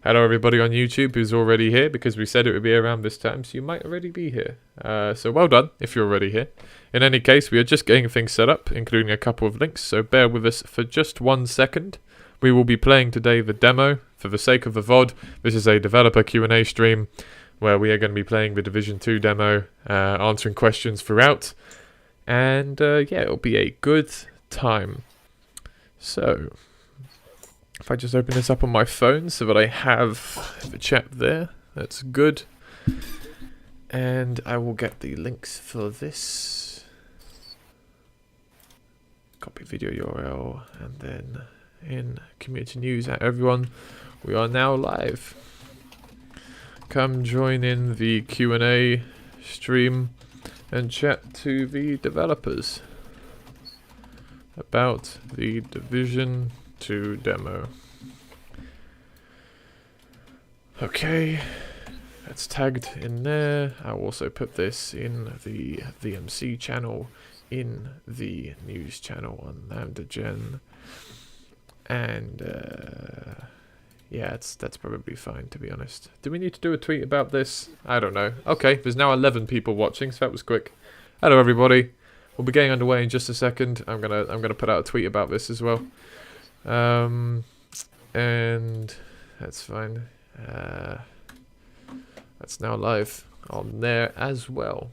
Hello everybody on YouTube who's already here, because we said it would be around this time, so you might already be here. So well done if you're already here. In any case, we are just getting things set up, including a couple of links, so bear with us for just 1 second. We will be playing today the demo. For the sake of the VOD, this is a developer Q&A stream where we are going to be playing the Division 2 demo, answering questions throughout. And yeah, it'll be a good time. So, if I just open this up on my phone so that I have the chat there, that's good. And I will get the links for this. Copy video URL, and then in community news at everyone, we are now live. Come join in the Q&A stream and chat to the developers about the Division 2 demo. Okay, that's tagged in there. I'll also put this in the VMC channel, in the news channel on Lambda Gen, and yeah, that's probably fine, to be honest. Do we need to do a tweet about this? I don't know. Okay, there's now 11 people watching, so that was quick. Hello everybody. We'll be getting underway in just a second. I'm gonna put out a tweet about this as well. And that's fine. That's now live on there as well.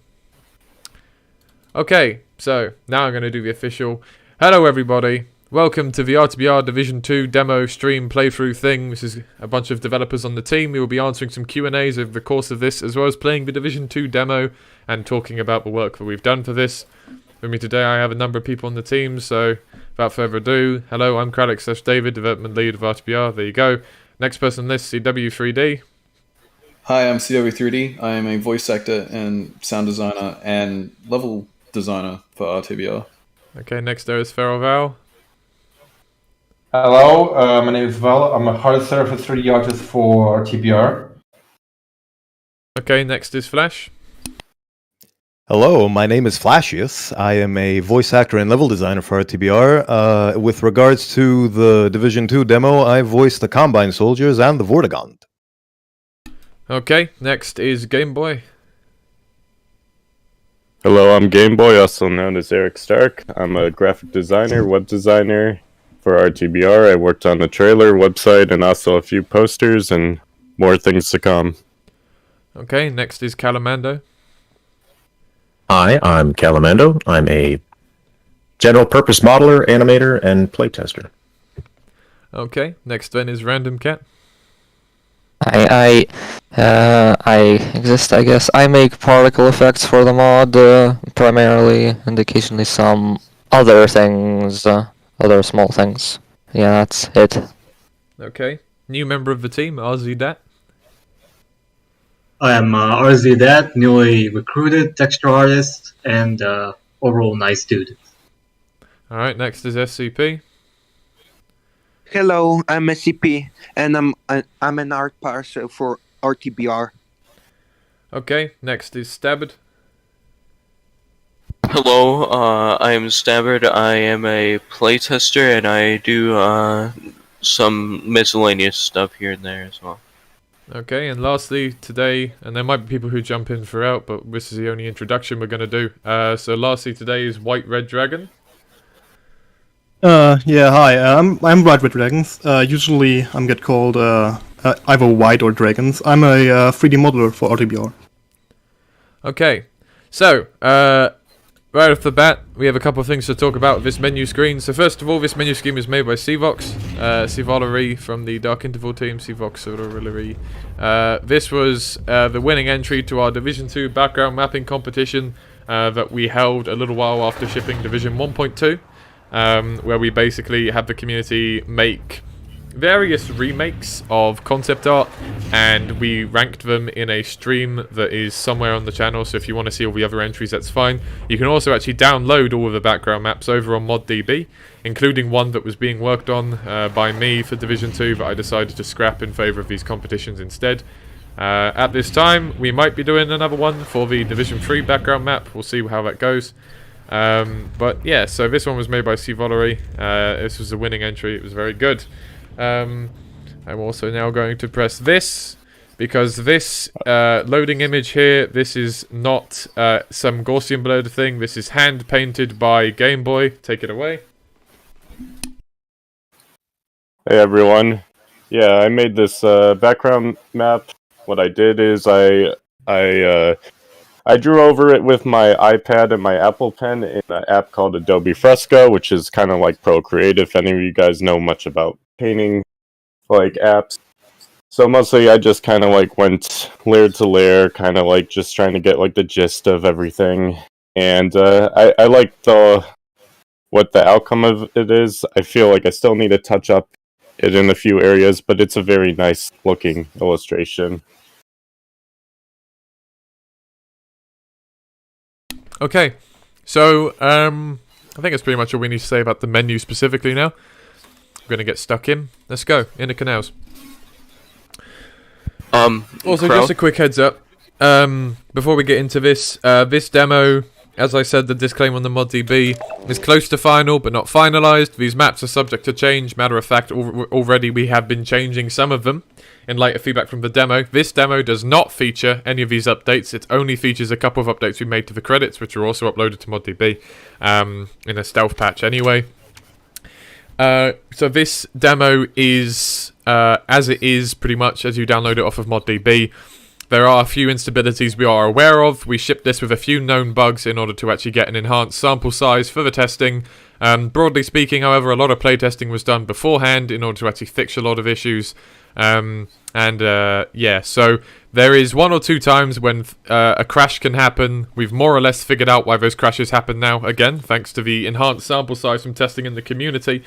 Okay, so now I'm gonna do the official. Hello everybody. Welcome to the RTBR Division 2 demo stream playthrough thing. This is a bunch of developers on the team. We will be answering some Q&As over the course of this, as well as playing the Division 2 demo and talking about the work that we've done for this. With me today, I have a number of people on the team, so without further ado, hello, I'm Kradix/David, development lead of RTBR. There you go. Next person on this, CW3D. Hi, I'm CW3D. I am a voice actor and sound designer and level designer for RTBR. Okay, next there is Feral Val. Hello, my name is Val. I'm a hard surface 3D artist for RTBR. Okay, next is Flash. Hello, my name is Flashius. I am a voice actor and level designer for RTBR. With regards to the Division 2 demo, I voiced the Combine Soldiers and the Vortigaunt. Okay, next is Game Boy. Hello, I'm Game Boy, also known as Eric Stark. I'm a graphic designer, web designer for RTBR. I worked on the trailer, website, and also a few posters and more things to come. Okay, next is Calamando. Hi, I'm Calamando. I'm a general purpose modeler, animator, and playtester. Okay, next then is Random Cat. I exist, I guess. I make particle effects for the mod, primarily, and occasionally some other things, other small things. Yeah, that's it. Okay, new member of the team, RZDat. I am RZDat, newly recruited texture artist, and overall nice dude. Alright, next is SCP. Hello, I'm SCP, and I'm an art parser for RTBR. Okay, next is Stabbard. Hello, I am Stabbard. I am a playtester, and I do some miscellaneous stuff here and there as well. Okay, and lastly, today, and there might be people who jump in throughout, but this is the only introduction we're going to do. So lastly today is White Red Dragon. Yeah, hi, I'm White Red Dragons. Usually I'm get called either White or Dragons. I'm a 3D modeler for RTBR. Okay, so, right off the bat, we have a couple of things to talk about with this menu screen. So first of all, this menu scheme is made by Cvox, Civalery from the Dark Interval team, Cvox Civalery. This was the winning entry to our Division 2 background mapping competition that we held a little while after shipping Division 1.2, where we basically had the community make various remakes of concept art, and we ranked them in a stream that is somewhere on the channel, so if you want to see all the other entries, that's fine. You can also actually download all of the background maps over on ModDB, including one that was being worked on by me for Division 2 that I decided to scrap in favour of these competitions instead. At this time, we might be doing another one for the Division 3 background map. We'll see how that goes. But yeah, so this one was made by Civalery. This was a winning entry. It was very good. I'm also now going to press this, because this loading image here, this is not some Gaussian blurred thing. This is hand painted by Game Boy. Take it away. Hey everyone. Yeah, I made this background map. What I did is I drew over it with my iPad and my Apple Pen in an app called Adobe Fresco, which is kind of like Procreate, if any of you guys know much about painting like apps. So mostly I just kind of like went layer to layer, kind of like just trying to get like the gist of everything. And I like what the outcome of it is. I feel like I still need to touch up it in a few areas, but it's a very nice looking illustration. Okay, so I think that's pretty much all we need to say about the menu specifically now. I'm going to get stuck in. Let's go, into Canals. Also, just a quick heads up, before we get into this, this demo, as I said, the disclaimer on the ModDB is close to final, but not finalized. These maps are subject to change. Matter of fact, already we have been changing some of them in light of feedback from the demo. This demo does not feature any of these updates. It only features a couple of updates we made to the credits, which are also uploaded to ModDB in a stealth patch anyway. So this demo is, as it is pretty much as you download it off of ModDB. There are a few instabilities we are aware of. We shipped this with a few known bugs in order to actually get an enhanced sample size for the testing. Broadly speaking, however, a lot of playtesting was done beforehand in order to actually fix a lot of issues. Yeah, so there is 1 or 2 times when a crash can happen. We've more or less figured out why those crashes happen now, again, thanks to the enhanced sample size from testing in the community.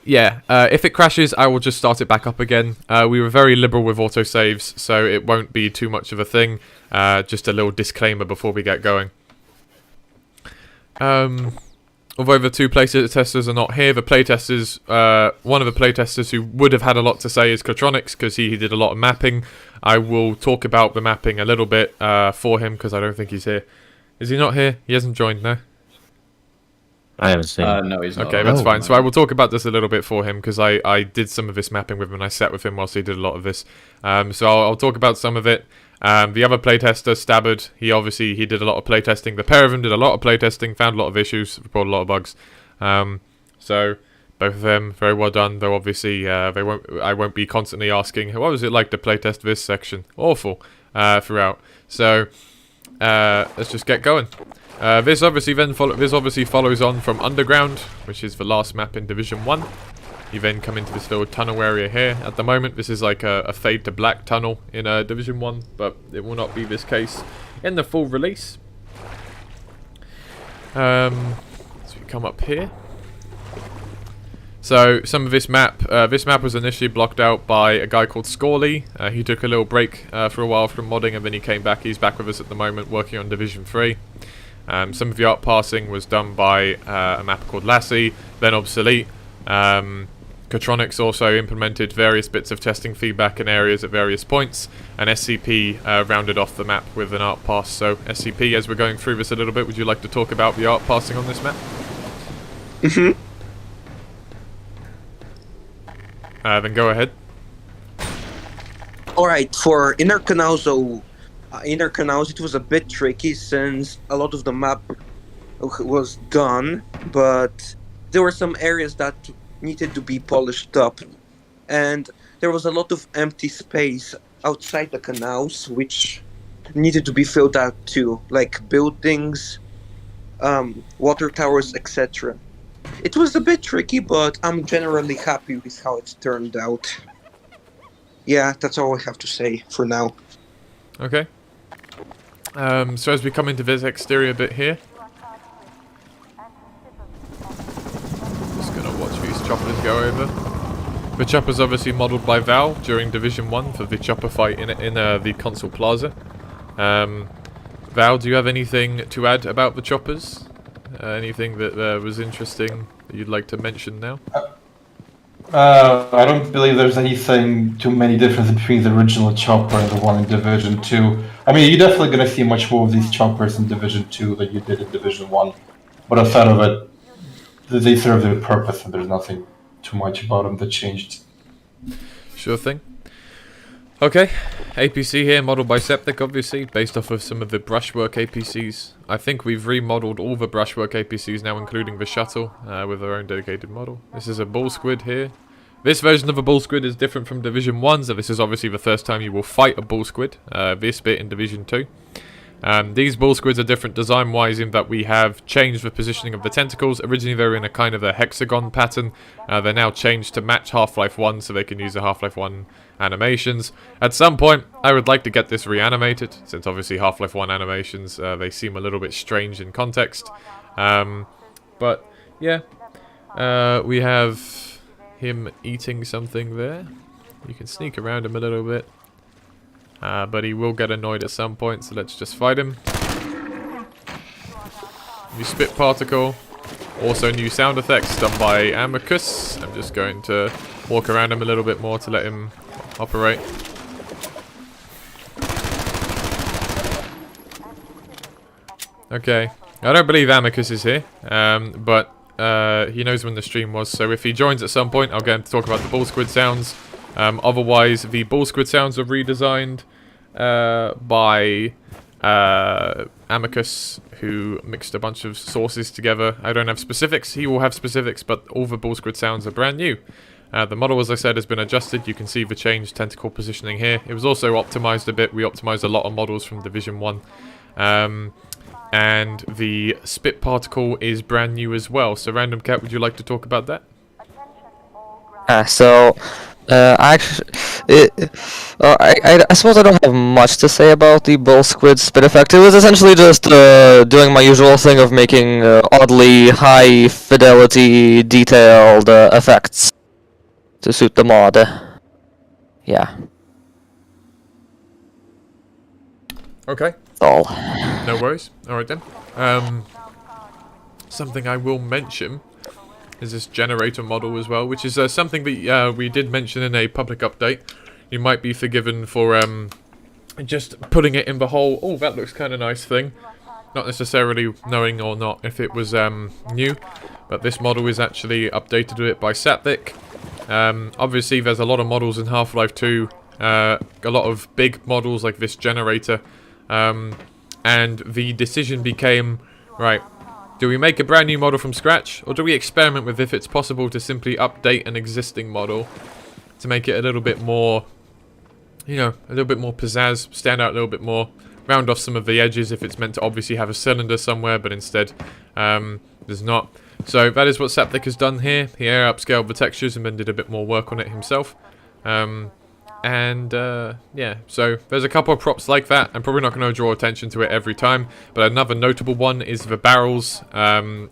Yeah, if it crashes, I will just start it back up again. We were very liberal with autosaves, so it won't be too much of a thing. Just a little disclaimer before we get going. Although the 2 playtesters are not here, the playtesters, one of the playtesters who would have had a lot to say is Cotronics, because he did a lot of mapping. I will talk about the mapping a little bit for him, because I don't think he's here. Is he not here? He hasn't joined, no? I haven't seen him. No, he's not. Okay, that's fine. So I will talk about this a little bit for him, because I did some of this mapping with him, and I sat with him whilst he did a lot of this. So I'll talk about some of it. The other playtester, Stabbard, he did a lot of playtesting. The pair of them did a lot of playtesting, found a lot of issues, reported a lot of bugs. So both of them, very well done. Though obviously I won't be constantly asking, what was it like to playtest this section? Awful throughout. So let's just get going. This obviously follows on from Underground, which is the last map in Division 1. You then come into this little tunnel area here. At the moment, this is like a fade to black tunnel in Division 1, but it will not be this case in the full release. So we come up here. So some of this map was initially blocked out by a guy called Scorley. He took a little break for a while from modding, and then he came back. He's back with us at the moment, working on Division 3. Some of the art passing was done by a map called Lassie, then obsolete. Cotronics also implemented various bits of testing feedback in areas at various points, and SCP rounded off the map with an art pass. So SCP, as we're going through this a little bit, would you like to talk about the art passing on this map? Mm-hmm. Then go ahead. Alright, for Inner Canal, Inner Canals, it was a bit tricky since a lot of the map was done, but there were some areas that needed to be polished up, and there was a lot of empty space outside the canals which needed to be filled out too, like buildings, water towers, etc. It was a bit tricky, but I'm generally happy with how it turned out. Yeah, that's all I have to say for now. Okay. So as we come into this exterior bit here, just gonna watch these choppers go over. The chopper's obviously modelled by Val during Division 1 for the chopper fight in the console plaza. Val, do you have anything to add about the choppers? Anything that was interesting that you'd like to mention now? I don't believe there's anything too many differences between the original chopper and the one in Division 2. I mean, you're definitely going to see much more of these choppers in Division 2 than you did in Division 1. But outside of it, they serve their purpose and there's nothing too much about them that changed. Sure thing. Okay, APC here, modeled by Septic, obviously, based off of some of the brushwork APCs. I think we've remodeled all the brushwork APCs now, including the shuttle, with our own dedicated model. This is a bull squid here. This version of a bull squid is different from Division 1, so this is obviously the first time you will fight a bull squid, this bit in Division 2. These bull squids are different design-wise in that we have changed the positioning of the tentacles. Originally they were in a kind of a hexagon pattern. They're now changed to match Half-Life 1 so they can use the Half-Life 1 animations. At some point, I would like to get this reanimated, since obviously Half-Life 1 animations, they seem a little bit strange in context. But, yeah. We have him eating something there. You can sneak around him a little bit. But he will get annoyed at some point, so let's just fight him. New spit particle. Also new sound effects done by Amicus. I'm just going to walk around him a little bit more to let him operate. Okay. I don't believe Amicus is here, but he knows when the stream was, so if he joins at some point, I'll get him to talk about the bull squid sounds. Otherwise, the bull squid sounds are redesigned by Amicus, who mixed a bunch of sources together. I don't have specifics, he will have specifics, but all the bull squid sounds are brand new. The model, as I said, has been adjusted. You can see the changed tentacle positioning here. It was also optimized a bit. We optimized a lot of models from Division 1. And the spit particle is brand new as well. So Random Cat, would you like to talk about that? I suppose I don't have much to say about the bull squid spit effect. It was essentially just doing my usual thing of making oddly high fidelity, detailed effects to suit the mod. Yeah. Okay. All. No worries. Alright then. Something I will mention is this generator model as well, which is something that we did mention in a public update. You might be forgiven for just putting it in the whole, oh, that looks kind of nice thing. Not necessarily knowing or not if it was new, but this model is actually updated a bit by Satvic. Obviously, there's a lot of models in Half-Life 2, a lot of big models like this generator, and the decision became, right, do we make a brand new model from scratch, or do we experiment with if it's possible to simply update an existing model to make it a little bit more, you know, a little bit more pizzazz, stand out a little bit more, round off some of the edges if it's meant to obviously have a cylinder somewhere, but instead there's not. So that is what Saptic has done here. He upscaled the textures and then did a bit more work on it himself. Yeah, so there's a couple of props like that. I'm probably not going to draw attention to it every time, but another notable one is the barrels,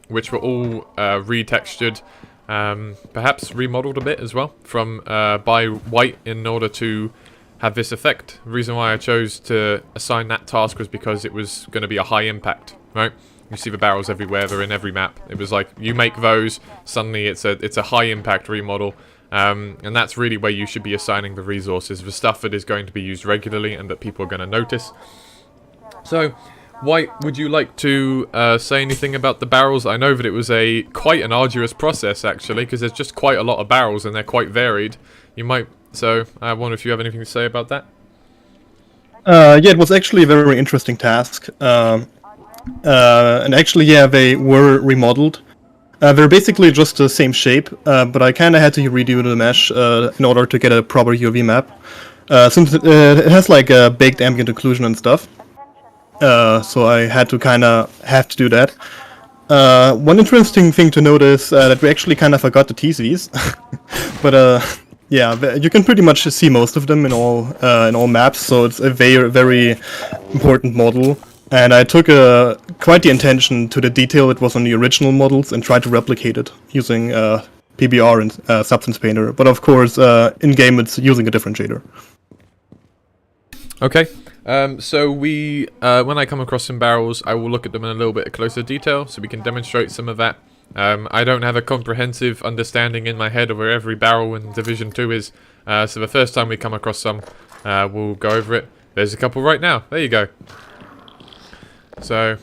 which were all retextured, perhaps remodeled a bit as well from by White in order to have this effect. The reason why I chose to assign that task was because it was going to be a high impact, right? You see the barrels everywhere, they're in every map. It was like, you make those, suddenly it's a high impact remodel. And that's really where you should be assigning the resources, the stuff that is going to be used regularly and that people are going to notice. So, White, would you like to say anything about the barrels? I know that it was quite an arduous process, actually, because there's just quite a lot of barrels and they're quite varied. So I wonder if you have anything to say about that? Yeah, it was actually a very interesting task. And actually, yeah, they were remodeled. They're basically just the same shape, but I kind of had to redo the mesh in order to get a proper UV map. Since it has like a baked ambient occlusion and stuff, so I had to have to do that. One interesting thing to notice that we actually kind of forgot the TCs, but yeah, you can pretty much see most of them in all maps, so it's a very, very important model. And I took quite the attention to the detail that was on the original models and tried to replicate it using PBR and Substance Painter. But of course, in-game it's using a different shader. Okay, so when I come across some barrels, I will look at them in a little bit closer detail so we can demonstrate some of that. I don't have a comprehensive understanding in my head of where every barrel in Division 2 is, so the first time we come across some, we'll go over it. There's a couple right now. There you go. So,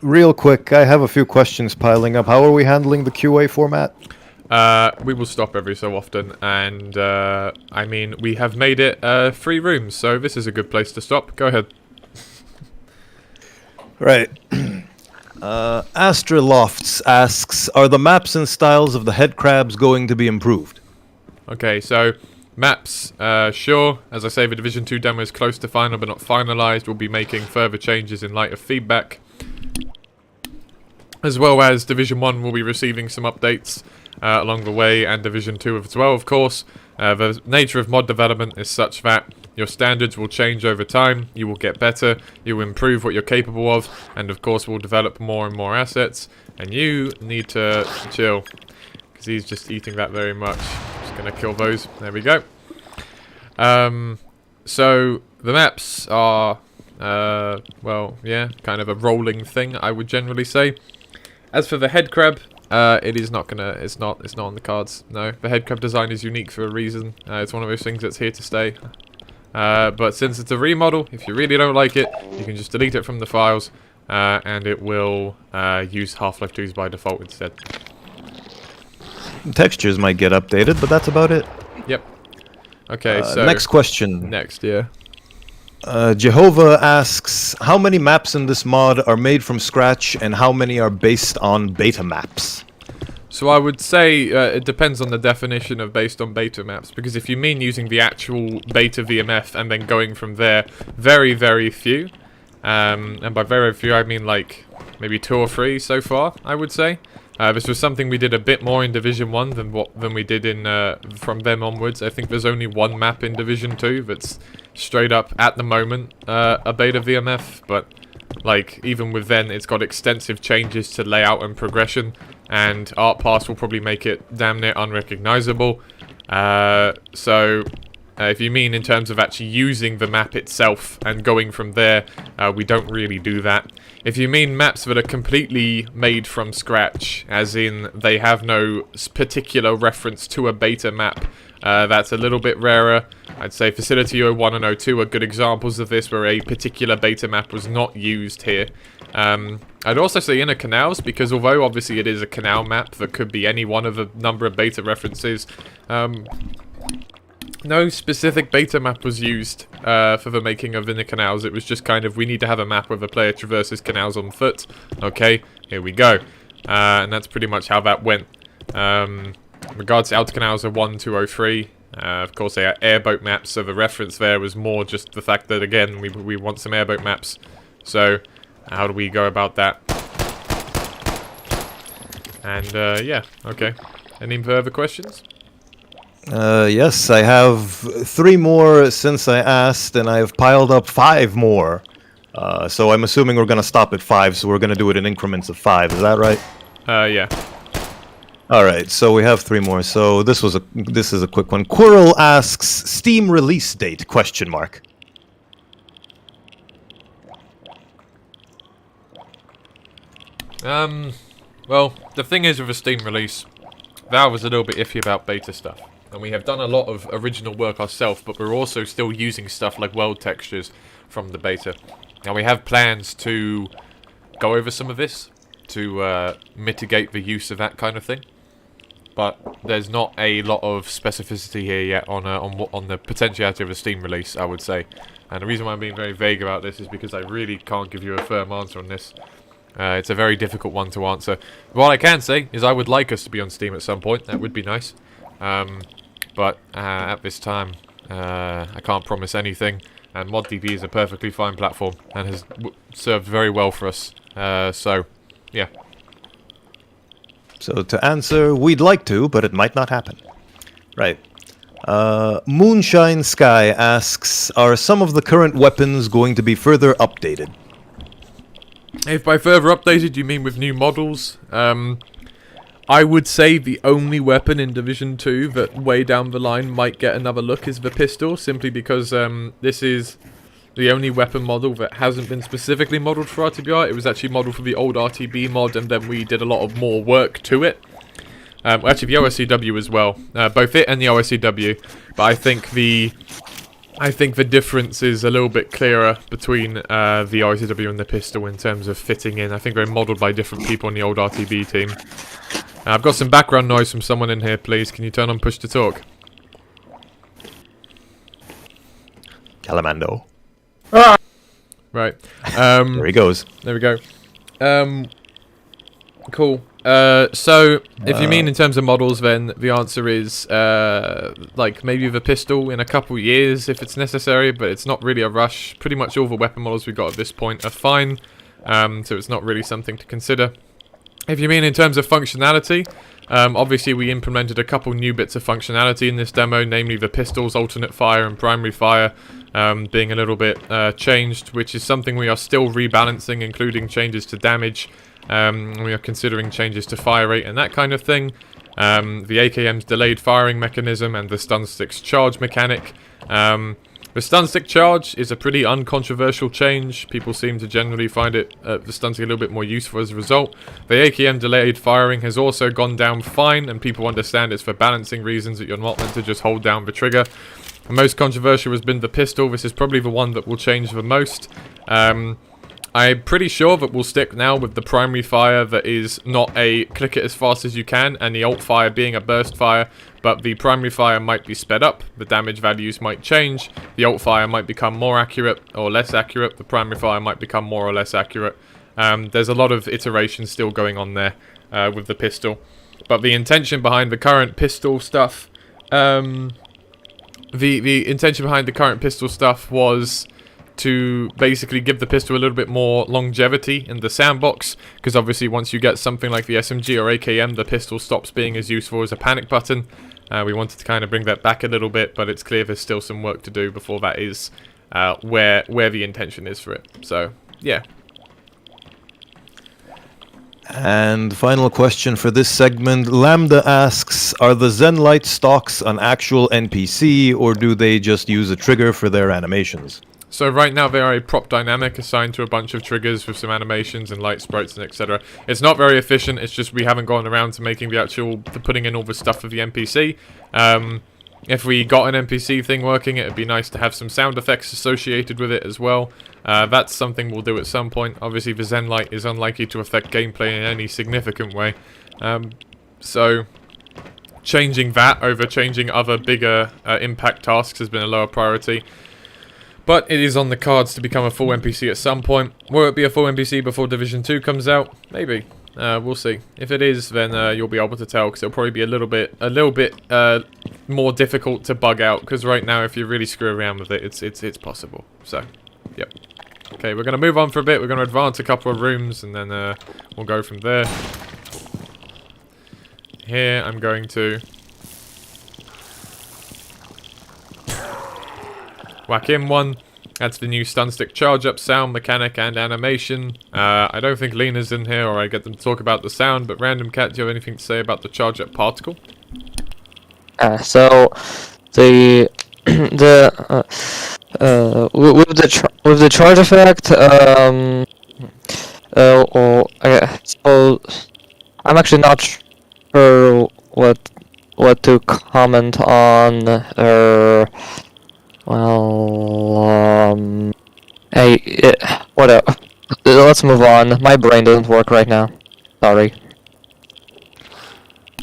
real quick, I have a few questions piling up. How are we handling the QA format? We will stop every so often, and I mean, we have made it 3 rooms, so this is a good place to stop. Go ahead. Right. Astrolofts asks, are the maps and styles of the head crabs going to be improved? Okay, so maps, sure. As I say, the Division 2 demo is close to final but not finalized. We'll be making further changes in light of feedback. As well as Division 1 will be receiving some updates along the way, and Division 2 as well, of course. The nature of mod development is such that your standards will change over time, you will get better, you will improve what you're capable of, and of course we'll develop more and more assets, and you need to chill, because he's just eating that very much. Just gonna kill those. There we go. So the maps are, well, yeah, kind of a rolling thing, I would generally say. As for the head crab, it is not gonna, it's not on the cards. No, the head crab design is unique for a reason. It's one of those things that's here to stay. But since it's a remodel, if you really don't like it, you can just delete it from the files, and it will use Half-Life 2's by default instead. Textures might get updated, but that's about it. Yep. Okay, so next question. Next, yeah. Jehovah asks, how many maps in this mod are made from scratch, and how many are based on beta maps? So I would say it depends on the definition of based on beta maps, because if you mean using the actual beta VMF and then going from there, very, very few. And by very few, I mean like maybe 2 or 3 so far, I would say. This was something we did a bit more in Division 1 than we did in from them onwards. I think there's only 1 map in Division 2 that's straight up, at the moment, a beta VMF, but like even with then, it's got extensive changes to layout and progression, and art pass will probably make it damn near unrecognizable. So if you mean in terms of actually using the map itself and going from there, we don't really do that. If you mean maps that are completely made from scratch, as in they have no particular reference to a beta map, that's a little bit rarer. I'd say Facility 01 and 02 are good examples of this, where a particular beta map was not used here. I'd also say Inner Canals, because although obviously it is a canal map that could be any one of a number of beta references, no specific beta map was used for the making of Inner Canals. It was just kind of, we need to have a map where the player traverses canals on foot. Okay, here we go. And that's pretty much how that went. In regards to Outer Canals are 1, 2, 03. Of course, they are airboat maps, so the reference there was more just the fact that, again, we want some airboat maps. So, how do we go about that? And, yeah, okay. Any further questions? Yes, I have 3 more since I asked, and I've piled up 5 more. So I'm assuming we're gonna stop at 5, so we're gonna do it in increments of 5, is that right? Yeah. Alright, so we have 3 more. So this is a quick one. Quirrell asks, Steam release date, question mark. Well, the thing is with a Steam release, Valve was a little bit iffy about beta stuff. And we have done a lot of original work ourselves, but we're also still using stuff like world textures from the beta. Now we have plans to go over some of this, to mitigate the use of that kind of thing. But there's not a lot of specificity here yet on the potentiality of a Steam release, I would say. And the reason why I'm being very vague about this is because I really can't give you a firm answer on this. It's a very difficult one to answer. What I can say is I would like us to be on Steam at some point. That would be nice. But at this time, I can't promise anything. And ModDB is a perfectly fine platform and has served very well for us. So, yeah. So to answer, we'd like to, but it might not happen. Right. Moonshine Sky asks, are some of the current weapons going to be further updated? If by further updated you mean with new models, I would say the only weapon in Division 2 that way down the line might get another look is the pistol, simply because this is the only weapon model that hasn't been specifically modelled for RTBR. It was actually modelled for the old RTB mod, and then we did a lot of more work to it. Actually, the OSCW as well. Both it and the OSCW. But I think the difference is a little bit clearer between the OSCW and the pistol in terms of fitting in. I think they're modelled by different people in the old RTB team. I've got some background noise from someone in here, please. Can you turn on push to talk? Calamando. Right. There he goes. There we go. Cool. So, if you mean in terms of models, then the answer is, like, maybe with a pistol in a couple years if it's necessary, but it's not really a rush. Pretty much all the weapon models we've got at this point are fine, so it's not really something to consider. If you mean in terms of functionality, obviously we implemented a couple new bits of functionality in this demo, namely the pistols, alternate fire, and primary fire, being a little bit changed, which is something we are still rebalancing, including changes to damage. We are considering changes to fire rate and that kind of thing. The AKM's delayed firing mechanism and the stun stick's charge mechanic. The stun stick charge is a pretty uncontroversial change. People seem to generally find it, the stun stick a little bit more useful as a result. The AKM delayed firing has also gone down fine, and people understand it's for balancing reasons, that you're not meant to just hold down the trigger. The most controversial has been the pistol. This is probably the one that will change the most. I'm pretty sure that we'll stick now with the primary fire that is not a click it as fast as you can, and the alt fire being a burst fire, but the primary fire might be sped up, the damage values might change, the alt fire might become more accurate or less accurate, the primary fire might become more or less accurate. There's a lot of iterations still going on there with the pistol. But the intention behind the current pistol stuff, the intention behind the current pistol stuff was to basically give the pistol a little bit more longevity in the sandbox, because obviously once you get something like the SMG or AKM, the pistol stops being as useful as a panic button. We wanted to kind of bring that back a little bit, but it's clear there's still some work to do before that is where the intention is for it. So, yeah. And final question for this segment. Lambda asks, are the Zenlight stocks an actual NPC, or do they just use a trigger for their animations? So right now they are a prop dynamic assigned to a bunch of triggers with some animations and light sprites and etc. It's not very efficient, it's just we haven't gone around to making the putting in all the stuff for the NPC. If we got an NPC thing working, it'd be nice to have some sound effects associated with it as well. That's something we'll do at some point. Obviously the Zenlight is unlikely to affect gameplay in any significant way. So changing that over changing other bigger impact tasks has been a lower priority. But it is on the cards to become a full NPC at some point. Will it be a full NPC before Division 2 comes out? Maybe. We'll see. If it is, then you'll be able to tell, because it'll probably be a little bit more difficult to bug out. Because right now, if you really screw around with it, it's possible. So, yep. Okay, we're gonna move on for a bit. We're gonna advance a couple of rooms, and then we'll go from there. Here, I'm going to whack in one. That's the new stun stick charge up sound mechanic and animation. I don't think Lena's in here, or I get them to talk about the sound, but Random Cat, do you have anything to say about the charge up particle? So the with the charge effect, so I'm actually not sure what to comment on. Whatever. Let's move on. My brain doesn't work right now. Sorry.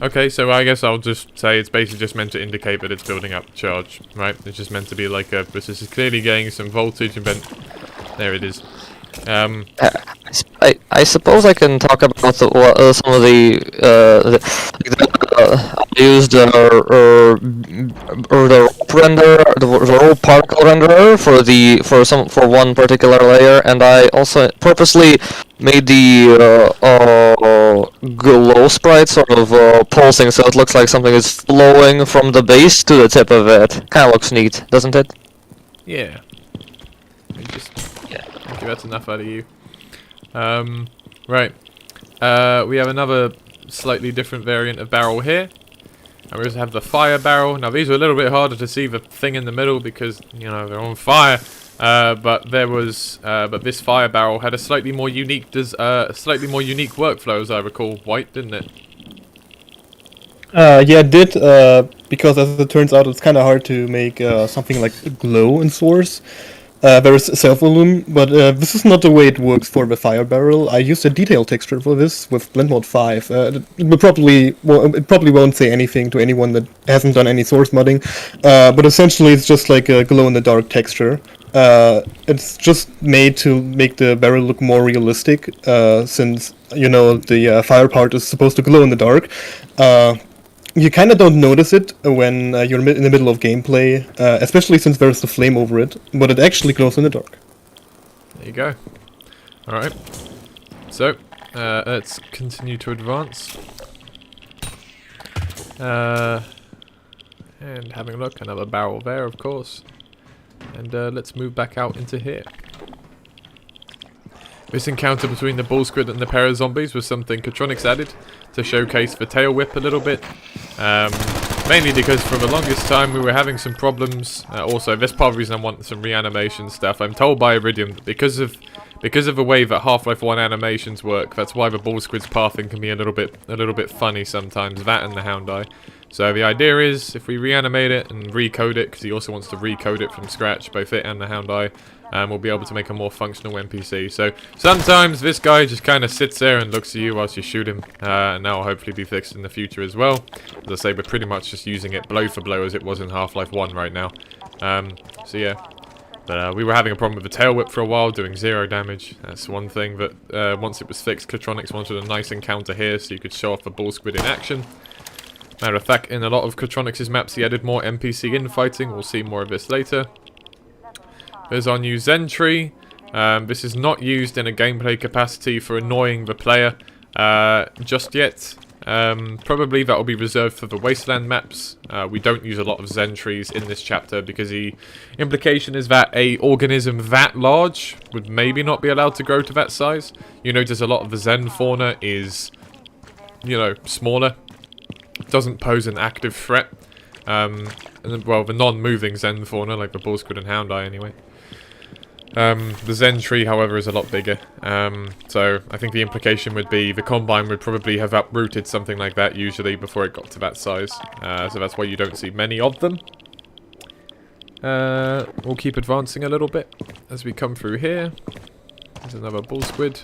Okay, so I guess I'll just say it's basically just meant to indicate that it's building up charge, right? It's just meant to be like this is clearly getting some voltage, and then there it is. I suppose I can talk about some of the used or the rope particle renderer for one particular layer, and I also purposely made the glow sprite sort of pulsing, so it looks like something is flowing from the base to the tip of it. Kind of looks neat, doesn't it? Yeah. Okay, that's enough out of you. Right. We have another slightly different variant of barrel here. And we also have the fire barrel. Now these are a little bit harder to see the thing in the middle because, you know, they're on fire. But this fire barrel had a slightly more unique workflow, as I recall. White, didn't it? Yeah, it did, because as it turns out, it's kind of hard to make something like a glow in Source. there is self-volume, but this is not the way it works for the fire barrel. I used a detail texture for this with Blend Mode 5. It probably won't say anything to anyone that hasn't done any source modding, but essentially it's just like a glow-in-the-dark texture. It's just made to make the barrel look more realistic, since, you know, the fire part is supposed to glow in the dark. You kind of don't notice it when you're in the middle of gameplay, especially since there's the flame over it, but it actually glows in the dark. There you go. Alright. So, let's continue to advance. And having a look, another barrel there, of course. And let's move back out into here. This encounter between the bull squid and the pair of zombies was something Catronics added to showcase the tail whip a little bit. Mainly because for the longest time we were having some problems. Also, that's part of the reason I want some reanimation stuff. I'm told by Iridium that because of the way that Half-Life 1 animations work, that's why the bull squid's pathing can be a little bit funny sometimes. That and the hound eye. So the idea is, if we reanimate it and recode it, because he also wants to recode it from scratch, both it and the hound eye, we'll be able to make a more functional NPC. So sometimes this guy just kind of sits there and looks at you whilst you shoot him, and that will hopefully be fixed in the future as well. As I say, we're pretty much just using it blow for blow as it was in Half-Life 1 right now. So yeah. But we were having a problem with the tail whip for a while, doing 0 damage. That's one thing that, once it was fixed, Catronics wanted a nice encounter here so you could show off the bull squid in action. Matter of fact, in a lot of Catronics' maps he added more NPC infighting. We'll see more of this later. There's our new Zen tree. This is not used in a gameplay capacity for annoying the player just yet. Probably that will be reserved for the Wasteland maps. We don't use a lot of Zen trees in this chapter because the implication is that a organism that large would maybe not be allowed to grow to that size. You notice a lot of the Zen fauna is, you know, smaller. Doesn't pose an active threat. And then, well, the non-moving Zen fauna, like the bull squid and hound eye anyway. The Zen tree, however, is a lot bigger. So I think the implication would be the Combine would probably have uprooted something like that usually before it got to that size. So that's why you don't see many of them. We'll keep advancing a little bit as we come through here. There's another bull squid.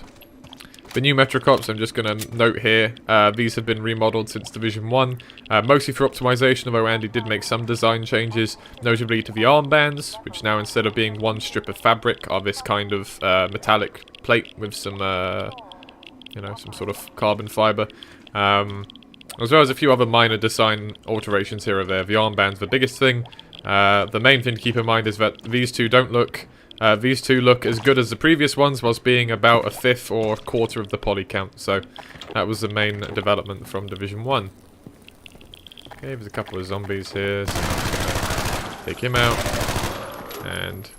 The new Metrocops, I'm just going to note here, these have been remodeled since Division 1, mostly for optimization, although Andy did make some design changes, notably to the armbands, which now instead of being one strip of fabric are this kind of metallic plate with some, you know, some sort of carbon fiber, as well as a few other minor design alterations here or there. The armband's the biggest thing. The main thing to keep in mind is that these two don't look... these two look as good as the previous ones, whilst being about a fifth or a quarter of the poly count. So that was the main development from Division 1. Okay, there's a couple of zombies here, so I'm gonna take him out. And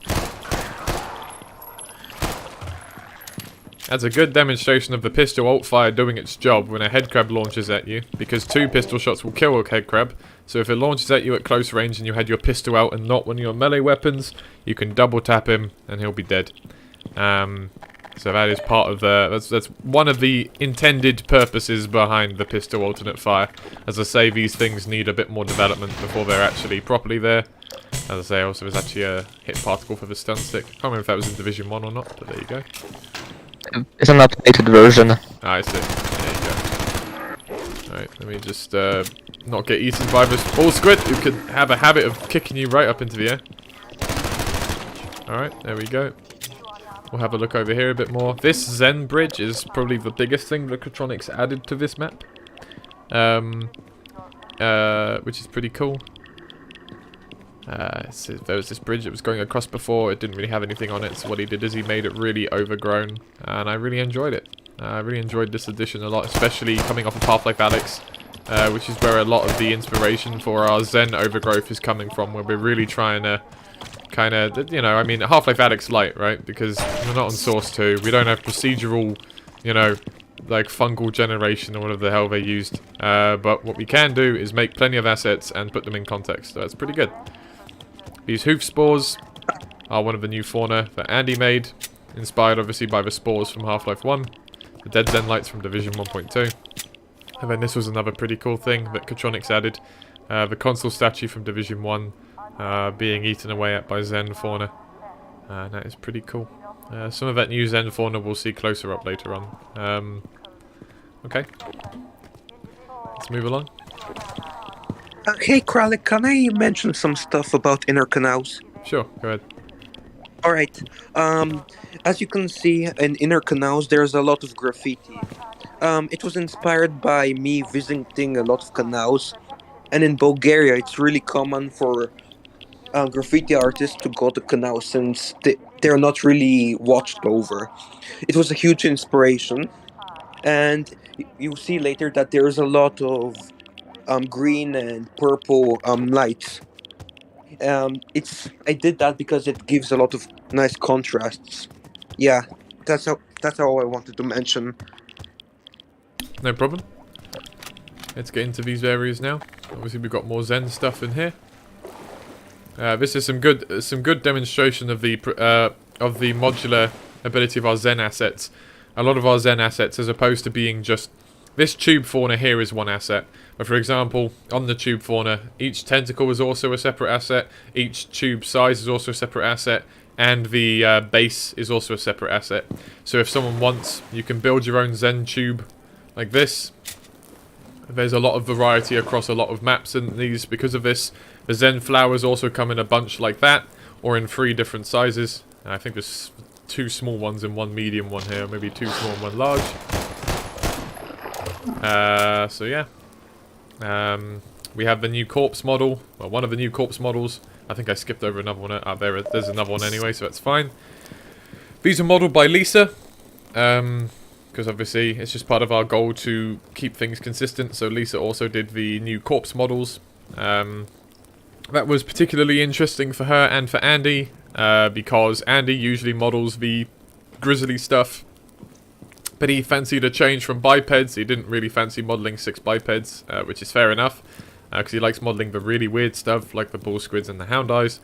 that's a good demonstration of the pistol alt fire doing its job when a head crab launches at you, because 2 pistol shots will kill a head crab. So if it launches at you at close range and you had your pistol out and not one of your melee weapons, you can double tap him and he'll be dead. So that is part of the... That's one of the intended purposes behind the pistol alternate fire. As I say, these things need a bit more development before they're actually properly there. As I say, also there's actually a hit particle for the stun stick. I can't remember if that was in Division 1 or not, but there you go. It's an updated version. Ah, I see. There you go. Alright, let me just not get eaten by this bull squid who can have a habit of kicking you right up into the air. Alright, there we go. We'll have a look over here a bit more. This Zen bridge is probably the biggest thing that Catronics added to this map. Which is pretty cool. So there was this bridge that was going across before. It didn't really have anything on it, so what he did is he made it really overgrown, and I really enjoyed it. I really enjoyed this edition a lot, especially coming off of Half-Life Alyx, which is where a lot of the inspiration for our Zen overgrowth is coming from, where we're really trying to kind of, you know, I mean, Half-Life Alyx light, right? Because we're not on Source 2, we don't have procedural, you know, like fungal generation or whatever the hell they used. But what we can do is make plenty of assets and put them in context, so that's pretty good. These hoof spores are one of the new fauna that Andy made, inspired obviously by the spores from Half-Life 1, the Dead Zen lights from Division 1.2, and then this was another pretty cool thing that Catronics added, the console statue from Division 1 being eaten away at by Zen fauna. That is pretty cool. Some of that new Zen fauna we'll see closer up later on. Okay. Let's move along. Hey, Kralik, can I mention some stuff about inner canals? Sure, go ahead. Alright. As you can see, in inner canals, there's a lot of graffiti. It was inspired by me visiting a lot of canals. And in Bulgaria, it's really common for graffiti artists to go to canals since they're not really watched over. It was a huge inspiration. And you see later that there's a lot of green and purple lights. I did that because it gives a lot of nice contrasts. Yeah, that's all I wanted to mention. No problem. Let's get into these areas now. Obviously, we've got more Zen stuff in here. This is some good demonstration of the modular ability of our Zen assets. A lot of our Zen assets, as opposed to being just this tube fauna here, is one asset. But for example, on the tube fauna, each tentacle is also a separate asset. Each tube size is also a separate asset. And the base is also a separate asset. So if someone wants, you can build your own Zen tube like this. There's a lot of variety across a lot of maps in these because of this. The Zen flowers also come in a bunch like that, or in 3 different sizes. I think there's 2 small ones and 1 medium one here, maybe 2 small and 1 large. So yeah. We have the new corpse model, well, one of the new corpse models. I think I skipped over another one. There's another one anyway, so that's fine. These are modeled by Lisa. Because obviously it's just part of our goal to keep things consistent. So Lisa also did the new corpse models. That was particularly interesting for her and for Andy, because Andy usually models the grizzly stuff, but he fancied a change from bipeds. He didn't really fancy modeling 6 bipeds, which is fair enough, because he likes modeling the really weird stuff like the bull squids and the hound eyes.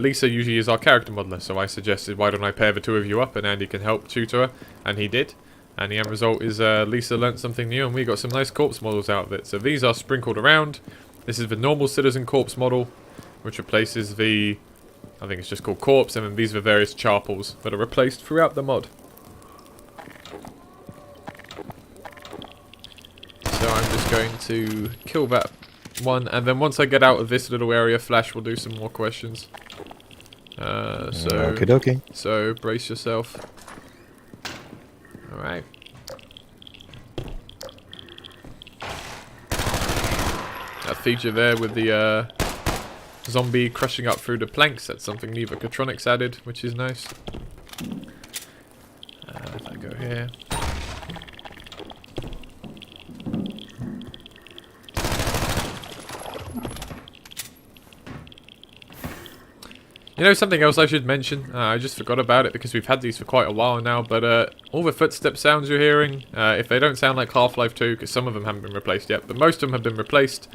Lisa usually is our character modeler, so I suggested, why don't I pair the 2 of you up and Andy can help tutor her, and he did. And the end result is Lisa learnt something new and we got some nice corpse models out of it. So these are sprinkled around. This is the normal citizen corpse model, which replaces the, I think it's just called corpse, and then these are the various charpals that are replaced throughout the mod. So I'm just going to kill that one, and then once I get out of this little area, Flash will do some more questions. Okie dokie. So brace yourself. Alright. That feature there with the zombie crushing up through the planks, that's something new that Catronics added, which is nice. If I go here. You know, something else I should mention, I just forgot about it because we've had these for quite a while now, but all the footstep sounds you're hearing, if they don't sound like Half-Life 2, because some of them haven't been replaced yet, but most of them have been replaced,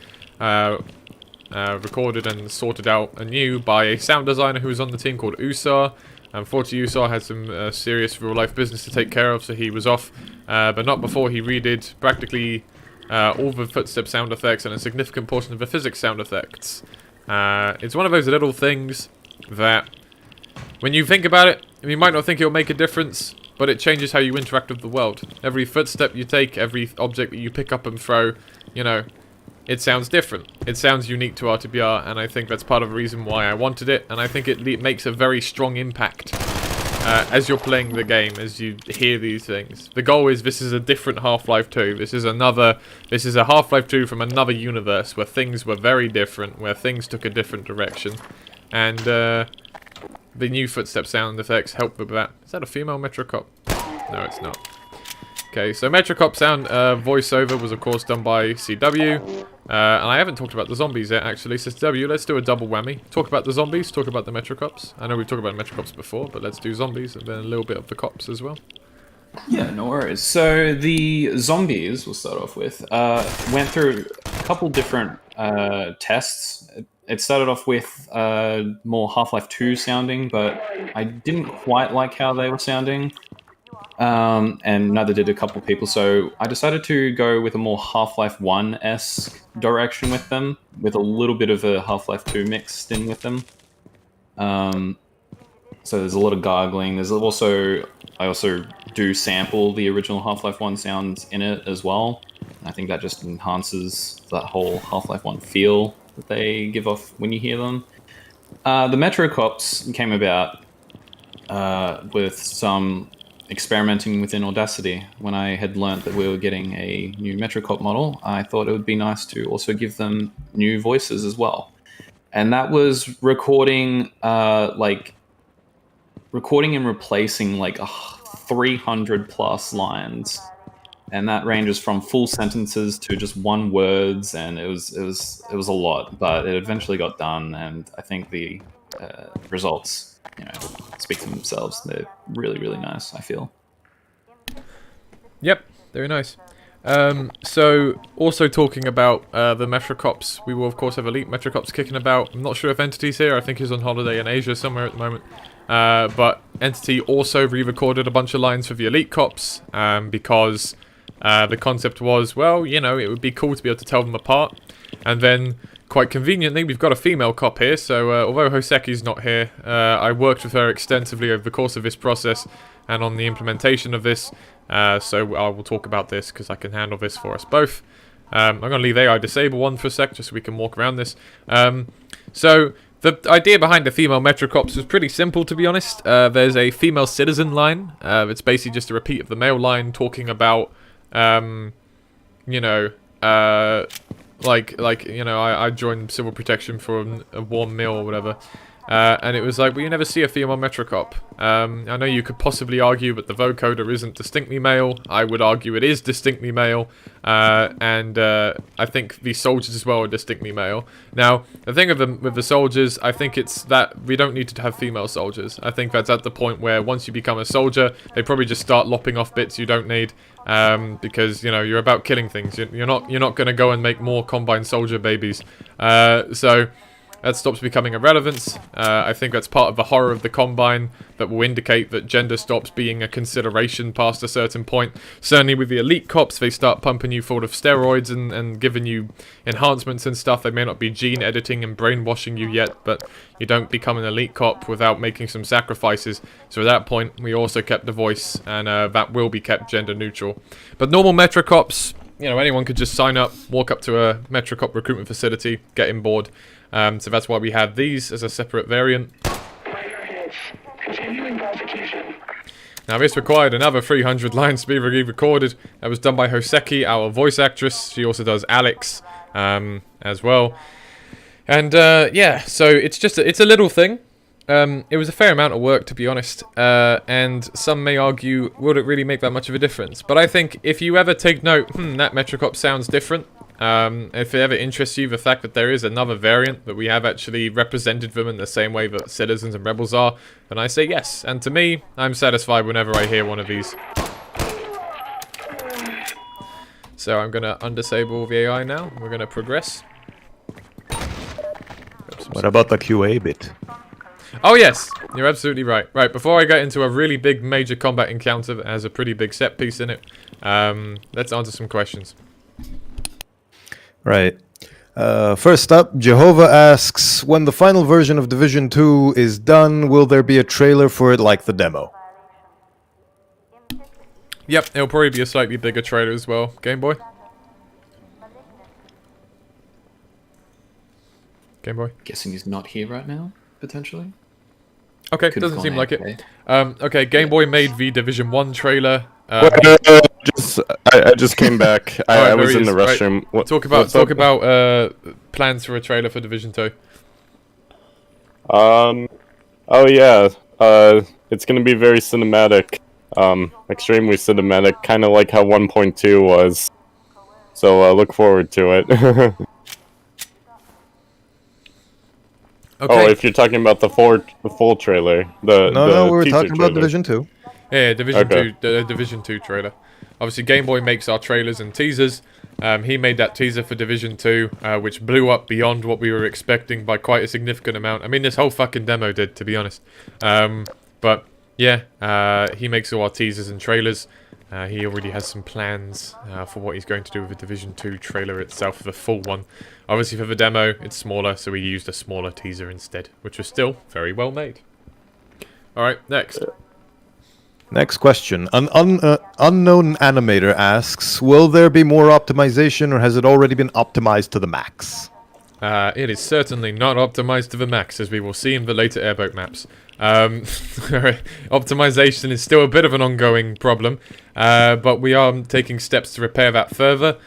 recorded and sorted out anew by a sound designer who was on the team called Usar. Unfortunately, Usar had some serious real-life business to take care of, so he was off, but not before he redid practically all the footstep sound effects and a significant portion of the physics sound effects. It's one of those little things that, when you think about it, you might not think it'll make a difference, but it changes how you interact with the world. Every footstep you take, every object that you pick up and throw, you know, it sounds different. It sounds unique to RTBR, and I think that's part of the reason why I wanted it, and I think it makes a very strong impact as you're playing the game, as you hear these things. The goal is, this is a different Half-Life 2. This is a Half-Life 2 from another universe, where things were very different, where things took a different direction. And the new footstep sound effects help with that. Is that a female Metrocop? No, it's not. Okay, so Metrocop sound voiceover was of course done by CW. And I haven't talked about the zombies yet, actually. So CW, let's do a double whammy. Talk about the zombies, talk about the Metrocops. I know we've talked about Metrocops before, but let's do zombies and then a little bit of the cops as well. Yeah, no worries. So the zombies, we'll start off with, went through a couple different tests. It started off with more Half-Life 2 sounding, but I didn't quite like how they were sounding, and neither did a couple people, so I decided to go with a more Half-Life 1-esque direction with them, with a little bit of a Half-Life 2 mixed in with them. So there's a lot of gargling. I also do sample the original Half-Life 1 sounds in it as well. I think that just enhances that whole Half-Life 1 feel that they give off when you hear them. The Metro Cops came about with some experimenting within Audacity. When I had learnt that we were getting a new Metro Cop model, I thought it would be nice to also give them new voices as well. And that was recording and replacing like 300 plus lines, and that ranges from full sentences to just one words, and it was a lot, but it eventually got done, and I think the results, speak for themselves. They're really, really nice, I feel. Yep, very nice. So, also talking about the Metrocops, we will of course have Elite Metrocops kicking about. I'm not sure if Entity's here, I think he's on holiday in Asia somewhere at the moment. But Entity also re-recorded a bunch of lines for the Elite Cops, because the concept was, well, it would be cool to be able to tell them apart. And then, quite conveniently, we've got a female cop here, so although Hoseki's not here, I worked with her extensively over the course of this process and on the implementation of this, so I will talk about this because I can handle this for us both. I'm going to leave AI disable one for a sec just so we can walk around this. So the idea behind the female Metrocops was pretty simple, to be honest. There's a female citizen line. It's basically just a repeat of the male line talking about, I joined civil protection for a warm meal or whatever. And it was like, well, you never see a female Metrocop. I know you could possibly argue that the vocoder isn't distinctly male. I would argue it is distinctly male. And I think the soldiers as well are distinctly male. Now, the thing with the soldiers, I think it's that we don't need to have female soldiers. I think that's at the point where once you become a soldier, they probably just start lopping off bits you don't need. Because, you're about killing things. You're not going to go and make more Combine soldier babies. So that stops becoming irrelevant. I think that's part of the horror of the Combine that will indicate that gender stops being a consideration past a certain point. Certainly with the Elite Cops, they start pumping you full of steroids and giving you enhancements and stuff. They may not be gene editing and brainwashing you yet, but you don't become an Elite Cop without making some sacrifices. So at that point, we also kept the voice, and that will be kept gender neutral. But normal Metro Cops, anyone could just sign up, walk up to a Metro Cop recruitment facility, get in board. So that's why we have these as a separate variant. Now this required another 300 lines to be re-recorded. That was done by Hoseki, our voice actress. She also does Alex as well. And yeah, so it's a little thing. It was a fair amount of work, to be honest. And some may argue, would it really make that much of a difference? But I think if you ever take note, that Metrocop sounds different. If it ever interests you, the fact that there is another variant, that we have actually represented them in the same way that Citizens and Rebels are, then I say yes. And to me, I'm satisfied whenever I hear one of these. So I'm going to undisable the AI now. We're going to progress. What about the QA bit? Oh yes, you're absolutely right. Right, before I get into a really big major combat encounter that has a pretty big set piece in it, let's answer some questions. Right. First up, Jehovah asks, when the final version of Division 2 is done, will there be a trailer for it like the demo? Yep, it'll probably be a slightly bigger trailer as well. Game Boy? Game Boy? Guessing he's not here right now, potentially? Okay, doesn't seem like it. Okay, Game Boy made the Division 1 trailer. I just came back. I was in the restroom. Right. Talk about plans for a trailer for Division 2. Oh yeah. It's gonna be very cinematic. Extremely cinematic, kind of like how 1.2 was. So look forward to it. Okay. Oh, if you're talking about the full trailer, No, we were talking trailer. about Division 2. Yeah, Division 2, the Division 2 trailer. Obviously, Game Boy makes our trailers and teasers. He made that teaser for Division 2, which blew up beyond what we were expecting by quite a significant amount. I mean, this whole fucking demo did, to be honest. But yeah, he makes all our teasers and trailers. He already has some plans for what he's going to do with the Division 2 trailer itself, the full one. Obviously for the demo, it's smaller, so we used a smaller teaser instead, which was still very well made. Alright, next. Next question. An unknown animator asks, will there be more optimization or has it already been optimized to the max? It is certainly not optimized to the max, as we will see in the later airboat maps. Optimization is still a bit of an ongoing problem, but we are taking steps to repair that further.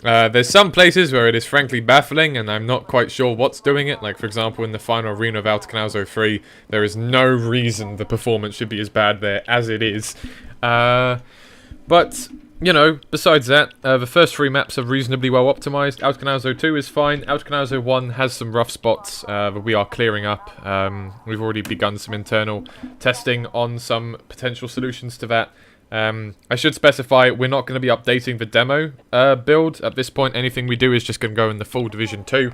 There's some places where it is frankly baffling, and I'm not quite sure what's doing it. Like, for example, in the final arena of Outer Canal 3, there is no reason the performance should be as bad there as it is. But, you know, besides that, the first 3 maps are reasonably well optimized. Outer Canal 2 is fine. Outer Canal 1 has some rough spots that we are clearing up. We've already begun some internal testing on some potential solutions to that. I should specify, we're not going to be updating the demo build. At this point, anything we do is just going to go in the full Division 2.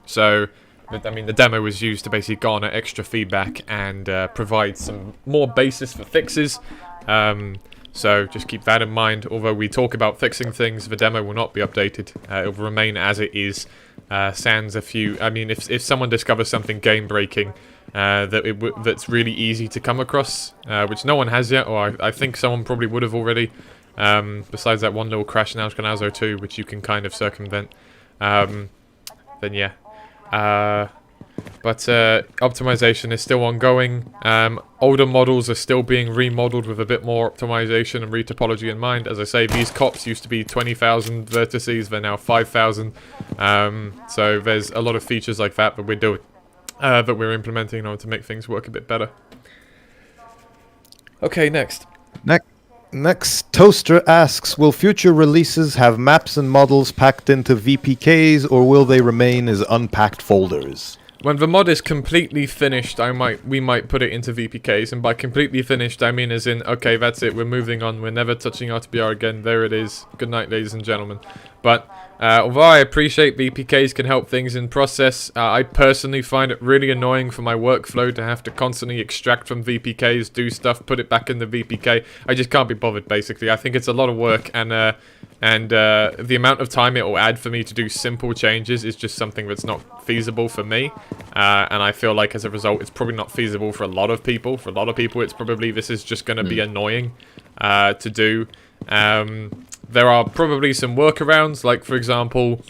So, I mean, the demo was used to basically garner extra feedback and provide some more basis for fixes. So just keep that in mind. Although we talk about fixing things, the demo will not be updated. It will remain as it is. Sans a few... I mean, if someone discovers something game-breaking that's really easy to come across, which no one has yet, or I think someone probably would have already, besides that one little crash in Outer Canal 2, which you can kind of circumvent, then yeah. But optimization is still ongoing. Older models are still being remodeled with a bit more optimization and retopology in mind. As I say, these cops used to be 20,000 vertices, they're now 5,000. So there's a lot of features like that that we're doing, that we're implementing in order to make things work a bit better. Okay, next. Next, Toaster asks, will future releases have maps and models packed into VPKs, or will they remain as unpacked folders? When the mod is completely finished, we might put it into VPKs, and by completely finished, I mean as in, okay, that's it, we're moving on, we're never touching RTBR again, there it is, good night, ladies and gentlemen. But, although I appreciate VPKs can help things in process, I personally find it really annoying for my workflow to have to constantly extract from VPKs, do stuff, put it back in the VPK. I just can't be bothered, basically. I think it's a lot of work, and the amount of time it will add for me to do simple changes is just something that's not feasible for me. And I feel like, as a result, it's probably not feasible for a lot of people. For a lot of people, it's probably, this is just going to be annoying to do. There are probably some workarounds, like, for example,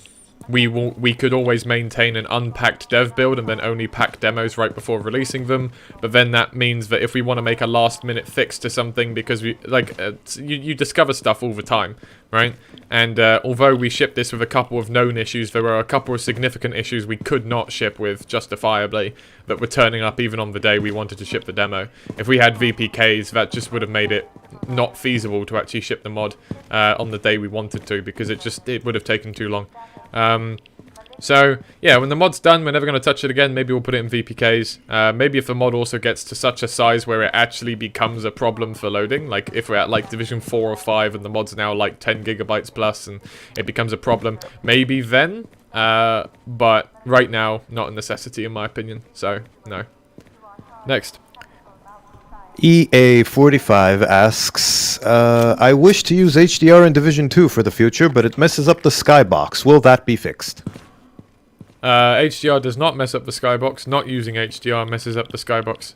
we could always maintain an unpacked dev build and then only pack demos right before releasing them. But then that means that if we want to make a last-minute fix to something, because we you discover stuff all the time, right? And although we shipped this with a couple of known issues, there were a couple of significant issues we could not ship with justifiably that were turning up even on the day we wanted to ship the demo. If we had VPKs, that just would have made it not feasible to actually ship the mod on the day we wanted to, because it would have taken too long. So, yeah, when the mod's done, we're never going to touch it again. Maybe we'll put it in VPKs. Maybe if the mod also gets to such a size where it actually becomes a problem for loading, like if we're at like Division 4 or 5 and the mod's now like 10 gigabytes plus and it becomes a problem, maybe then. But right now, not a necessity in my opinion. So, no. Next. EA45 asks, I wish to use HDR in Division 2 for the future, but it messes up the skybox. Will that be fixed? HDR does not mess up the skybox. Not using HDR messes up the skybox.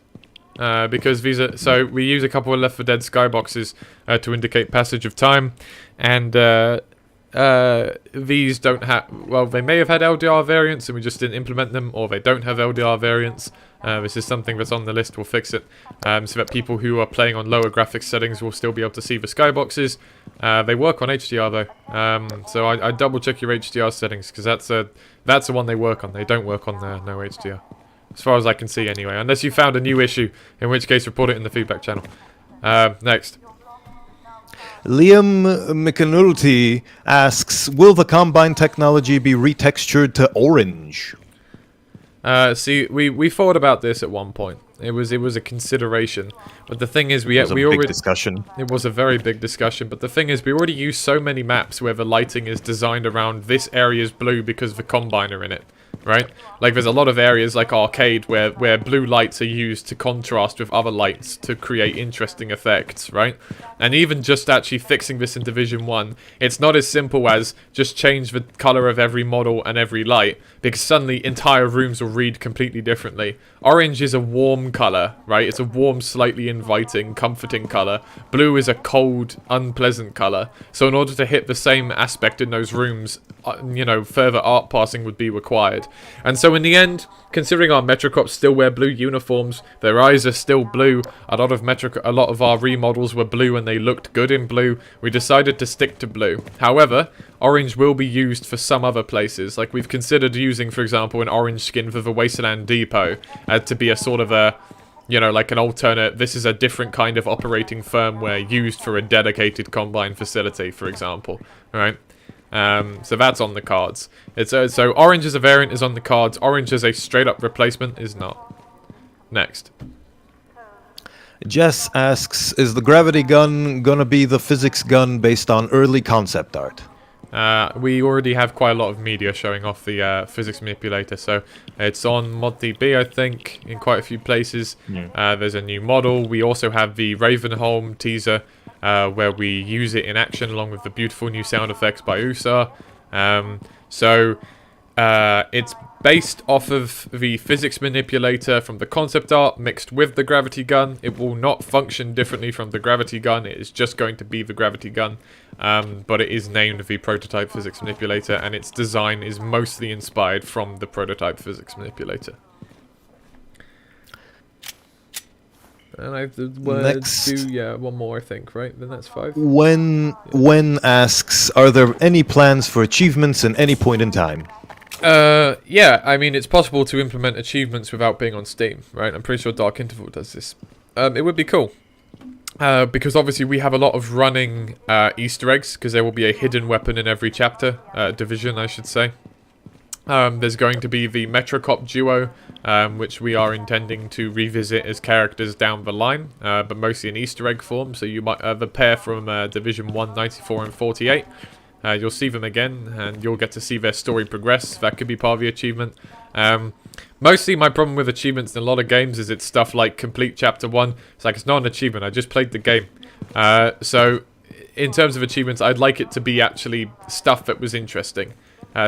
Because these are... So, we use a couple of Left 4 Dead skyboxes to indicate passage of time. And these don't have... Well, they may have had LDR variants and we just didn't implement them, or they don't have LDR variants. This is something that's on the list, we'll fix it. So that people who are playing on lower graphics settings will still be able to see the skyboxes. They work on HDR though. So I double check your HDR settings, because that's the one they work on. They don't work on no HDR. As far as I can see anyway. Unless you found a new issue, in which case report it in the feedback channel. Next. Liam McAnulty asks, will the Combine technology be retextured to orange? See, we thought about this at one point. It was a consideration, but the thing is, we already discussion. It was a very big discussion, but the thing is, we already use so many maps where the lighting is designed around this area's blue because the Combine are in it. right? Like there's a lot of areas like arcade where blue lights are used to contrast with other lights to create interesting effects, right? And even just actually fixing this in Division 1, it's not as simple as just change the color of every model and every light, because suddenly entire rooms will read completely differently. Orange is a warm color, right? It's a warm, slightly inviting, comforting color. Blue is a cold, unpleasant color. So in order to hit the same aspect in those rooms, you know, further art passing would be required. And so in the end, considering our Metrocops still wear blue uniforms, their eyes are still blue, a lot of our remodels were blue and they looked good in blue, we decided to stick to blue. However, orange will be used for some other places. Like we've considered using, for example, an orange skin for the Wasteland Depot to be a sort of a, you know, like an alternate, this is a different kind of operating firmware used for a dedicated Combine facility, for example, right? So that's on the cards. So orange as a variant is on the cards. Orange as a straight up replacement is not. Next. Jess asks, is the gravity gun gonna be the physics gun based on early concept art? We already have quite a lot of media showing off the physics manipulator, so it's on ModDB, I think, in quite a few places. There's a new model. We also have the Ravenholm teaser, where we use it in action along with the beautiful new sound effects by USA. It's based off of the physics manipulator from the concept art mixed with the gravity gun. It will not function differently from the gravity gun. It is just going to be the gravity gun, but it is named the prototype physics manipulator, and its design is mostly inspired from the prototype physics manipulator. And I have the Next. one more, I think, right? Then that's 5. When asks, are there any plans for achievements at any point in time? Yeah, I mean, it's possible to implement achievements without being on Steam, right? I'm pretty sure Dark Interval does this. It would be cool. Because obviously we have a lot of running Easter eggs, because there will be a hidden weapon in every chapter, division, I should say. There's going to be the Metrocop duo, which we are intending to revisit as characters down the line, but mostly in Easter egg form. So you might the pair from Division 1, 94 and 48. You'll see them again, and you'll get to see their story progress. That could be part of the achievement. Mostly my problem with achievements in a lot of games is it's stuff like complete chapter 1. It's like, it's not an achievement, I just played the game. So in terms of achievements, I'd like it to be actually stuff that was interesting.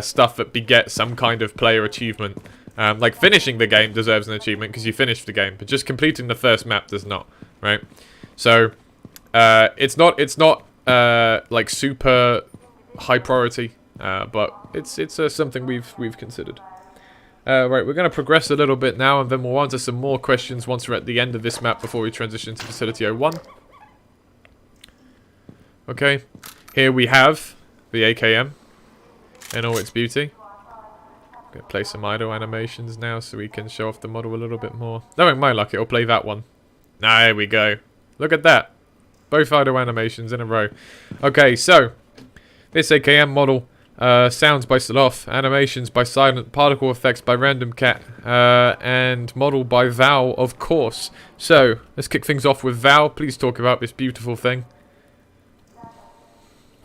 Stuff that begets some kind of player achievement. Like finishing the game deserves an achievement because you finished the game, but just completing the first map does not, right? So it's not like super high priority, but it's something we've considered. Right, we're going to progress a little bit now, and then we'll answer some more questions once we're at the end of this map before we transition to Facility 01. Okay, here we have the AKM in all its beauty. Gonna play some idle animations now so we can show off the model a little bit more. Knowing my luck, it'll play that one. There we go. Look at that. Both idle animations in a row. Okay, so this AKM model, sounds by Sloth, animations by Silent, particle effects by Random Cat, and model by Val, of course. So, let's kick things off with Val. Please talk about this beautiful thing.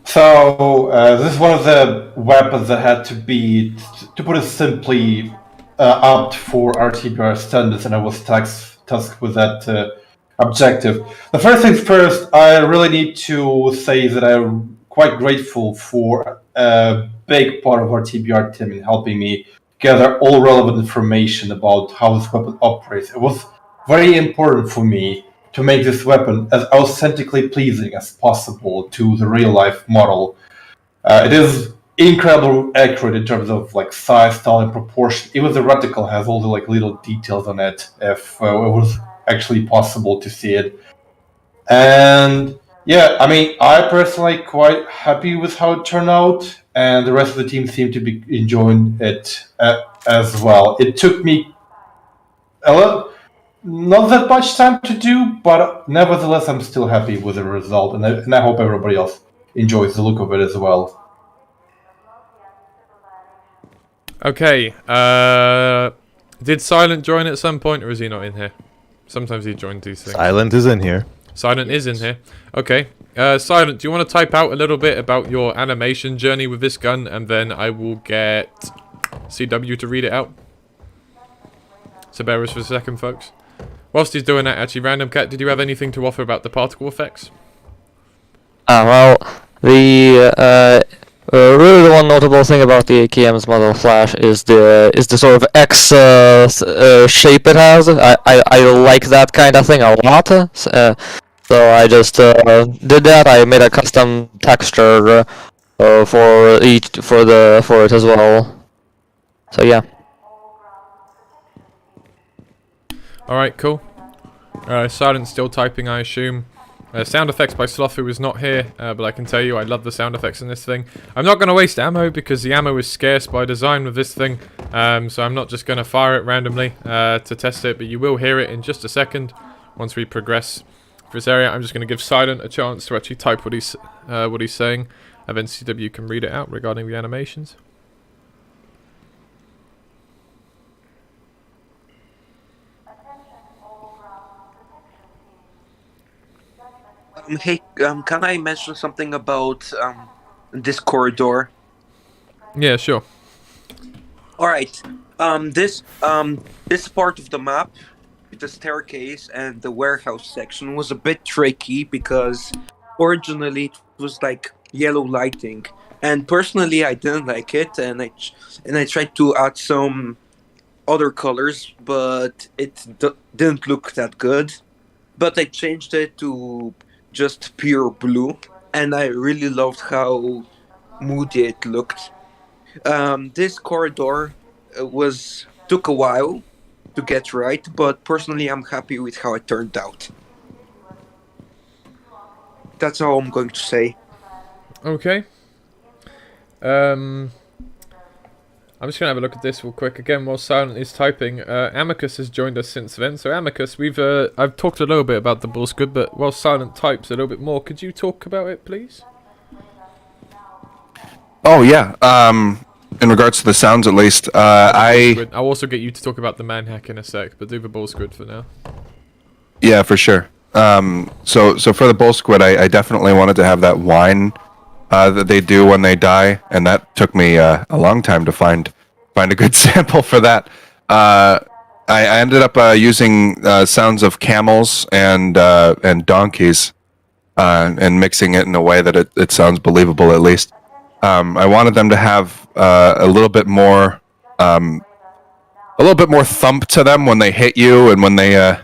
So, this is one of the weapons that had to be, to put it simply, upped for RTBR standards, and I was tasked with that objective. The first things first, I really need to say that I'm quite grateful for a big part of our TBR team in helping me gather all relevant information about how this weapon operates. It was very important for me to make this weapon as authentically pleasing as possible to the real-life model. It is incredibly accurate in terms of like size, style, and proportion. Even the reticle has all the like little details on it, if it was actually possible to see it. And yeah, I mean, I personally quite happy with how it turned out, and the rest of the team seemed to be enjoying it as well. It took me not that much time to do, but nevertheless, I'm still happy with the result, and I hope everybody else enjoys the look of it as well. Okay, did Silent join at some point, or is he not in here? Sometimes he joins these things. Silent is in here. Silent is in here. Okay. Silent, do you want to type out a little bit about your animation journey with this gun, and then I will get CW to read it out. So bear with us for a second, folks. Whilst he's doing that, actually, Random Cat, did you have anything to offer about the particle effects? Well, really the one notable thing about the AKM's model Flash is the sort of X shape it has. I like that kind of thing a lot. So I just did that. I made a custom texture for it as well. So yeah. All right, cool. Silent's still typing, I assume. Sound effects by Sloth, who is not here, but I can tell you I love the sound effects in this thing. I'm not going to waste ammo because the ammo is scarce by design with this thing, so I'm not just going to fire it randomly to test it, but you will hear it in just a second once we progress through this area. I'm just going to give Silent a chance to actually type what he's saying, and then CW can read it out regarding the animations. Hey, can I mention something about this corridor? Yeah, sure. All right. This part of the map, the staircase and the warehouse section, was a bit tricky because originally it was like yellow lighting, and personally I didn't like it, and I tried to add some other colors, but it didn't look that good. But I changed it to just pure blue, and I really loved how moody it looked. This corridor took a while to get right, but personally I'm happy with how it turned out. That's all I'm going to say. Okay. I'm just going to have a look at this real quick. Again, while Silent is typing, Amicus has joined us since then. So Amicus, I've talked a little bit about the Bull Squid, but while Silent types a little bit more, could you talk about it, please? Oh, yeah. In regards to the sounds, at least, I'll also get you to talk about the Manhack in a sec, but do the Bull Squid for now. Yeah, for sure. So for the Bull Squid, I definitely wanted to have that whine that they do when they die, and that took me a long time to find a good sample for that. I ended up using sounds of camels and donkeys and mixing it in a way that it sounds believable, at least. I wanted them to have a little bit more thump to them when they hit you, and when they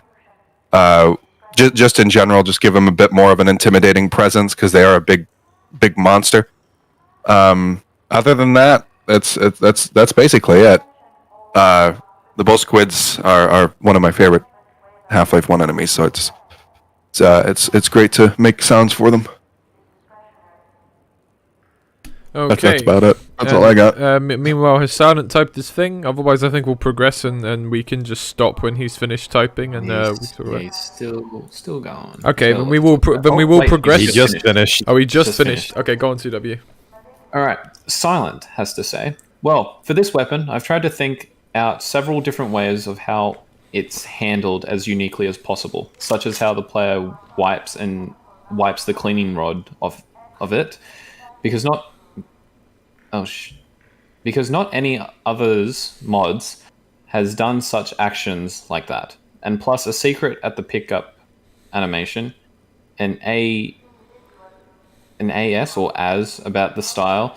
just in general, just give them a bit more of an intimidating presence because they are a big monster. Other than that, that's basically it. The Bull Squids are one of my favorite Half-Life 1 enemies, so it's great to make sounds for them. Okay. That's about it. That's all I got. Meanwhile, has Silent typed this thing? Otherwise, I think we'll progress and we can just stop when he's finished typing. And he's still going. Okay, then we will progress. He just finished. Oh, he just finished. Okay, go on, CW. All right, Silent has to say. Well, for this weapon, I've tried to think out several different ways of how it's handled as uniquely as possible, such as how the player wipes the cleaning rod of it, because not any others mods has done such actions like that. And plus a secret at the pickup animation, an AS or AS about the style,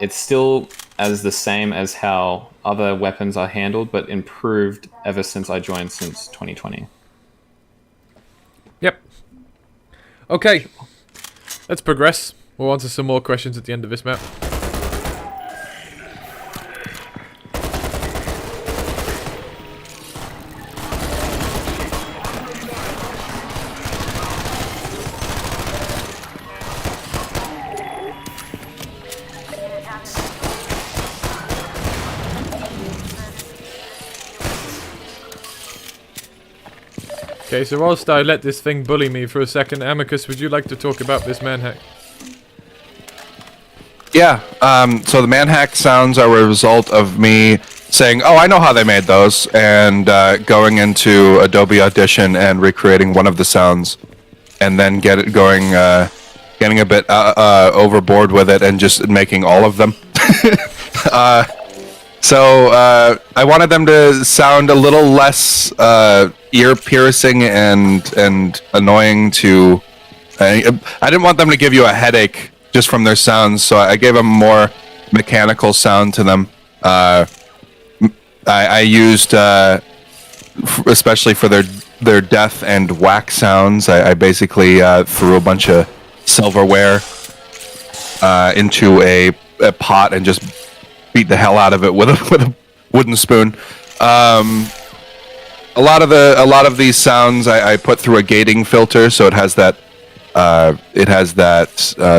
it's still as the same as how other weapons are handled, but improved ever since I joined since 2020. Yep. Okay. Let's progress. We'll answer some more questions at the end of this map. Okay, so whilst I let this thing bully me for a second, Amicus, would you like to talk about this Manhack? Yeah, so the Manhack sounds are a result of me saying, oh, I know how they made those, and going into Adobe Audition and recreating one of the sounds, and then getting a bit overboard with it and just making all of them. So I wanted them to sound a little less ear piercing and annoying to. I didn't want them to give you a headache just from their sounds, so I gave a more mechanical sound to them. I used, especially for their death and whack sounds, I basically threw a bunch of silverware into a pot and just beat the hell out of it with a wooden spoon. A lot of these sounds I put through a gating filter, so it has that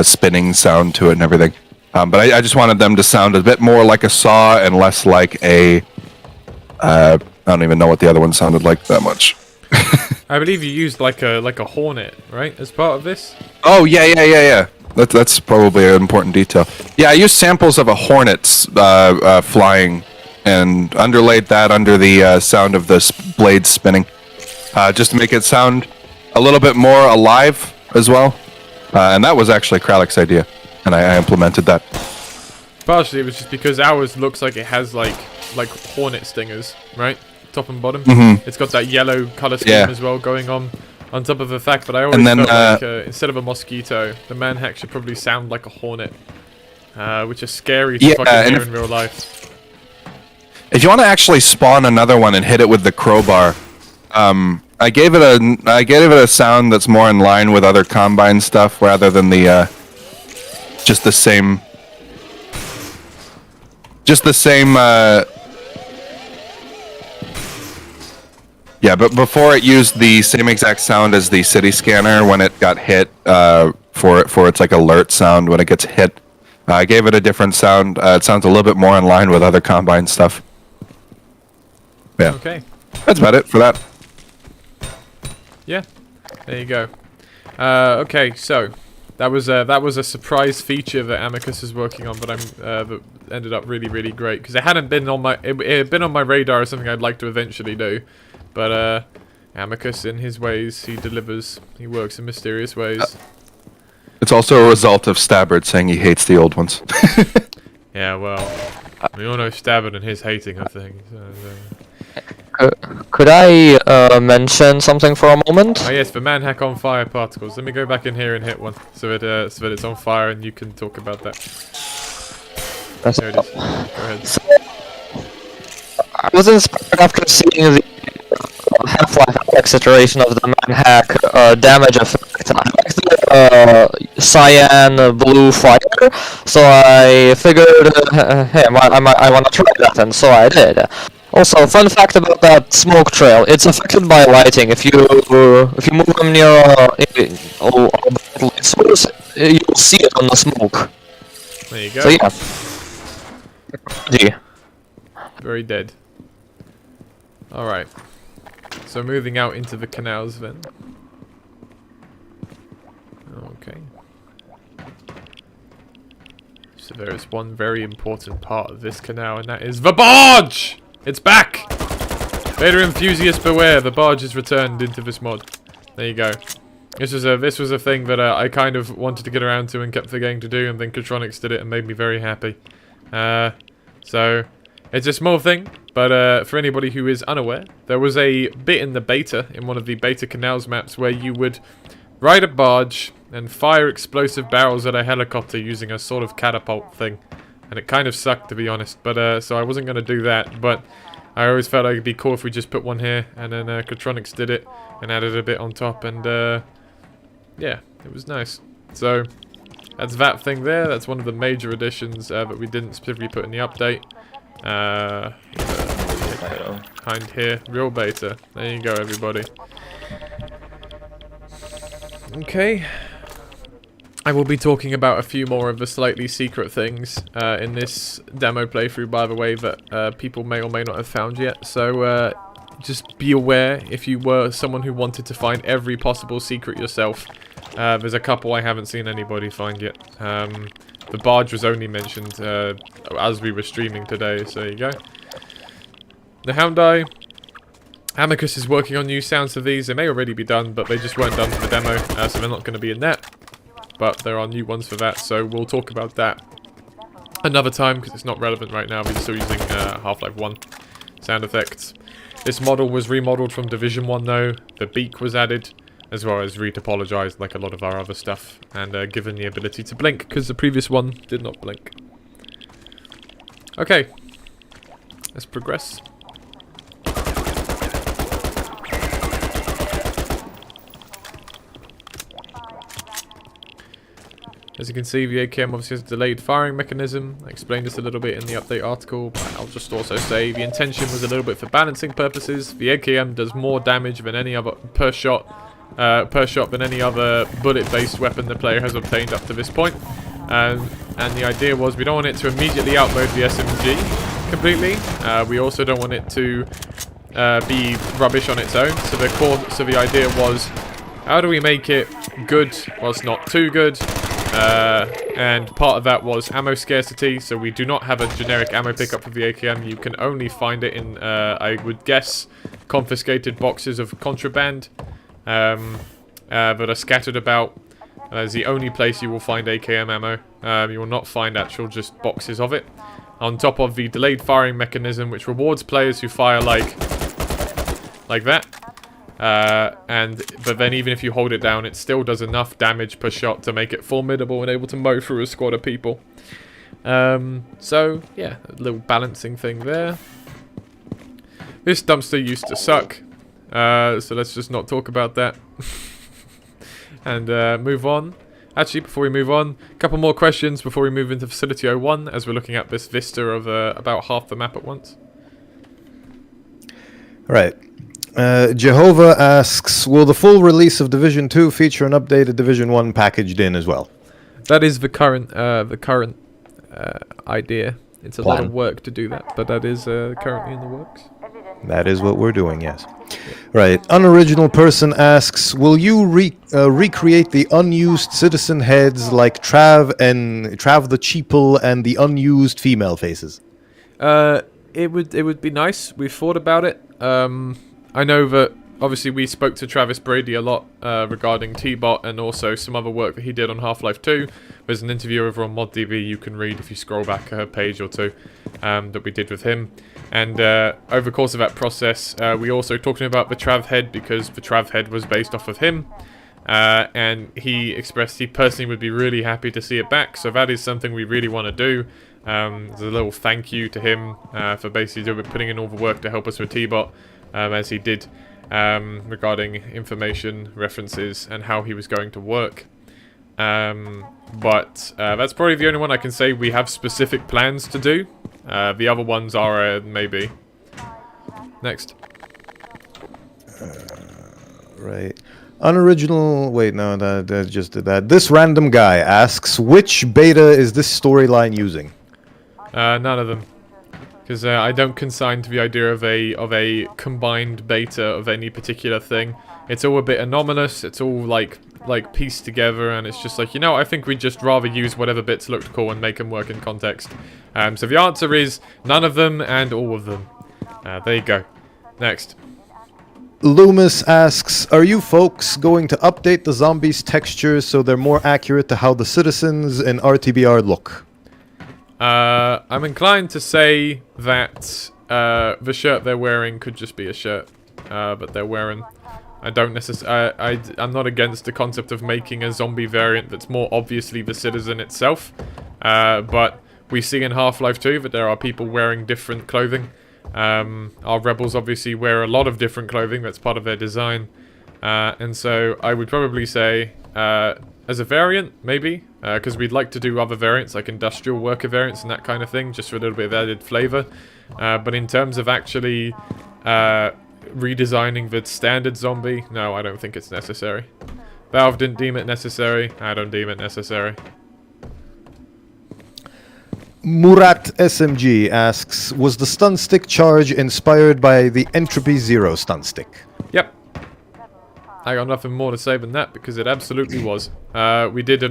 spinning sound to it and everything. But I just wanted them to sound a bit more like a saw and less like a. I don't even know what the other one sounded like that much. I believe you used like a hornet, right, as part of this? Oh yeah. That's probably an important detail. Yeah, I used samples of a hornet's flying and underlaid that under the sound of the blade spinning, just to make it sound a little bit more alive as well. And that was actually Kralik's idea, and I implemented that. Partially, it was just because ours looks like it has like hornet stingers, right? Top and bottom. Mm-hmm. It's got that yellow color scheme as well going on top of the fact that I always then, felt like instead of a mosquito, the Manhack should probably sound like a hornet, which is scary to fucking hear in real life. If you want to actually spawn another one and hit it with the crowbar, I gave it a sound that's more in line with other Combine stuff rather than the just the same. Yeah, but before it used the same exact sound as the city scanner when it got hit for its like alert sound when it gets hit. I gave it a different sound. It sounds a little bit more in line with other Combine stuff. Yeah. Okay. That's about it for that. Yeah. There you go. Okay, so that was a surprise feature that Amicus is working on, but that ended up really great because it hadn't been on my it had been on my radar as something I'd like to eventually do, but Amicus in his ways he delivers. He works in mysterious ways. It's also a result of Stabbard saying he hates the old ones. Yeah, well, we all know Stabbard and his hating of things. Could I mention something for a moment? Oh yes, the Manhack on fire particles. Let me go back in here and hit one, so that it's on fire, and you can talk about that. There it is. Go ahead. So, I was inspired after seeing the Half-Life Apex iteration of the Manhack damage effect. I like the cyan blue fire, so I figured, hey, I want to try that, and so I did. Also, fun fact about that smoke trail: it's affected by lighting. If you move them near light source, you'll see it on the smoke. There you go. So yeah. Gee. Very dead. Alright. So moving out into the canals then. Okay. So there is one very important part of this canal, and that is the barge! It's back! Beta enthusiasts beware, the barge is returned into this mod. There you go. This was a thing that I kind of wanted to get around to and kept forgetting to do, and then Catronics did it and made me very happy. So, it's a small thing, but for anybody who is unaware, there was a bit in the beta, in one of the beta canals maps, where you would ride a barge and fire explosive barrels at a helicopter using a sort of catapult thing. And it kind of sucked, to be honest, but so I wasn't going to do that, but I always felt like it'd be cool if we just put one here, and then Catronics did it, and added a bit on top, and yeah, it was nice. So, that's that thing there. That's one of the major additions that we didn't specifically put in the update. Behind here, real beta. There you go, everybody. Okay. I will be talking about a few more of the slightly secret things in this demo playthrough, by the way, that people may or may not have found yet. So, just be aware if you were someone who wanted to find every possible secret yourself. There's a couple I haven't seen anybody find yet. The barge was only mentioned as we were streaming today, so there you go. The Hound Eye. Amicus is working on new sounds for these. They may already be done, but they just weren't done for the demo, so they're not going to be in that. But there are new ones for that, so we'll talk about that another time because it's not relevant right now. We're still using Half-Life 1 sound effects. This model was remodeled from Division 1 though. The beak was added, as well as retopologized like a lot of our other stuff, and given the ability to blink because the previous one did not blink. Okay, let's progress. As you can see, the AKM obviously has a delayed firing mechanism. I explained this a little bit in the update article, but I'll just also say the intention was a little bit for balancing purposes. The AKM does more damage than any other per shot than any other bullet-based weapon the player has obtained up to this point. And the idea was we don't want it to immediately outload the SMG completely. We also don't want it to be rubbish on its own. So the idea was, how do we make it good whilst not too good? And part of that was ammo scarcity, so we do not have a generic ammo pickup for the AKM. You can only find it in, I would guess, confiscated boxes of contraband that are scattered about. As the only place you will find AKM ammo. You will not find actual just boxes of it. On top of the delayed firing mechanism, which rewards players who fire like that. But then even if you hold it down, it still does enough damage per shot to make it formidable and able to mow through a squad of people. So yeah, a little balancing thing there. This dumpster used to suck, so let's just not talk about that. And move on. Actually, before we move on, a couple more questions before we move into Facility 01, as we're looking at this vista of about half the map at once. Right. Jehovah asks, will the full release of Division 2 feature an updated Division 1 packaged in as well? That is the current idea. It's a lot of work to do that, but that is currently in the works. That is what we're doing, yes. Right. Unoriginal person asks, will you recreate the unused citizen heads like Trav the Cheeple and the unused female faces? It would be nice. We've thought about it. I know that obviously we spoke to Travis Brady a lot regarding T-Bot and also some other work that he did on Half-Life 2. There's an interview over on ModDB you can read if you scroll back a page or two that we did with him. And over the course of that process, we also talked about the Trav head because the Trav head was based off of him. And he expressed he personally would be really happy to see it back. So that is something we really want to do. There's a little thank you to him for basically putting in all the work to help us with T-Bot. As he did regarding information, references, and how he was going to work. But that's probably the only one I can say we have specific plans to do. The other ones are maybe. Next. Right. Unoriginal... Wait, no, that just did that. This random guy asks, which beta is this storyline using? None of them. Because I don't consign to the idea of a combined beta of any particular thing. It's all a bit anomalous. It's all like pieced together, and it's just like, you know, I think we'd just rather use whatever bits looked cool and make them work in context. So the answer is none of them and all of them. There you go. Next. Loomis asks, are you folks going to update the zombies' textures so they're more accurate to how the citizens in RTBR look? I'm inclined to say that the shirt they're wearing could just be a shirt that they're wearing. I don't necessarily. I'm not against the concept of making a zombie variant that's more obviously the citizen itself. But we see in Half-Life 2 that there are people wearing different clothing. Our rebels obviously wear a lot of different clothing. That's part of their design. And so I would probably say, as a variant, maybe, because we'd like to do other variants, like industrial worker variants and that kind of thing, just for a little bit of added flavor. But in terms of actually redesigning the standard zombie, no, I don't think it's necessary. Valve didn't deem it necessary. I don't deem it necessary. Murat SMG asks, was the stun stick charge inspired by the Entropy Zero stun stick? Yep. I got nothing more to say than that because it absolutely was. We did a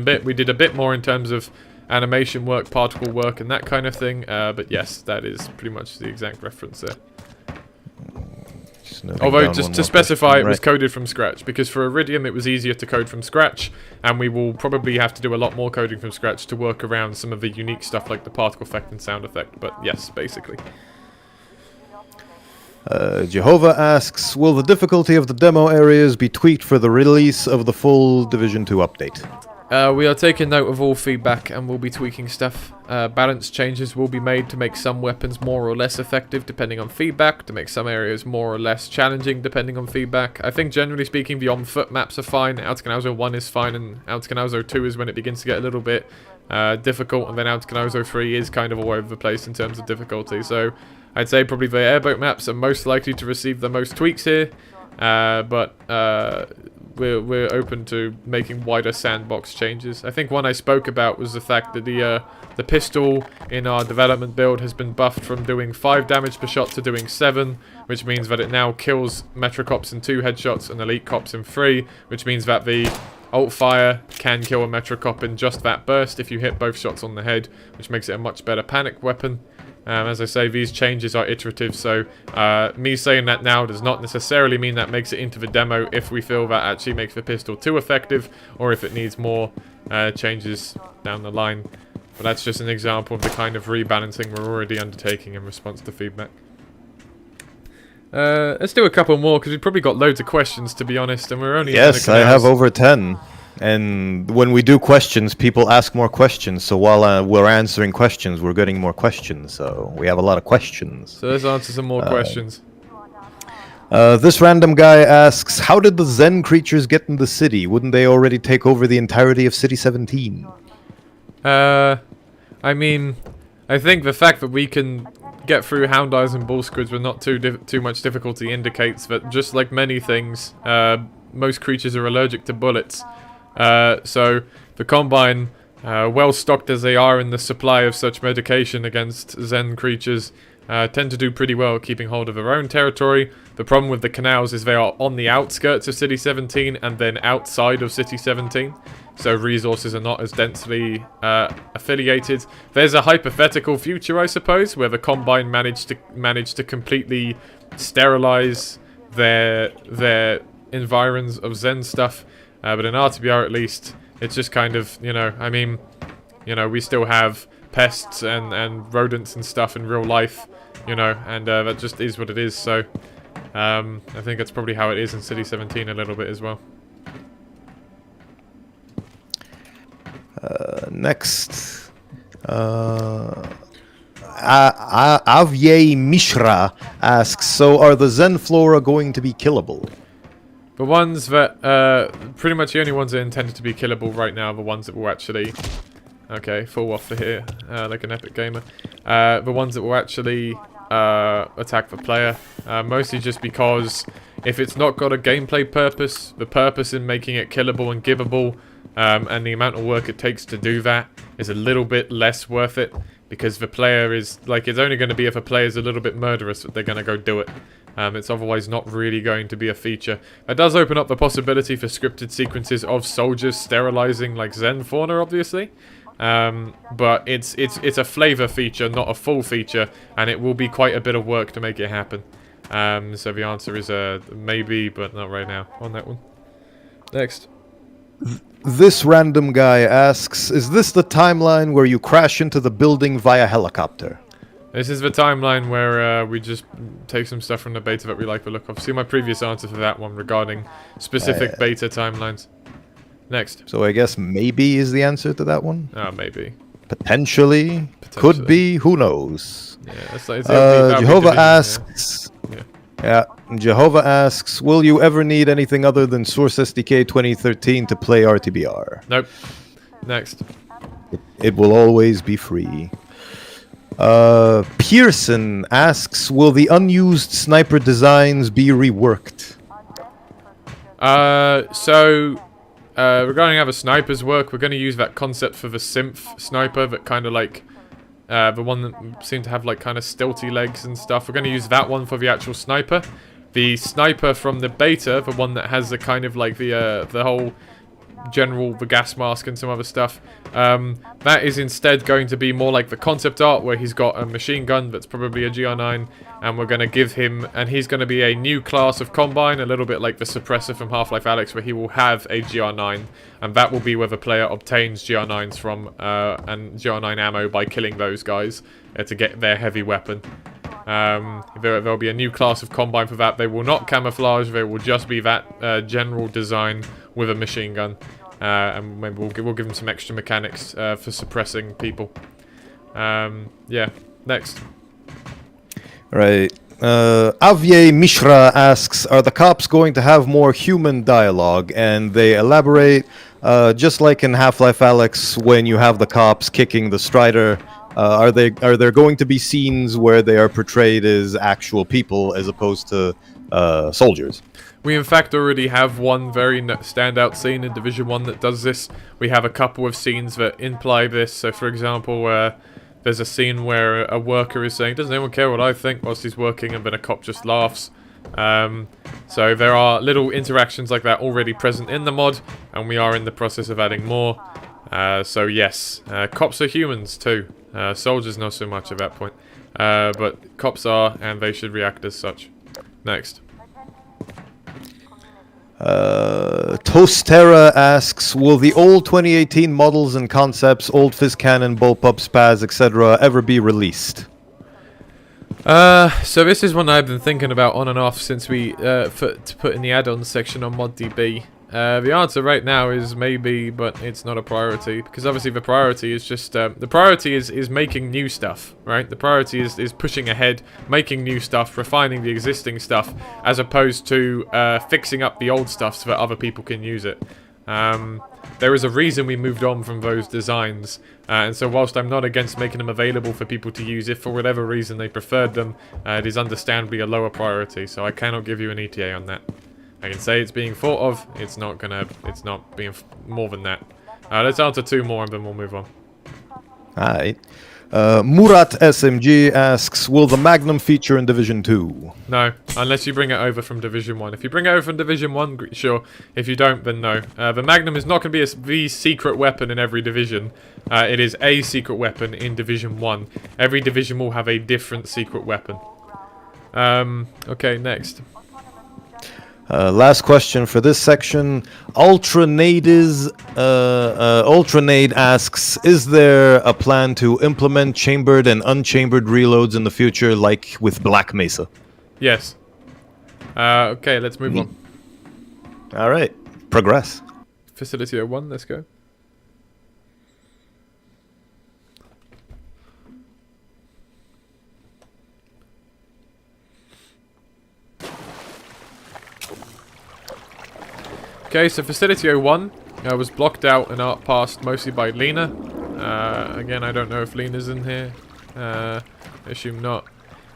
bit more in terms of animation work, particle work, and that kind of thing. But yes, that is pretty much the exact reference there. Just noting Although, down just one to more specify, question, it was right. coded from scratch, because for Iridium it was easier to code from scratch, and we will probably have to do a lot more coding from scratch to work around some of the unique stuff like the particle effect and sound effect, but yes, basically. Jehovah asks, will the difficulty of the demo areas be tweaked for the release of the full Division 2 update? We are taking note of all feedback and we'll be tweaking stuff. Balance changes will be made to make some weapons more or less effective depending on feedback, to make some areas more or less challenging depending on feedback. I think generally speaking the on-foot maps are fine, Outcanauzo 1 is fine, and Outcanauzo 2 is when it begins to get a little bit difficult, and then Outcanauzo 3 is kind of all over the place in terms of difficulty. So I'd say probably the airboat maps are most likely to receive the most tweaks here, but we're open to making wider sandbox changes. I think one I spoke about was the fact that the pistol in our development build has been buffed from doing 5 damage per shot to doing 7, which means that it now kills Metro Cops in 2 headshots and Elite Cops in 3, which means that the Alt Fire can kill a Metro Cop in just that burst if you hit both shots on the head, which makes it a much better panic weapon. As I say, these changes are iterative, so me saying that now does not necessarily mean that makes it into the demo if we feel that actually makes the pistol too effective, or if it needs more changes down the line. But that's just an example of the kind of rebalancing we're already undertaking in response to feedback. Let's do a couple more, because we've probably got loads of questions, to be honest, and we're only... Yes, I have over 10. And when we do questions, people ask more questions. So while we're answering questions, we're getting more questions. So we have a lot of questions. So let's answer some more questions. This random guy asks, how did the Zen creatures get in the city? Wouldn't they already take over the entirety of City 17? I mean, I think the fact that we can get through Hound Eyes and Bull Squids with not too much difficulty indicates that, just like many things, most creatures are allergic to bullets. So the Combine, well stocked as they are in the supply of such medication against Zen creatures, tend to do pretty well keeping hold of their own territory. The problem with the Canals is they are on the outskirts of City 17 and then outside of City 17, so resources are not as densely affiliated. There's a hypothetical future, I suppose, where the Combine managed to completely sterilize their environs of Zen stuff. But in RTBR at least, it's just kind of, I mean, we still have pests and rodents and stuff in real life, and that just is what it is, so I think that's probably how it is in City 17 a little bit as well. Next. Avye Mishra asks, so are the Zen Flora going to be killable? The ones that, pretty much the only ones that are intended to be killable right now are the ones that will actually, okay, fall off the here, like an epic gamer. The ones that will actually attack the player, mostly just because if it's not got a gameplay purpose, the purpose in making it killable and giveable, and the amount of work it takes to do that is a little bit less worth it, because the player is, like, it's only going to be if a player is a little bit murderous that they're going to go do it. It's otherwise not really going to be a feature. It does open up the possibility for scripted sequences of soldiers sterilizing, like, Zen fauna, obviously. But it's a flavor feature, not a full feature, and it will be quite a bit of work to make it happen. So the answer is maybe, but not right now on that one. Next. This random guy asks, is this the timeline where you crash into the building via helicopter? This is the timeline where we just take some stuff from the beta that we like the look of. See my previous answer for that one regarding specific beta timelines. Next. So I guess maybe is the answer to that one? Oh, maybe. Potentially. Could be. Who knows? Yeah, it's like, Jehovah asks... Yeah. Jehovah asks, will you ever need anything other than Source SDK 2013 to play RTBR? Nope. Next. It will always be free. Pearson asks, will the unused sniper designs be reworked? Regarding how the snipers work, we're going to use that concept for the synth sniper that kind of like, the one that seemed to have like kind of stilty legs and stuff. We're going to use that one for the actual sniper. The sniper from the beta, the one that has the kind of like the whole general, the gas mask and some other stuff. That is instead going to be more like the concept art, where he's got a machine gun that's probably a GR9, and we're going to give him, and he's going to be a new class of Combine, a little bit like the Suppressor from Half-Life Alyx, where he will have a GR9, and that will be where the player obtains GR9s from, and GR9 ammo by killing those guys to get their heavy weapon. There'll be a new class of Combine for that. They will not camouflage, they will just be that general design with a machine gun. And maybe we'll give them some extra mechanics for suppressing people. Yeah, next. Right. Avye Mishra asks, are the cops going to have more human dialogue? And they elaborate, just like in Half-Life Alyx, when you have the cops kicking the Strider, are there going to be scenes where they are portrayed as actual people as opposed to soldiers? We in fact already have one very standout scene in Division 1 that does this. We have a couple of scenes that imply this. So for example, there's a scene where a worker is saying, doesn't anyone care what I think, whilst he's working, and then a cop just laughs. So there are little interactions like that already present in the mod, and we are in the process of adding more. So yes, cops are humans too. Soldiers not so much at that point. But cops are, and they should react as such. Next. Toastera asks, will the old 2018 models and concepts, old Fizz Cannon, Bullpup, Spaz, etc. ever be released? So this is one I've been thinking about on and off since we to put in the add-ons section on ModDB. The answer right now is maybe, but it's not a priority, because obviously the priority is just the priority is making new stuff, right? The priority is pushing ahead, making new stuff, refining the existing stuff, as opposed to fixing up the old stuff so that other people can use it. There is a reason we moved on from those designs, and so whilst I'm not against making them available for people to use, if for whatever reason they preferred them, it is understandably a lower priority, so I cannot give you an ETA on that. I can say it's being thought of, it's not being more than that. Let's answer two more and then we'll move on. Alright. Murat SMG asks, will the Magnum feature in Division 2? No, unless you bring it over from Division 1. If you bring it over from Division 1, sure. If you don't, then no. The Magnum is not going to be the secret weapon in every division. It is a secret weapon in Division 1. Every division will have a different secret weapon. Okay, next. Last question for this section. Ultranade asks, is there a plan to implement chambered and unchambered reloads in the future, like with Black Mesa? Yes. Okay, let's move on. Alright, progress. Facility 01, let's go. Okay, so Facility 01 was blocked out and art passed mostly by Lena. Again, I don't know if Lena's in here. Assume not.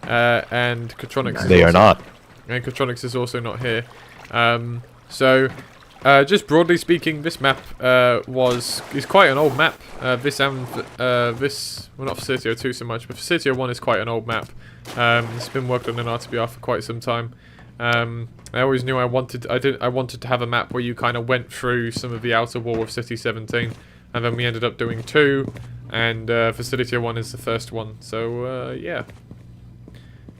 And Cotronics. They are not. And Cotronics is also not here. Just broadly speaking, this map is quite an old map. This, well, not Facility 02 so much, but Facility 01 is quite an old map. It's been worked on in RTBR for quite some time. I always knew I wanted to have a map where you kind of went through some of the outer wall of City 17, and then we ended up doing 2, and Facility 01 is the first one. So yeah,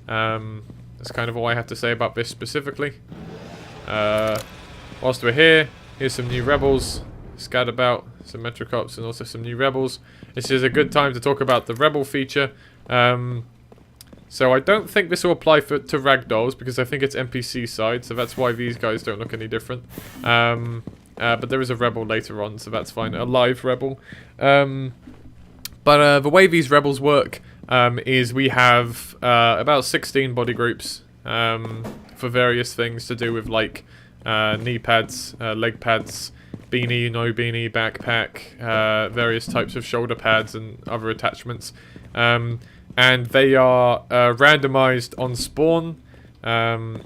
that's kind of all I have to say about this specifically. Whilst we're here, here's some new rebels scattered about, some Metrocops, and also some new rebels. This is a good time to talk about the rebel feature. So I don't think this will apply to ragdolls, because I think it's NPC side, so that's why these guys don't look any different. But there is a rebel later on, so that's fine. A live rebel. But the way these rebels work is we have about 16 body groups for various things to do with, like, knee pads, leg pads, beanie, no beanie, backpack, various types of shoulder pads and other attachments. And they are randomized on spawn,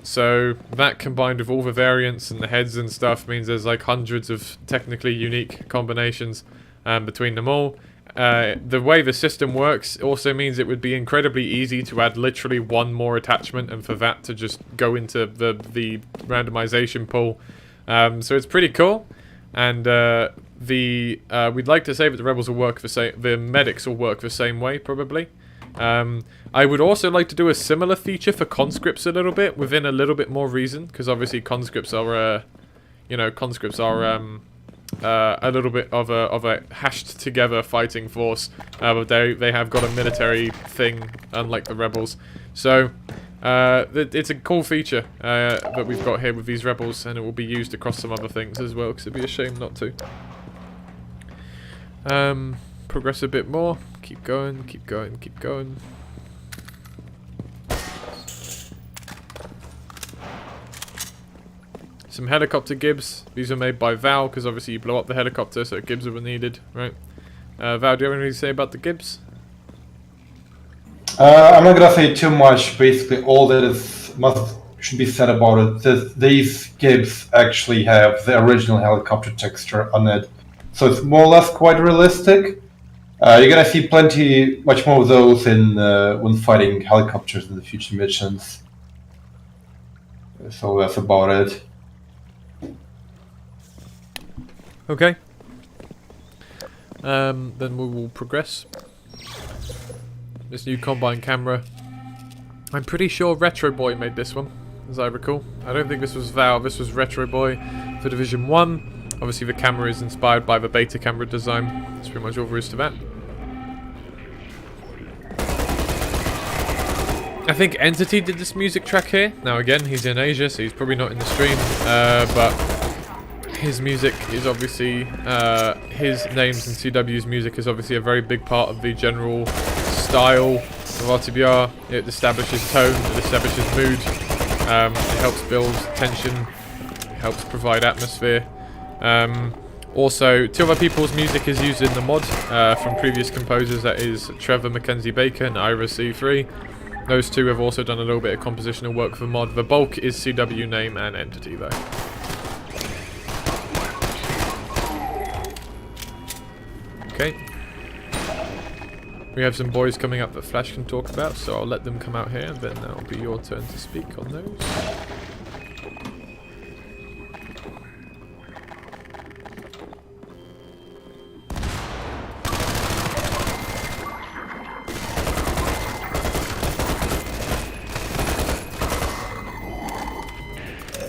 so that combined with all the variants and the heads and stuff means there's like hundreds of technically unique combinations between them all. The way the system works also means it would be incredibly easy to add literally one more attachment and for that to just go into the randomization pool. So it's pretty cool. and we'd like to say that the rebels will work the medics will work the same way probably. I would also like to do a similar feature for conscripts a little bit, within a little bit more reason, because obviously conscripts are, a little bit of a hashed together fighting force, but they have got a military thing, unlike the rebels. So it's a cool feature that we've got here with these rebels, and it will be used across some other things as well, because it'd be a shame not to. Progress a bit more. Keep going, keep going, keep going. Some helicopter gibs. These are made by Val, because obviously you blow up the helicopter, so gibs were needed, right? Val, do you have anything to say about the gibs? I'm not gonna say too much. Basically, all that should be said about it. These gibs actually have the original helicopter texture on it, so it's more or less quite realistic. You're gonna see much more of those in when fighting helicopters in the future missions. So that's about it. Okay. Then we will progress. This new Combine camera. I'm pretty sure Retro Boy made this one, as I recall. I don't think this was Val, this was Retro Boy for Division 1. Obviously the camera is inspired by the beta camera design. That's pretty much all there is to that. I think Entity did this music track here. Now again, he's in Asia, so he's probably not in the stream, but his music is obviously, his names and CW's music is obviously a very big part of the general style of RTBR. It establishes tone, it establishes mood, it helps build tension, it helps provide atmosphere. Also, two other people's music is used in the mod from previous composers, that is Trevor Mackenzie Baker and Ira C3. Those two have also done a little bit of compositional work for the mod. The bulk is CW name and Entity though. Okay. We have some boys coming up that Flash can talk about, so I'll let them come out here, and then that'll be your turn to speak on those.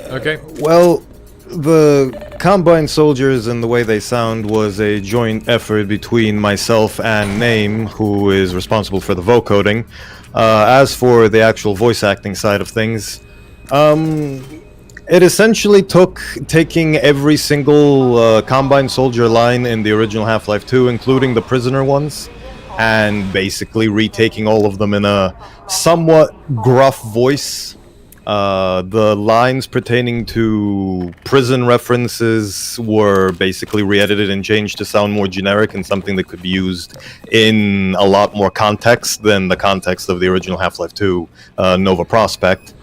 Okay. Well, the Combine Soldiers and the way they sound was a joint effort between myself and Name, who is responsible for the vocoding. As for the actual voice acting side of things, it essentially took taking every single Combine Soldier line in the original Half-Life 2, including the prisoner ones, and basically retaking all of them in a somewhat gruff voice. The lines pertaining to prison references were basically re-edited and changed to sound more generic and something that could be used in a lot more context than the context of the original Half-Life 2 Nova Prospect.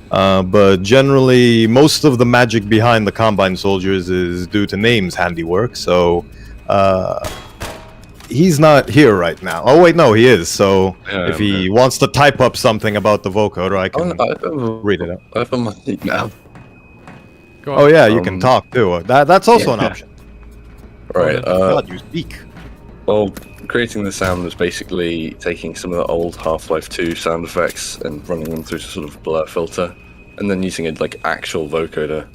But generally, most of the magic behind the Combine Soldiers is due to Name's handiwork, so he's not here right now. Oh wait, no, he is. So if he wants to type up something about the vocoder, I can read it out. I have my seat now. Oh yeah, you can talk too. That's also an option. Right. God, you speak. Well, creating the sound was basically taking some of the old Half-Life 2 sound effects and running them through some sort of blur filter, and then using a like actual vocoder,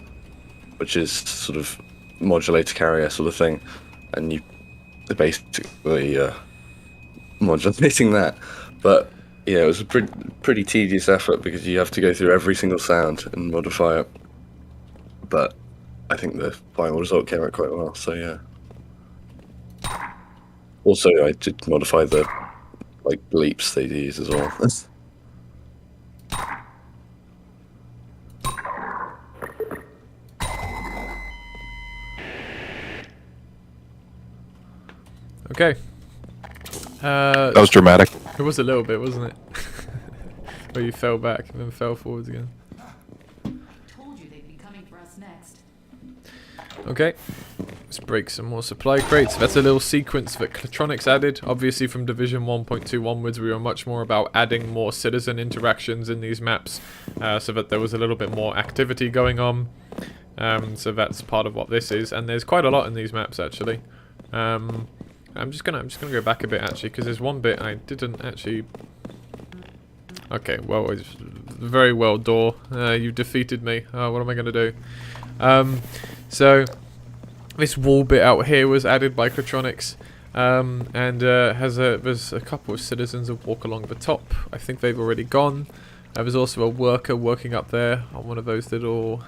which is sort of modulator carrier sort of thing, and you basically modulating that. But yeah, it was a pretty tedious effort because you have to go through every single sound and modify it. But I think the final result came out quite well, so yeah. Also, I did modify the like bleeps they use as well. Okay. That was dramatic. It was a little bit, wasn't it? Where you fell back and then fell forwards again. Told you they'd be coming for us next. Okay. Let's break some more supply crates. That's a little sequence that Clatronics added. Obviously from Division 1.2 onwards we were much more about adding more citizen interactions in these maps, so that there was a little bit more activity going on. So that's part of what this is, and there's quite a lot in these maps actually. I'm just gonna go back a bit actually, because there's one bit I didn't actually. Okay, well, it's very well, Door. You defeated me. What am I gonna do? So this wall bit out here was added by Kratronics, and there's a couple of citizens that walk along the top. I think they've already gone. There's also a worker working up there on one of those little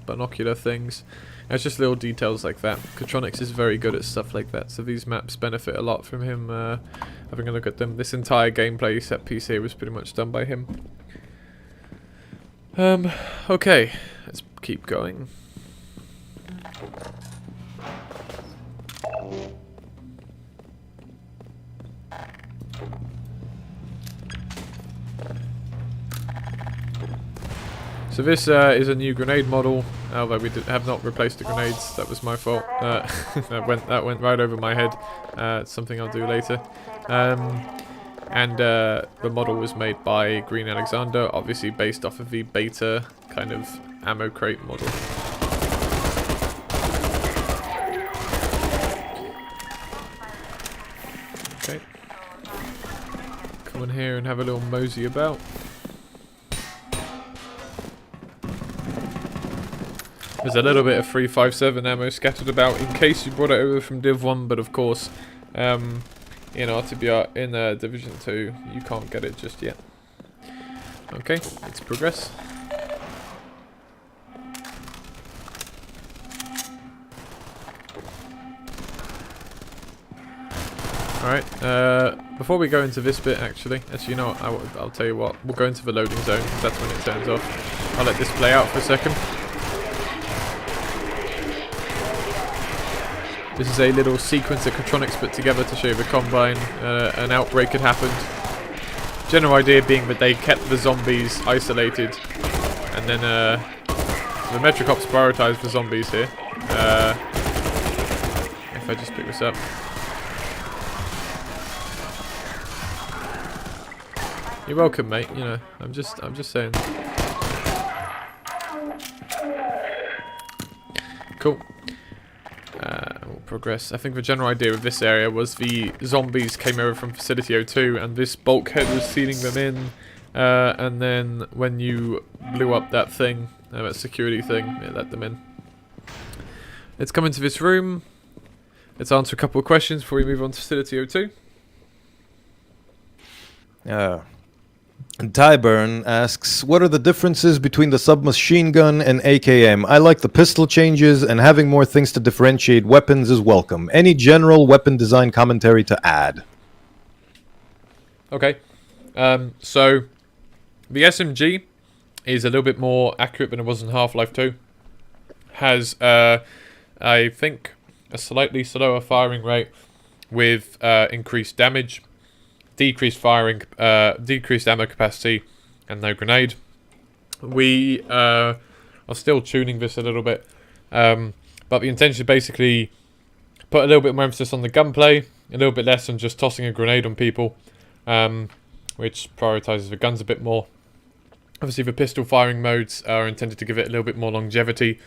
binocular things. It's just little details like that. Kratronics is very good at stuff like that, so these maps benefit a lot from him having a look at them. This entire gameplay set piece here was pretty much done by him. Okay, let's keep going. So this is a new grenade model, although we have not replaced the grenades. That was my fault. that went right over my head. It's something I'll do later. The model was made by Green Alexander, obviously based off of the beta kind of ammo crate model. Okay. Come in here and have a little mosey about. There's a little bit of 357 ammo scattered about in case you brought it over from Div 1, but of course, in RTBR, in Division 2, you can't get it just yet. Okay, let's progress. Alright, before we go into this bit actually, you know what, I'll tell you what, we'll go into the loading zone, because that's when it turns off. I'll let this play out for a second. This is a little sequence that Kratronics put together to show the Combine. An outbreak had happened. General idea being that they kept the zombies isolated, and then the Metrocops prioritized the zombies here. If I just pick this up. You're welcome, mate. You know, I'm just saying. Cool. We'll progress. I think the general idea of this area was the zombies came over from Facility 02 and this bulkhead was sealing them in, and then when you blew up that thing, that security thing, it let them in. Let's come into this room. Let's answer a couple of questions before we move on to Facility 02. Tyburn asks, what are the differences between the submachine gun and AKM? I like the pistol changes, and having more things to differentiate weapons is welcome. Any general weapon design commentary to add? Okay. So, the SMG is a little bit more accurate than it was in Half-Life 2. Has, I think, a slightly slower firing rate with increased damage. Decreased firing, decreased ammo capacity, and no grenade. We are still tuning this a little bit, but the intention is basically put a little bit more emphasis on the gunplay, a little bit less on just tossing a grenade on people, which prioritizes the guns a bit more. Obviously, the pistol firing modes are intended to give it a little bit more longevity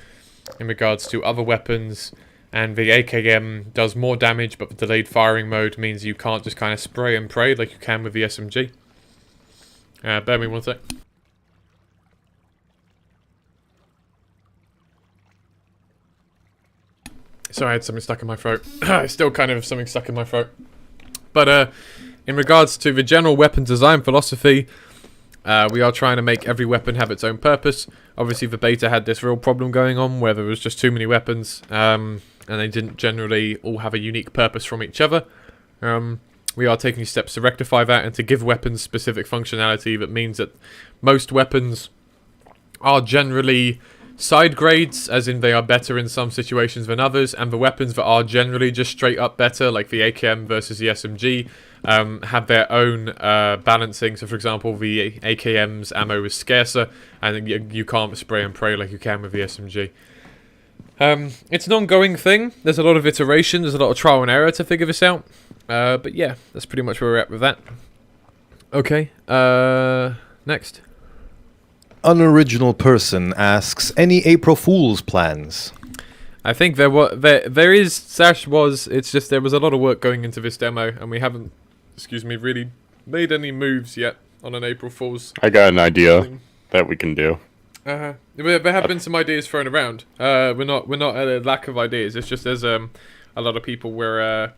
in regards to other weapons. And the AKM does more damage, but the delayed firing mode means you can't just kind of spray and pray like you can with the SMG. Bear with me one sec. Sorry, I had something stuck in my throat. Still kind of something stuck in my throat. But in regards to the general weapon design philosophy, we are trying to make every weapon have its own purpose. Obviously, the beta had this real problem going on where there was just too many weapons. And they didn't generally all have a unique purpose from each other. We are taking steps to rectify that and to give weapons specific functionality that means that most weapons are generally side grades, as in they are better in some situations than others, and the weapons that are generally just straight up better, like the AKM versus the SMG, have their own balancing. So for example, the AKM's ammo is scarcer, and you can't spray and pray like you can with the SMG. It's an ongoing thing. There's a lot of iteration, there's a lot of trial and error to figure this out. But yeah, that's pretty much where we're at with that. Okay, next. Unoriginal Person asks, any April Fool's plans? I think there is it's just there was a lot of work going into this demo and we haven't really made any moves yet on an April Fool's. I got an idea that we can do. There have been some ideas thrown around. We're not at a lack of ideas. It's just there's a lot of people were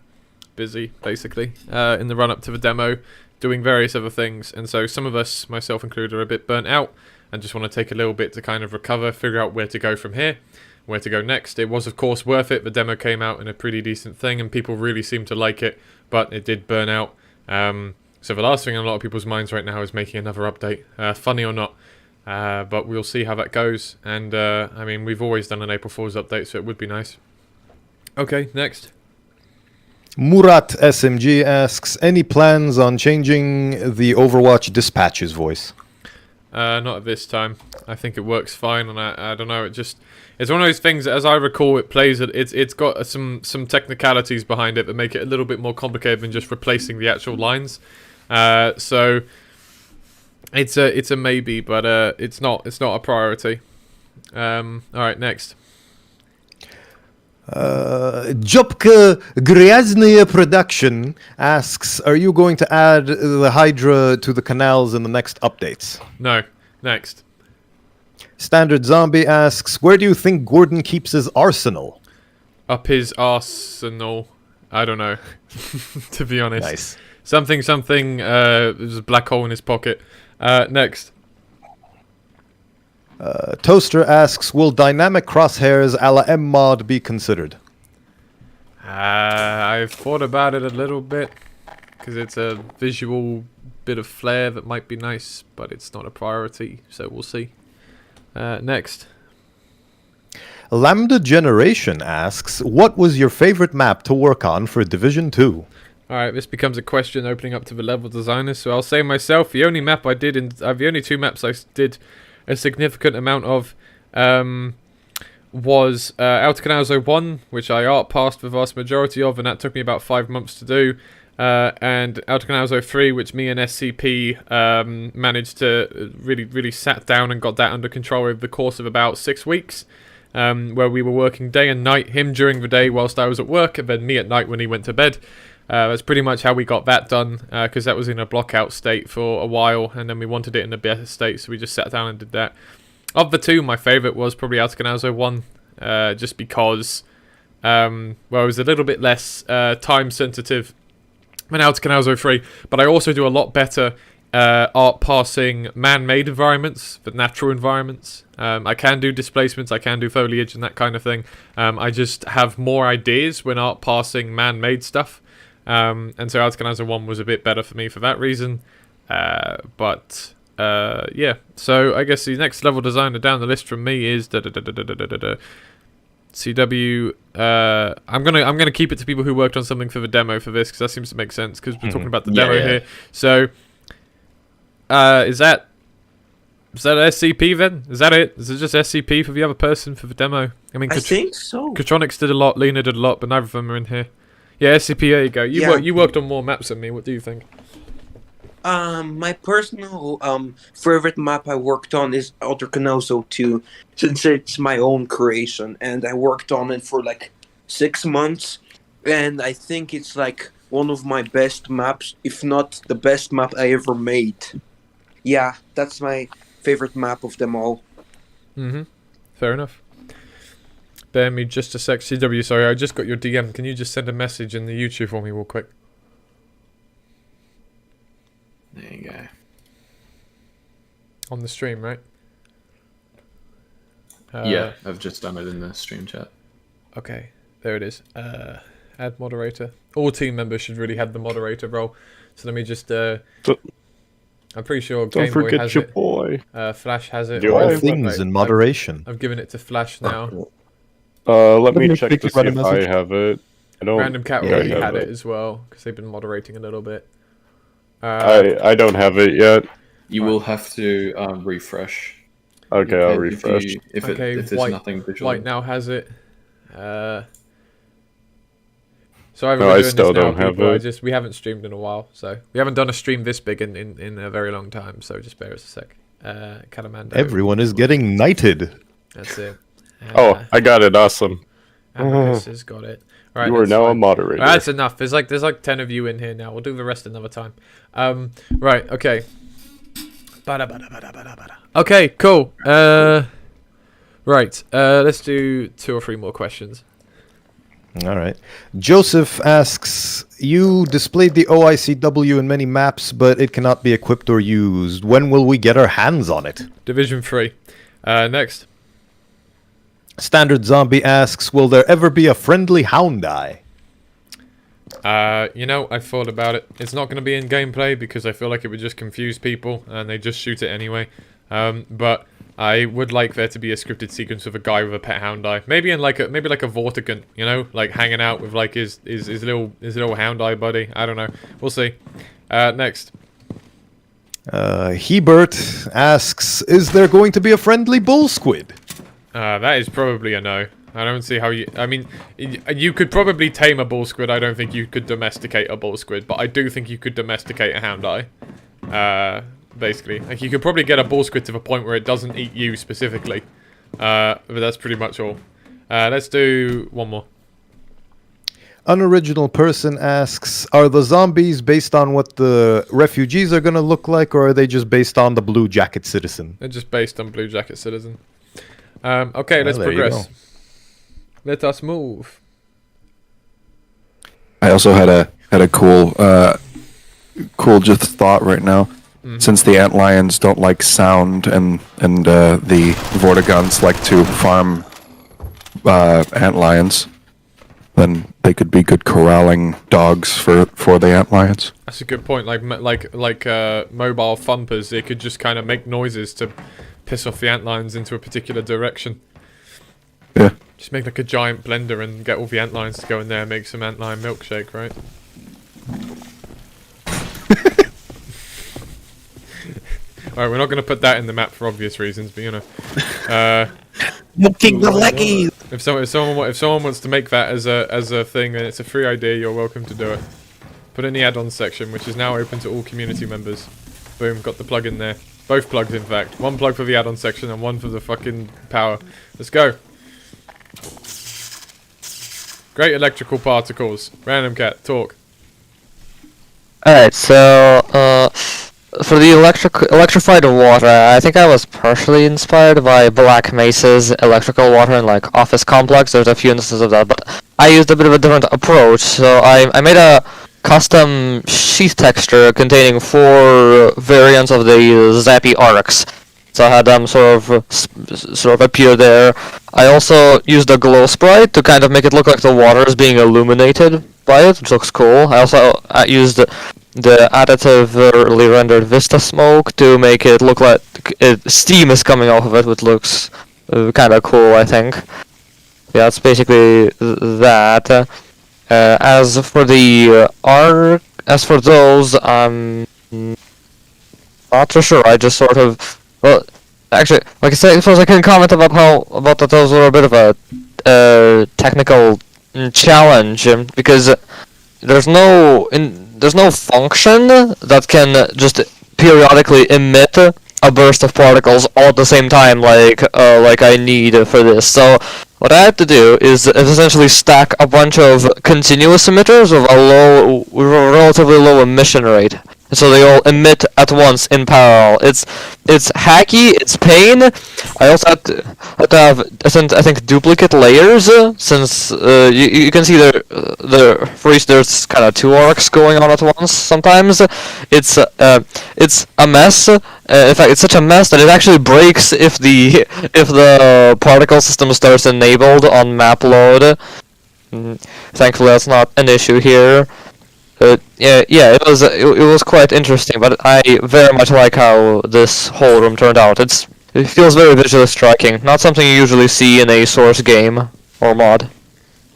busy basically in the run up to the demo doing various other things, and so some of us, myself included, are a bit burnt out and just want to take a little bit to kind of recover, figure out where to go from here, where to go next. It was of course worth it. The demo came out in a pretty decent thing and people really seemed to like it, but it did burn out. So the last thing on a lot of people's minds right now is making another update, funny or not. But we'll see how that goes. And I mean, we've always done an April Fool's update, so it would be nice. Okay, next. Murat SMG asks, any plans on changing the Overwatch dispatches voice? Not at this time. I think it works fine, and I don't know. It's one of those things. As I recall, it plays. It's got some technicalities behind it that make it a little bit more complicated than just replacing the actual lines. So it's a maybe, but it's not a priority. All right, next. Jopka Gryazny Production asks, are you going to add the Hydra to the canals in the next updates? No. Next. Standard Zombie asks, where do you think Gordon keeps his arsenal? Up his arsenal. I don't know. To be honest. Nice. Something. There's a black hole in his pocket. Next. Toaster asks, will dynamic crosshairs a la M-mod be considered? I've thought about it a little bit, because it's a visual bit of flair that might be nice, but it's not a priority, so we'll see. Next. Lambda Generation asks, what was your favorite map to work on for Division 2? Alright, this becomes a question opening up to the level designers, so I'll say myself, the only two maps I did a significant amount of was Outer Canal Zone 1, which I art passed the vast majority of, and that took me about 5 months to do, and Outer Canal Zone 3, which me and SCP managed to really sat down and got that under control over the course of about 6 weeks, where we were working day and night, him during the day whilst I was at work, and then me at night when he went to bed. That's pretty much how we got that done, because that was in a block-out state for a while, and then we wanted it in a better state, so we just sat down and did that. Of the two, my favourite was probably Outer Canal Zone 1, just because, it was a little bit less time-sensitive than Outer Canal Zone 3, but I also do a lot better art-passing man-made environments than natural environments. I can do displacements, I can do foliage and that kind of thing. I just have more ideas when art-passing man-made stuff. And so Outer Canal Zone 1 was a bit better for me for that reason. Yeah. So I guess the next level designer down the list from me is CW. I'm gonna keep it to people who worked on something for the demo for this, because that seems to make sense, because we're talking about the demo here. So is that SCP then? Is that it? Is it just SCP for the other person for the demo? I mean, I think so. Katronics did a lot, Lena did a lot, but neither of them are in here. Yeah, SCP, there you go. You worked on more maps than me. What do you think? My personal favorite map I worked on is Outer Canal Zone 2, since it's my own creation, and I worked on it for like 6 months, and I think it's like one of my best maps, if not the best map I ever made. Yeah, that's my favorite map of them all. Fair enough. Bear me just a sec. CW, sorry, I just got your DM. Can you just send a message in the YouTube for me real quick? There you go. On the stream, right? Yeah, I've just done it in the stream chat. Okay, there it is. Add moderator. All team members should really have the moderator role. So let me just... I'm pretty sure Game Boy has it. Boy. Flash has it. All things in moderation. I've given it to Flash now. Let me check to see if I have it. I don't. Random Cat already had it as well, because they've been moderating a little bit. I don't have it yet. You will have to refresh. Okay, I'll refresh. If there's nothing visual. White now has it. So I still don't have it. We haven't streamed in a while, so we haven't done a stream this big in a very long time. So just bear us a sec. Calamando. Everyone is getting knighted. That's it. Oh, I got it. Awesome. Amicus has got it. Right, You are now a moderator. That's enough. There's like 10 of you in here now. We'll do the rest another time. Right. Okay. Okay. Cool. Right. Let's do 2 or 3 more questions. All right. Joseph asks, you displayed the OICW in many maps, but it cannot be equipped or used. When will we get our hands on it? Division 3. Next. Standard Zombie asks, will there ever be a friendly hound eye? You know, I thought about it. It's not going to be in gameplay because I feel like it would just confuse people and they just shoot it anyway. But I would like there to be a scripted sequence of a guy with a pet hound eye. Maybe in like a Vortigant, you know, like hanging out with like his little hound eye buddy. I don't know. We'll see. Next. Hebert asks, is there going to be a friendly bull squid? That is probably a no. I don't see how you... I mean, you could probably tame a bull squid. I don't think you could domesticate a bull squid, but I do think you could domesticate a hound eye. Basically. Like, you could probably get a bull squid to the point where it doesn't eat you specifically. But that's pretty much all. Let's do 1 more. Unoriginal Person asks, are the zombies based on what the refugees are going to look like, or are they just based on the Blue Jacket Citizen? They're just based on Blue Jacket Citizen. Okay, let's progress. Let us move. I also had a cool just thought right now. Mm-hmm. Since the antlions don't like sound and the vortigons like to farm antlions, then they could be good corralling dogs for the antlions. That's a good point. Like mobile thumpers, they could just kind of make noises to piss off the antlions into a particular direction. Yeah. Just make like a giant blender and get all the antlions to go in there and make some antlion milkshake, right? Alright, we're not going to put that in the map for obvious reasons, but you know. Milking the leggies! If someone wants to make that as a thing, then it's a free idea, you're welcome to do it. Put in the add-ons section, which is now open to all community members. Boom, got the plug in there. Both plugs, in fact. 1 plug for the add-on section and 1 for the fucking power. Let's go. Great electrical particles. Random Cat, talk. Alright, so, for the electrified water, I think I was partially inspired by Black Mesa's electrical water in, like, Office Complex. There's a few instances of that, but I used a bit of a different approach. So I made a custom sheath texture containing 4 variants of the Zappy arcs. So I had them sort of appear there. I also used a glow sprite to kind of make it look like the water is being illuminated by it, which looks cool. I also used the additively rendered Vista smoke to make it look like steam is coming off of it, which looks kind of cool, I think. Yeah, that's basically that. As for the arc, as for those, I'm not so sure. I just sort of, well, actually, like I said, I suppose I can comment about that those were a bit of a technical challenge, because there's no function that can just periodically emit a burst of particles all at the same time, like I need for this. So what I have to do is essentially stack a bunch of continuous emitters with a relatively low emission rate. So they all emit at once in parallel. It's hacky, it's pain. I also have to have, I think, duplicate layers, since you can see for each there's kind of 2 arcs going on at once sometimes. It's a mess. In fact, it's such a mess that it actually breaks if the particle system starts enabled on map load. Thankfully that's not an issue here. Yeah, it was quite interesting, but I very much like how this whole room turned out. It feels very visually striking, not something you usually see in a source game or mod.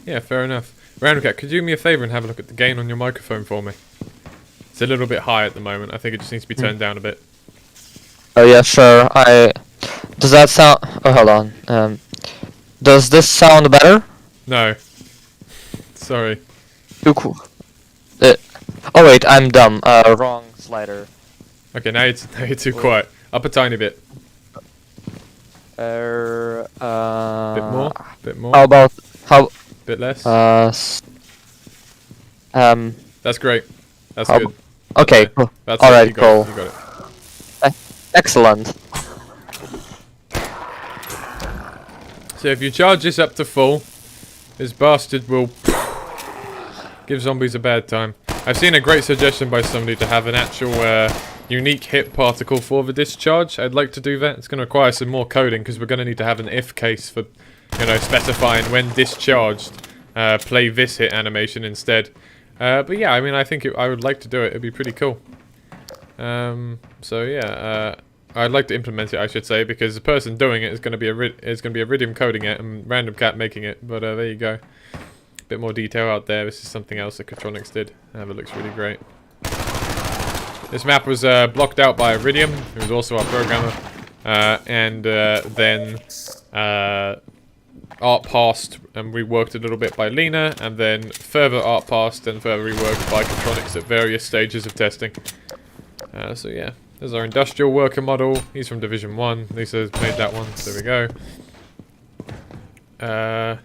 Yeah, fair enough. Random Cat, could you do me a favour and have a look at the gain on your microphone for me? It's a little bit high at the moment. I think it just needs to be turned down a bit. Oh yeah, sure. Does that sound? Oh, hold on. Does this sound better? No. Sorry. Too cool. Oh wait, I'm dumb. Wrong slider. Okay, now you're too quiet. Up a tiny bit. Bit Bit more. Bit more. How about how? Bit less. That's great. That's how, good. Okay. Cool. That's all it, right. you got Cool. it, you got it. Excellent. So if you charge this up to full, this bastard will give zombies a bad time. I've seen a great suggestion by somebody to have an actual unique hit particle for the discharge. I'd like to do that. It's going to require some more coding because we're going to need to have an if case for, specifying when discharged, play this hit animation instead. But yeah, I mean, I think I would like to do it. It'd be pretty cool. So yeah, I'd like to implement it, I should say, because the person doing it is going to be Iridium coding it and Random Cat making it. But there you go. Bit more detail out there. This is something else that Catronics did. It looks really great. This map was blocked out by Iridium, who was also our programmer, and then art passed and reworked a little bit by Lena, and then further art passed and further reworked by Catronics at various stages of testing. So yeah, there's our industrial worker model. He's from Division 1. Lisa's made that one, so there we go.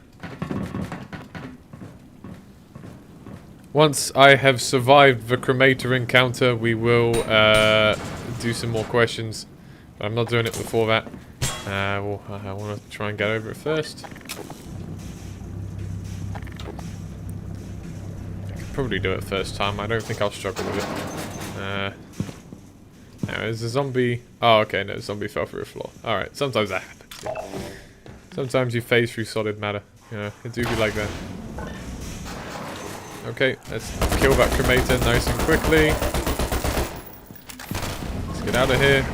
Once I have survived the cremator encounter, we will do some more questions. But I'm not doing it before that. I want to try and get over it first. I could probably do it first time. I don't think I'll struggle with it. Now, there's a zombie. Oh, okay, no, the zombie fell through a floor. Alright, sometimes that happens. Sometimes you phase through solid matter. It do be like that. Okay, let's kill that cremator nice and quickly. Let's get out of here.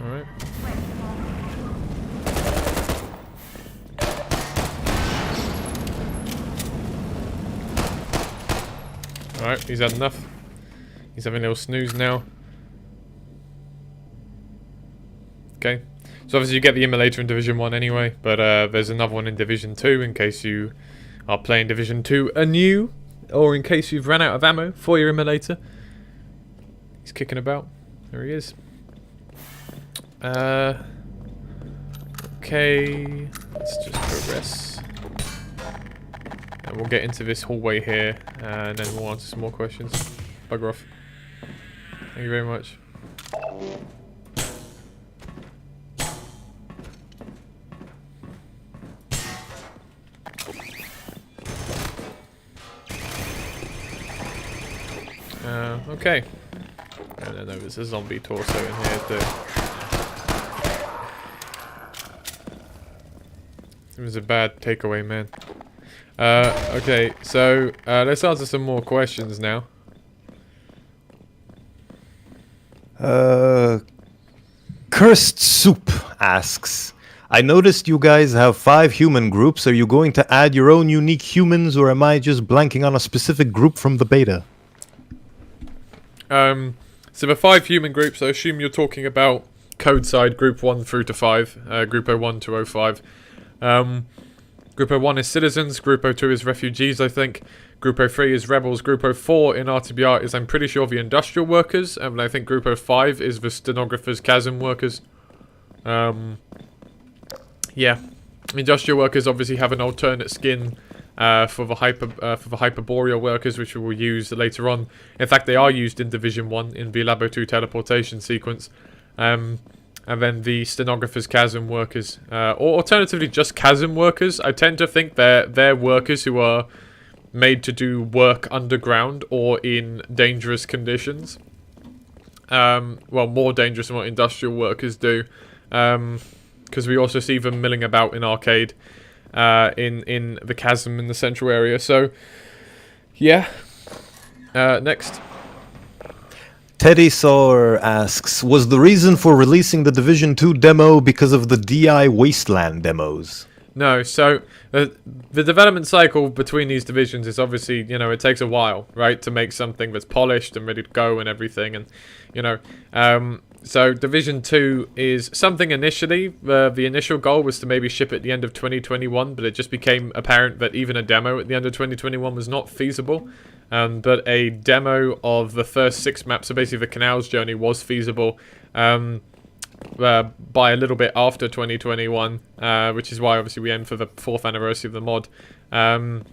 Alright. Alright, he's had enough. He's having a little snooze now. Okay. So obviously you get the immolator in Division 1 anyway, but there's another one in Division 2 in case you are playing Division 2 anew, or in case you've run out of ammo for your immolator. He's kicking about. There he is. Okay. Let's just progress. And we'll get into this hallway here, and then we'll answer some more questions. Bugger off. Thank you very much. Okay. And then there's a zombie torso in here too. It was a bad takeaway, man. Okay, so let's answer some more questions now. Cursed Soup asks, I noticed you guys have 5 human groups. Are you going to add your own unique humans, or am I just blanking on a specific group from the beta? So the 5 human groups, I assume you're talking about code side group 1 through to 5, group 01 to 05. Group 01 is citizens, Group 02 is refugees, I think. Group 03 is rebels. Group 04 in RTBR is, I'm pretty sure, the industrial workers. And I think Group 05 is the stenographers, chasm workers. Yeah. Industrial workers obviously have an alternate skin for the hyperboreal workers, which we will use later on. In fact, they are used in Division 1 in the Labo 2 teleportation sequence. And then the stenographers, chasm workers, or alternatively just chasm workers. I tend to think they're workers who are made to do work underground or in dangerous conditions. Well, more dangerous than what industrial workers do, because we also see them milling about in arcade, in the chasm in the central area. So, yeah. Next. Teddy Saur asks, was the reason for releasing the Division 2 demo because of the DI Wasteland demos? No, so the development cycle between these divisions is obviously, it takes a while, right, to make something that's polished and ready to go and everything. And, So Division 2 is something initially, the initial goal was to maybe ship at the end of 2021, but it just became apparent that even a demo at the end of 2021 was not feasible. But a demo of the first 6 maps, so basically the Canal's journey, was feasible by a little bit after 2021, which is why obviously we aim for the 4th anniversary of the mod. In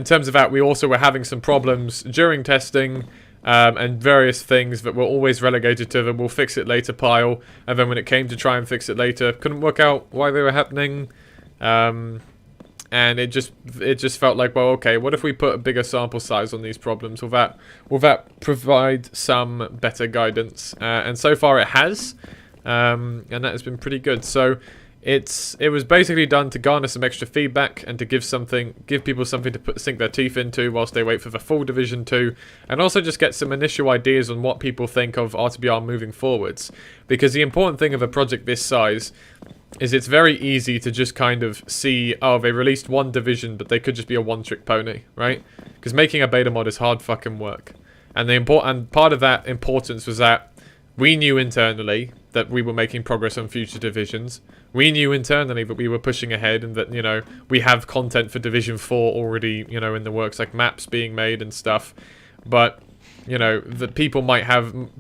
terms of that, we also were having some problems during testing, and various things that were always relegated to the "we'll fix it later" pile, and then when it came to try and fix it later, couldn't work out why they were happening, and it just felt like, well, okay, what if we put a bigger sample size on these problems? Will that provide some better guidance? And so far it has, and that has been pretty good. So it was basically done to garner some extra feedback and to give people something to sink their teeth into whilst they wait for the full Division 2, and also just get some initial ideas on what people think of RTBR moving forwards. Because the important thing of a project this size is it's very easy to just kind of see, oh, they released one division, but they could just be a one-trick pony, right? Because making a beta mod is hard fucking work. And part of that importance was that we knew internally that we were making progress on future divisions. We knew internally that we were pushing ahead and that, we have content for Division 4 already, in the works, like maps being made and stuff. But, that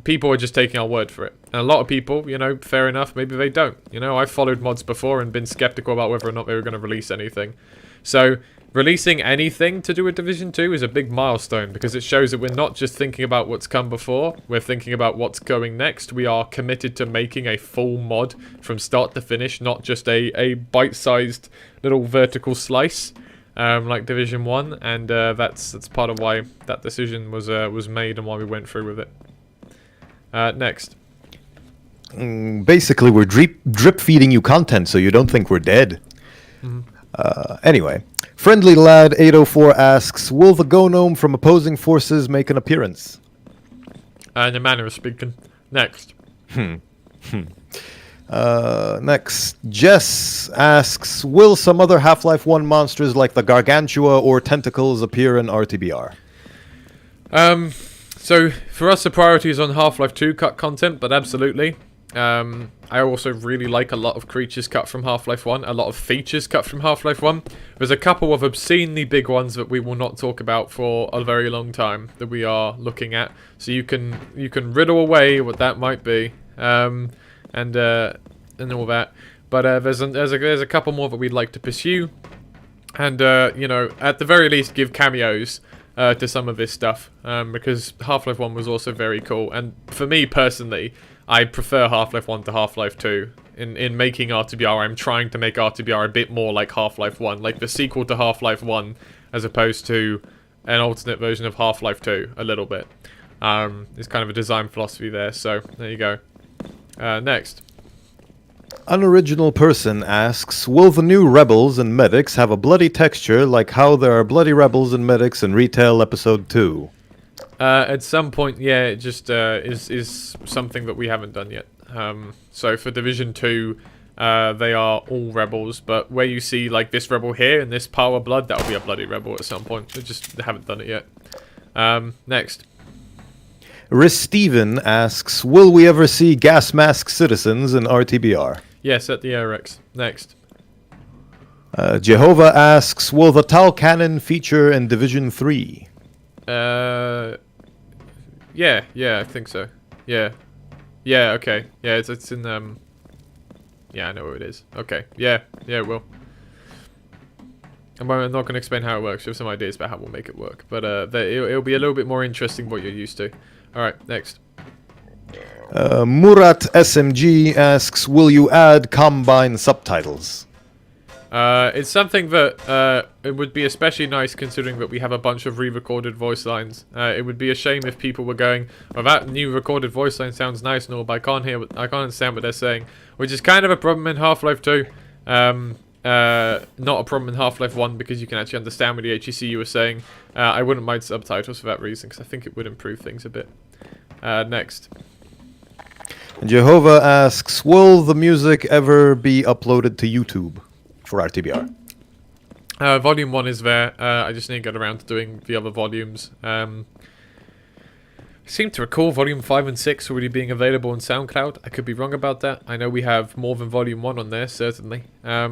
people are just taking our word for it. And a lot of people, fair enough, maybe they don't. I've followed mods before and been skeptical about whether or not they were going to release anything. So releasing anything to do with Division 2 is a big milestone because it shows that we're not just thinking about what's come before, we're thinking about what's going next. We are committed to making a full mod from start to finish, not just a bite-sized little vertical slice like Division 1, and that's part of why that decision was made and why we went through with it. Next. Basically, we're drip feeding you content so you don't think we're dead. Anyway, Friendly Lad 804 asks, will the Gnome from opposing forces make an appearance? In a manner of speaking. Next. Next, Jess asks, will some other Half-Life 1 monsters like the Gargantua or Tentacles appear in RTBR? So, for us, the priority is on Half-Life 2 cut content, but absolutely. I also really like a lot of creatures cut from Half-Life 1, a lot of features cut from Half-Life 1. There's a couple of obscenely big ones that we will not talk about for a very long time that we are looking at. So you can riddle away what that might be, and all that. But there's a couple more that we'd like to pursue, and at the very least give cameos to some of this stuff, because Half-Life 1 was also very cool, and for me personally, I prefer Half-Life 1 to Half-Life 2. In making RTBR, I'm trying to make RTBR a bit more like Half-Life 1, like the sequel to Half-Life 1, as opposed to an alternate version of Half-Life 2, a little bit. It's kind of a design philosophy there, so there you go. Next. Unoriginal Person asks, will the new Rebels and Medics have a bloody texture like how there are bloody Rebels and Medics in Retail Episode 2? At some point, yeah, it just is something that we haven't done yet. So for Division 2, they are all rebels, but where you see like this rebel here and this pile of blood, that'll be a bloody rebel at some point. We just haven't done it yet. Next. Riss Steven asks, will we ever see gas mask citizens in RTBR? Yes, at the AirX. Next. Jehovah asks, will the Tal Cannon feature in Division 3? Yeah, I think so. Yeah, okay. Yeah, it's in, yeah, I know where it is. Okay, yeah, it will. I'm not going to explain how it works. We have some ideas about how we'll make it work. But it'll be a little bit more interesting what you're used to. Alright, next. Murat SMG asks, will you add Combine subtitles? It's something that it would be especially nice considering that we have a bunch of re-recorded voice lines. It would be a shame if people were going, "Oh, that new recorded voice line sounds nice and all, but I can't understand what they're saying," which is kind of a problem in Half-Life 2. Not a problem in Half-Life 1 because you can actually understand what the HEC you were saying. I wouldn't mind subtitles for that reason because I think it would improve things a bit. Next. Jehovah asks, will the music ever be uploaded to YouTube for RTBR? Volume 1 is there. I just need to get around to doing the other volumes. seem to recall Volume 5 and 6 already being available on SoundCloud. I could be wrong about that. I know we have more than Volume 1 on there, certainly. Yeah,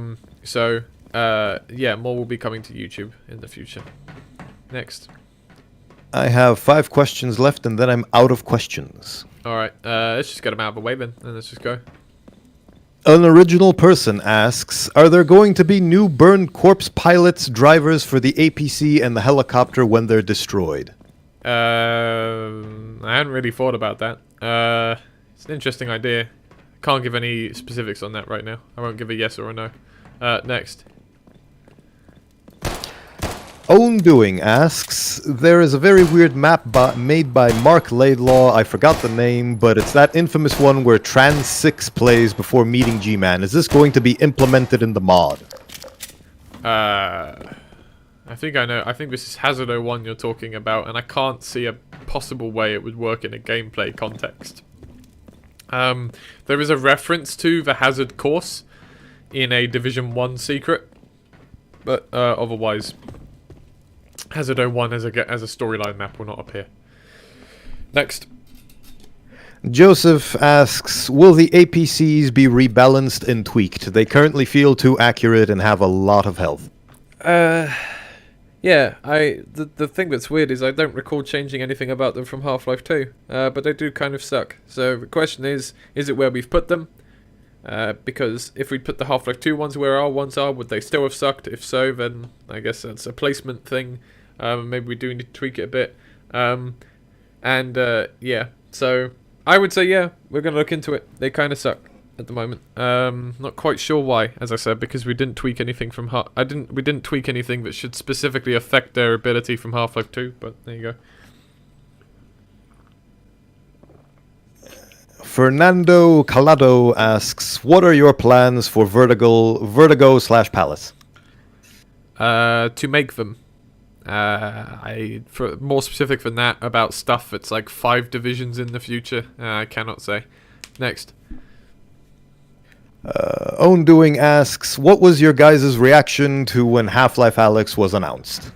more will be coming to YouTube in the future. Next. I have 5 questions left, and then I'm out of questions. Alright, let's just get them out of the way then, and let's just go. An original person asks, are there going to be new burned corpse pilots, drivers for the APC and the helicopter when they're destroyed? I hadn't really thought about that. It's an interesting idea. Can't give any specifics on that right now. I won't give a yes or a no. Next. Own Doing asks, there is a very weird map made by Mark Laidlaw, I forgot the name, but it's that infamous one where Trans 6 plays before meeting G-Man. Is this going to be implemented in the mod? I think I know. I think this is Hazard 01 you're talking about, and I can't see a possible way it would work in a gameplay context. There is a reference to the Hazard course in a Division 1 secret, but otherwise... Hazard 01 as a storyline map will not appear. Next. Joseph asks, will the APCs be rebalanced and tweaked? They currently feel too accurate and have a lot of health. Yeah, the thing that's weird is I don't recall changing anything about them from Half-Life 2, but they do kind of suck. So the question is it where we've put them? Because if we put the Half-Life 2 ones where our ones are, would they still have sucked? If so, then I guess that's a placement thing. Maybe we do need to tweak it a bit. Yeah, so I would say yeah, we're going to look into it. They kind of suck at the moment. Not quite sure why, as I said, because we didn't tweak anything from we didn't tweak anything that should specifically affect their ability from Half-Life 2, but there you go. Fernando Calado asks, what are your plans for Vertigo/Palace? To make them. For more specific than that, about stuff that's like 5 divisions in the future, I cannot say. Next. Own Doing asks, what was your guys' reaction to when Half-Life Alyx was announced?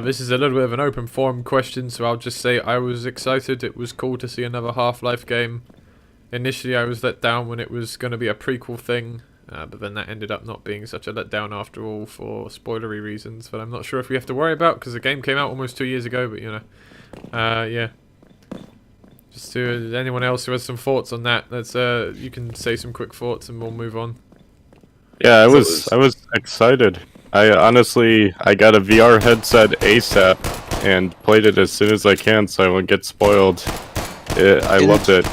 This is a little bit of an open forum question, so I'll just say I was excited. It was cool to see another Half-Life game. Initially, I was let down when it was going to be a prequel thing, but then that ended up not being such a letdown after all for spoilery reasons that I'm not sure if we have to worry about because the game came out almost 2 years ago, but you know. Yeah. Just to anyone else who has some thoughts on that, you can say some quick thoughts and we'll move on. Yeah, I was excited. I got a VR headset ASAP and played it as soon as I can so I wouldn't get spoiled. I loved it.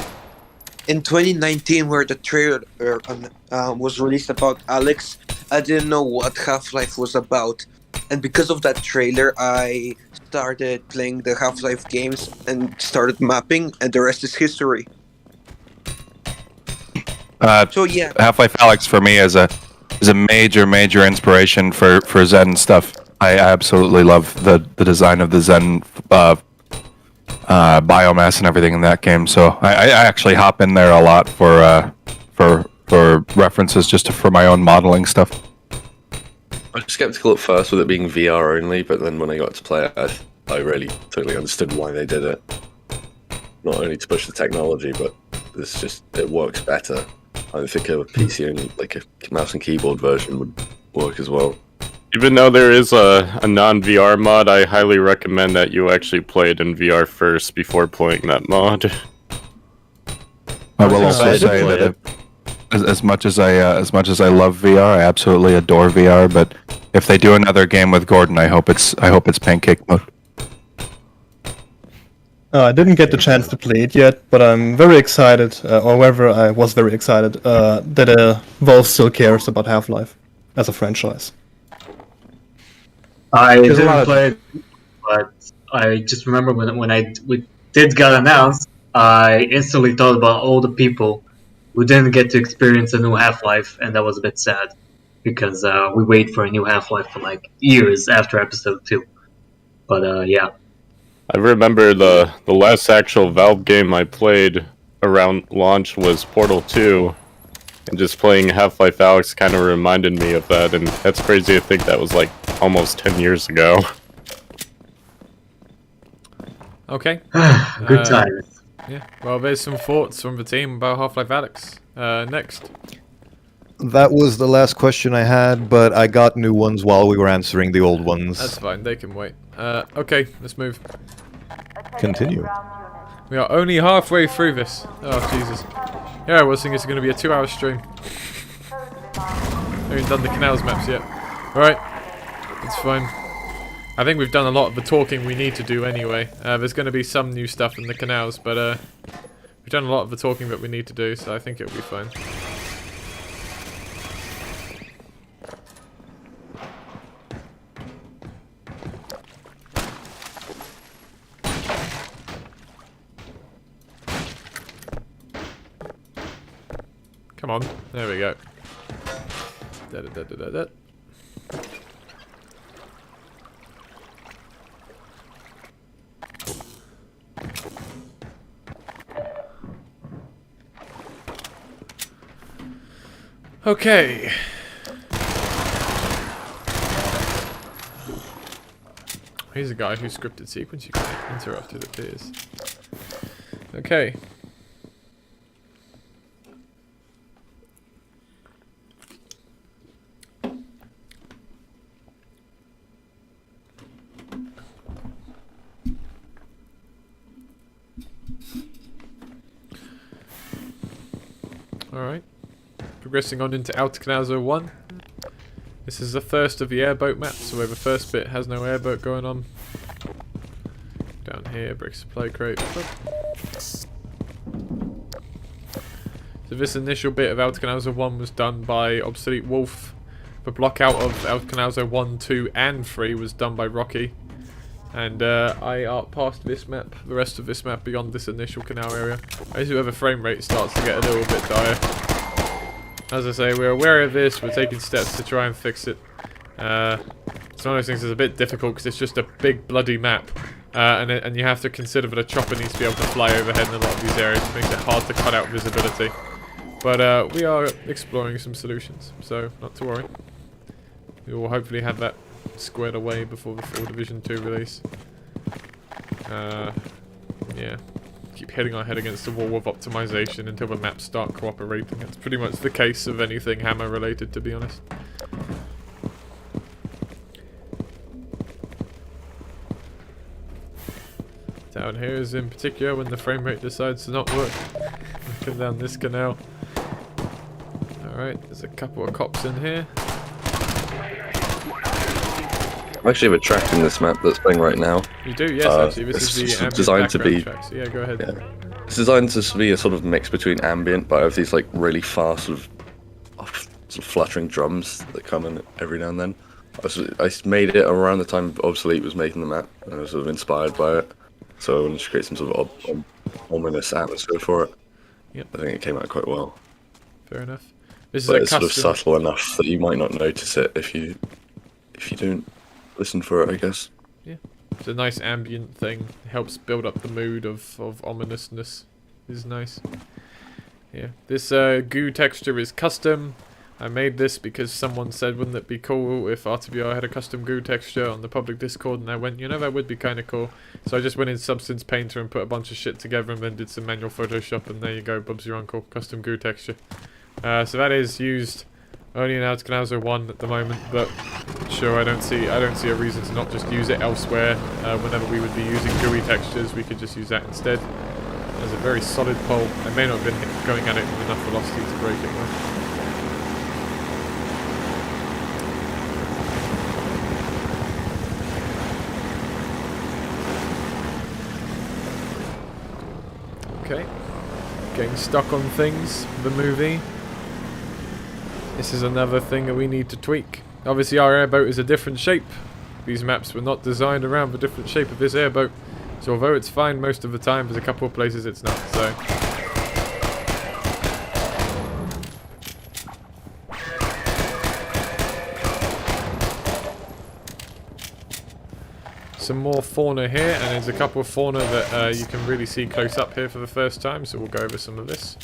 In 2019, where the trailer was released about Alyx, I didn't know what Half-Life was about. And because of that trailer, I started playing the Half-Life games and started mapping, and the rest is history. So yeah, Half-Life Alyx for me is a major inspiration for Zen stuff. I absolutely love the design of the Zen biomass and everything in that game. So I actually hop in there a lot for references just for my own modeling stuff. I was skeptical at first with it being VR only, but then when I got to play it, I really totally understood why they did it. Not only to push the technology, but it works better. I think a PC only, like a mouse and keyboard version, would work as well. Even though there is a non-VR mod, I highly recommend that you actually play it in VR first before playing that mod. I will also say that as much as I love VR, I absolutely adore VR. But if they do another game with Gordon, I hope it's pancake mode. I didn't get the chance to play it yet, but I'm very excited, or whether I was very excited, that Valve still cares about Half-Life as a franchise. I didn't play it, but I just remember when it did get announced, I instantly thought about all the people who didn't get to experience a new Half-Life, and that was a bit sad, because we wait for a new Half-Life for like years after Episode 2. But yeah. I remember the last actual Valve game I played around launch was Portal 2, and just playing Half-Life Alyx kind of reminded me of that, and that's crazy to think that was like almost 10 years ago. Okay. Good times. Yeah. Well, there's some thoughts from the team about Half-Life Alyx. Next. That was the last question I had, but I got new ones while we were answering the old ones. That's fine. They can wait. Okay. Let's move. Continue. We are only halfway through this. Oh, Jesus. Yeah, I was thinking it's going to be a 2-hour stream. I haven't done the Canals maps yet. Alright. It's fine. I think we've done a lot of the talking we need to do anyway. There's going to be some new stuff in the Canals, but we've done a lot of the talking that we need to do, so I think it'll be fine. Come on, there we go. Da, da, da, da, da, da. Okay. He's a guy who scripted sequence you can interrupt, it appears. Okay. Alright. Progressing on into Outer Canal 01. This is the first of the airboat maps, so where the first bit has no airboat going on. Down here, brick supply crate. So this initial bit of Outer Canal 01 was done by Obsolete Wolf. The block out of Outer Canal 1, 2 and 3 was done by Rocky. And I art past this map, the rest of this map beyond this initial canal area. This is where the frame rate starts to get a little bit dire. As I say, we're aware of this, we're taking steps to try and fix it. It's one of those things that's a bit difficult because it's just a big bloody map. And you have to consider that a chopper needs to be able to fly overhead in a lot of these areas, which makes it hard to cut out visibility. But we are exploring some solutions, so not to worry. We will hopefully have that squared away before the full Division 2 release. Yeah. Keep hitting our head against the wall of optimization until the maps start cooperating. That's pretty much the case of anything Hammer related, to be honest. Down here is in particular when the frame rate decides to not work. Come down this canal. Alright, there's a couple of cops in here. I actually have a track in this map that's playing right now. You do, yes, actually. This is the designed to be track, so yeah, go ahead. Yeah. It's designed to be a sort of mix between ambient, but I have these like really fast sort of fluttering drums that come in every now and then. I made it around the time Obsolete was making the map, and I was sort of inspired by it. So I wanted to create some sort of ominous atmosphere for it. Yep. I think it came out quite well. Fair enough. This But is it's sort of subtle enough that you might not notice it if you don't listen for it, I guess. Yeah, it's a nice ambient thing. It helps build up the mood of ominousness. Is nice. Yeah, this goo texture is custom. I made this because someone said, wouldn't it be cool if RTBR had a custom goo texture on the public Discord, and I went, you know, that would be kind of cool. So I just went in Substance Painter and put a bunch of shit together and then did some manual Photoshop, and there you go, Bub's your uncle, custom goo texture. So that is used only in Outer Canal 1 at the moment, but sure, I don't see a reason to not just use it elsewhere. Whenever we would be using gooey textures, we could just use that instead. There's a very solid pole. I may not have been going at it with enough velocity to break it though. Okay, getting stuck on things, the movie. This is another thing that we need to tweak. Obviously our airboat is a different shape. These maps were not designed around the different shape of this airboat. So although it's fine most of the time, there's a couple of places it's not, so. Some more fauna here, and there's a couple of fauna that you can really see close up here for the first time, so we'll go over some of this.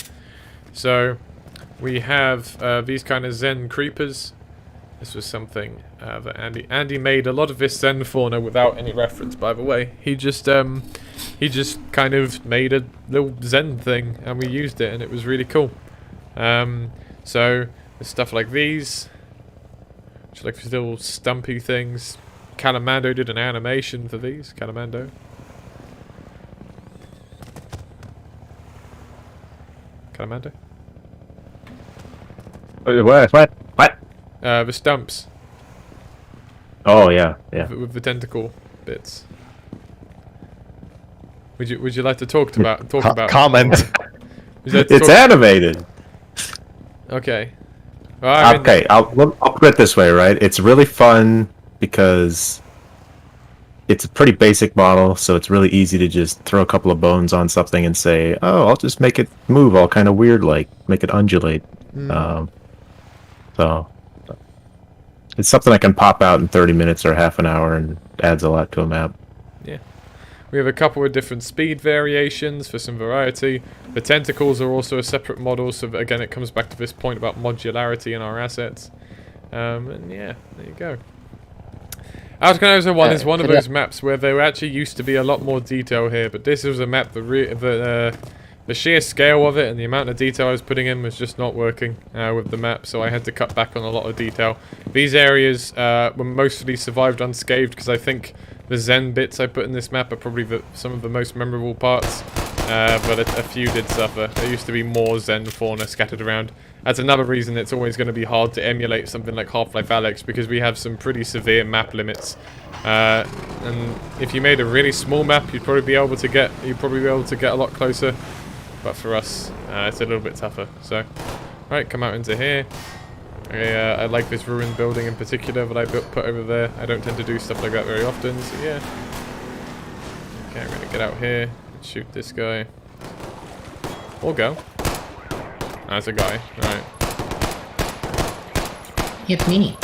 So we have these kind of Zen creepers. This was something that Andy made a lot of this Zen fauna without any reference, by the way. He just kind of made a little Zen thing, and we used it, and it was really cool. So there's stuff like these, which are like these little stumpy things. Calamando did an animation for these. Calamando. Calamando. What? The stumps. Oh yeah, yeah. With the tentacle bits. Would you like to talk about comment? It's animated. Okay. Well, Okay, I'll put it this way, right? It's really fun because it's a pretty basic model, so it's really easy to just throw a couple of bones on something and say, "Oh, I'll just make it move all kind of weird, like make it undulate." So it's something I can pop out in 30 minutes or half an hour, and adds a lot to a map. Yeah. We have a couple of different speed variations for some variety. The tentacles are also a separate model, so again it comes back to this point about modularity in our assets. And yeah, there you go. Outcanosa 1 is one of those maps where there actually used to be a lot more detail here, but this was a map that the sheer scale of it and the amount of detail I was putting in was just not working with the map, so I had to cut back on a lot of detail. These areas were mostly survived unscathed because I think the Zen bits I put in this map are probably some of the most memorable parts, but a few did suffer. There used to be more Zen fauna scattered around. That's another reason it's always going to be hard to emulate something like Half-Life Alyx, because we have some pretty severe map limits. And if you made a really small map, you'd probably be able to get a lot closer. But for us, it's a little bit tougher. So, right, come out into here. I like this ruined building in particular that I put over there. I don't tend to do stuff like that very often, so yeah. Okay, I'm gonna get out here and shoot this guy. Or go. That's a guy. Right. It's me.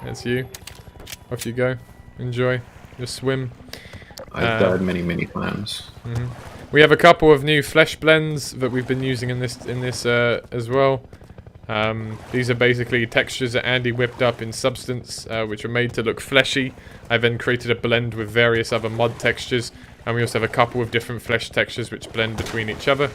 That's you. Off you go. Enjoy. Just swim. I've died many times. We have a couple of new flesh blends that we've been using in this as well. These are basically textures that Andy whipped up in Substance, which are made to look fleshy. I then created a blend with various other mod textures, and we also have a couple of different flesh textures which blend between each other.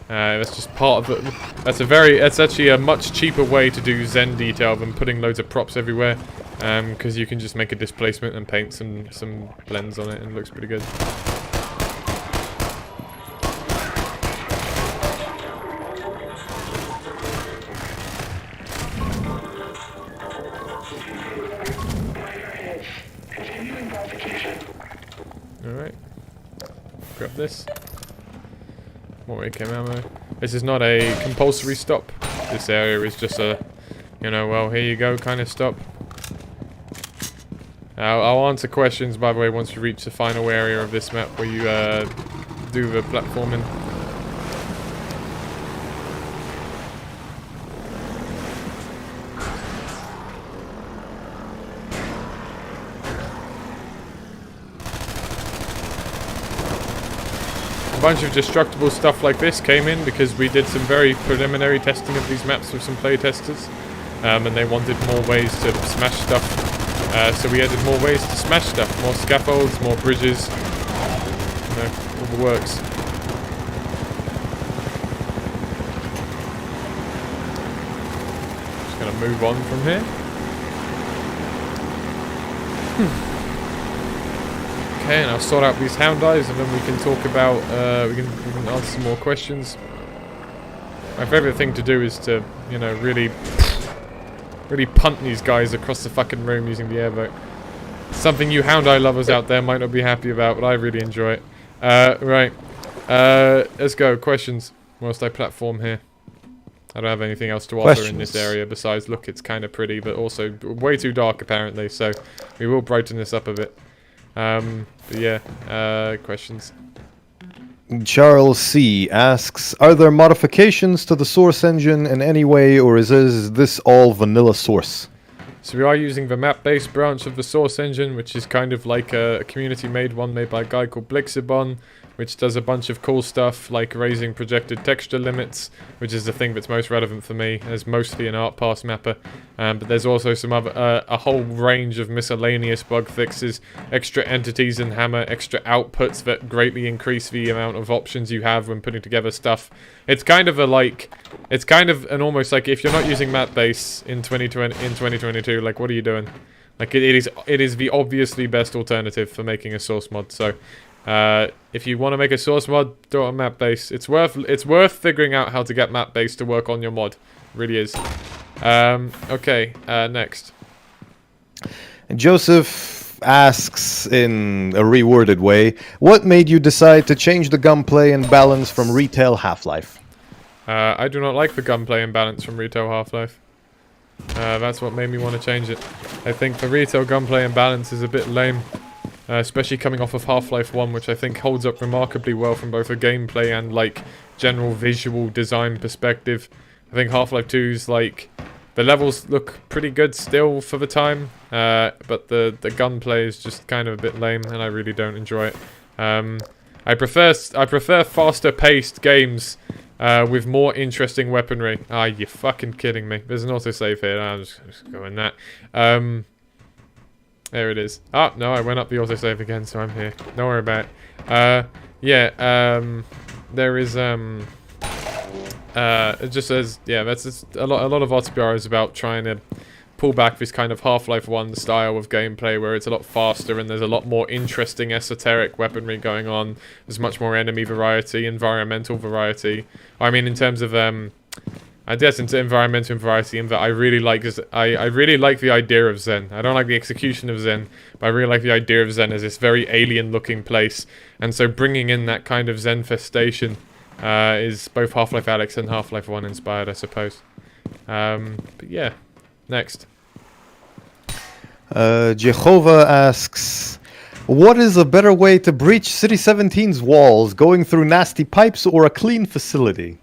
That's just part of it. That's actually a much cheaper way to do Zen detail than putting loads of props everywhere, because you can just make a displacement and paint some blends on it, and it looks pretty good. Alright. Grab this. More AK ammo. This is not a compulsory stop. This area is just a, well, here you go kind of stop. I'll answer questions, by the way, once we reach the final area of this map where you do the platforming. A bunch of destructible stuff like this came in because we did some very preliminary testing of these maps with some play testers, and they wanted more ways to smash stuff, so we added more ways to smash stuff, more scaffolds, more bridges, all the works. Just gonna move on from here. Okay, and I'll sort out these hound eyes, and then we can talk about, we can answer some more questions. My favourite thing to do is to, really punt these guys across the fucking room using the airboat. Something you hound eye lovers out there might not be happy about, but I really enjoy it. Right. Let's go. Questions. Whilst I platform here. I don't have anything else to offer in this area besides, look, it's kind of pretty, but also way too dark apparently, so we will brighten this up a bit. But yeah, questions. Charles C. asks, are there modifications to the source engine in any way, or is this all vanilla source? So we are using the map-based branch of the source engine, which is kind of like a community-made one made by a guy called Blixibon. which does a bunch of cool stuff like raising projected texture limits, which is the thing that's most relevant for me as mostly an art pass mapper. But there's also some other, a whole range of miscellaneous bug fixes, extra entities in Hammer, extra outputs that greatly increase the amount of options you have when putting together stuff. It's kind of an almost like if you're not using map base in 2022, like what are you doing? Like it is the obviously best alternative for making a source mod. So if you want to make a source mod, do it on map base. It's worth figuring out how to get map base to work on your mod. It really is. Okay, next. Joseph asks in a reworded way, what made you decide to change the gunplay and balance from retail Half-Life? I do not like the gunplay and balance from retail Half-Life. That's what made me want to change it. I think the retail gunplay and balance is a bit lame. Especially coming off of Half-Life 1, which I think holds up remarkably well from both a gameplay and, like, general visual design perspective. I think Half-Life 2's, like, the levels look pretty good still for the time, but the gunplay is just kind of a bit lame, and I really don't enjoy it. I prefer faster-paced games with more interesting weaponry. Ah, you're fucking kidding me. There's an autosave here. I'm just going that. There it is. Oh, no, I went up the autosave again, so I'm here. Don't worry about it. There is, it just says, yeah, that's just a lot of RTBR is about trying to pull back this kind of Half-Life 1 style of gameplay where it's a lot faster and there's a lot more interesting esoteric weaponry going on. There's much more enemy variety, environmental variety. I mean, in terms of, I guess into environmental variety, in that I really like I really like the idea of Zen. I don't like the execution of Zen, but I really like the idea of Zen as this very alien-looking place. And so bringing in that kind of Zen-festation is both Half-Life Alyx and Half-Life 1 inspired, I suppose. But yeah, next. Jehovah asks, what is a better way to breach City 17's walls, going through nasty pipes or a clean facility?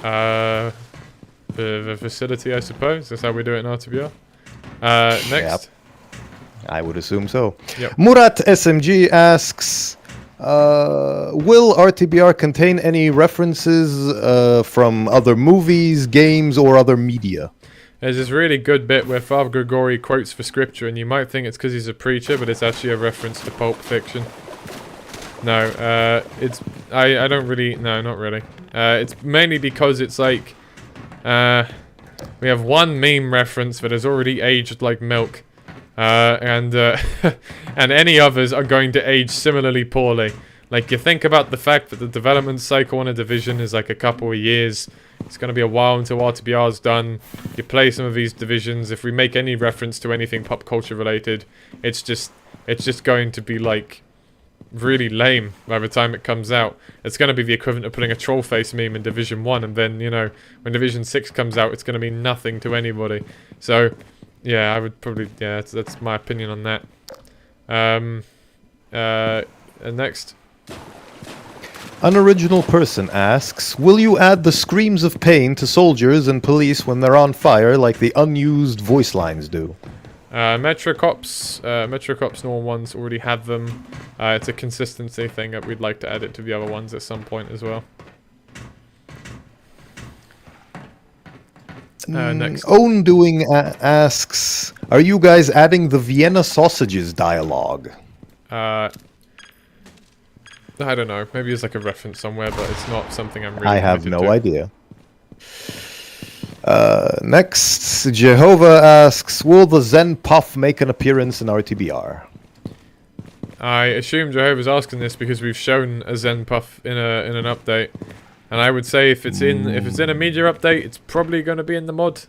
The facility, I suppose. That's how we do it in RTBR. Next. Yep. I would assume so. Yep. Murat SMG asks, will RTBR contain any references from other movies, games, or other media? There's this really good bit where Father Grigori quotes the scripture, and you might think it's because he's a preacher, but it's actually a reference to Pulp Fiction. No, I don't really, no, not really. It's mainly because it's like, we have one meme reference that has already aged like milk, and any others are going to age similarly poorly. Like, you think about the fact that the development cycle on a division is like a couple of years. It's going to be a while until RTBR's done. You play some of these divisions. If we make any reference to anything pop culture related, it's just going to be like really lame by the time it comes out. It's going to be the equivalent of putting a troll face meme in Division 1, and then, you know, when Division 6 comes out, it's going to mean nothing to anybody. So, yeah, I would probably, yeah, that's my opinion on that. Next. Unoriginal person asks, will you add the screams of pain to soldiers and police when they're on fire like the unused voice lines do? Metrocops normal ones already have them. It's a consistency thing that we'd like to add it to the other ones at some point as well. Next. Own Doing asks, are you guys adding the Vienna sausages dialogue? I don't know. Maybe it's like a reference somewhere, but it's not something I'm really I have no to. idea. Next, Jehovah asks, will the Zen Puff make an appearance in RTBR? I assume Jehovah's asking this because we've shown a Zen Puff in an update, and I would say if it's in a media update, it's probably going to be in the mod.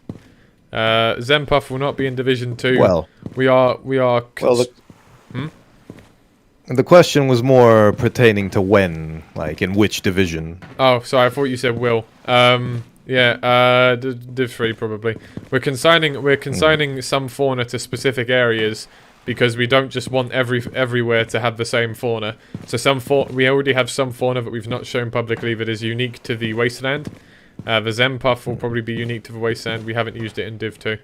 Zen Puff will not be in Division 2. Well, we are. The question was more pertaining to when, like in which division. Oh, sorry, I thought you said will. Yeah, Div 3 probably. We're consigning some fauna to specific areas because we don't just want everywhere to have the same fauna. So we already have some fauna that we've not shown publicly that is unique to the Wasteland. The Zen Puff will probably be unique to the Wasteland. We haven't used it in Div 2.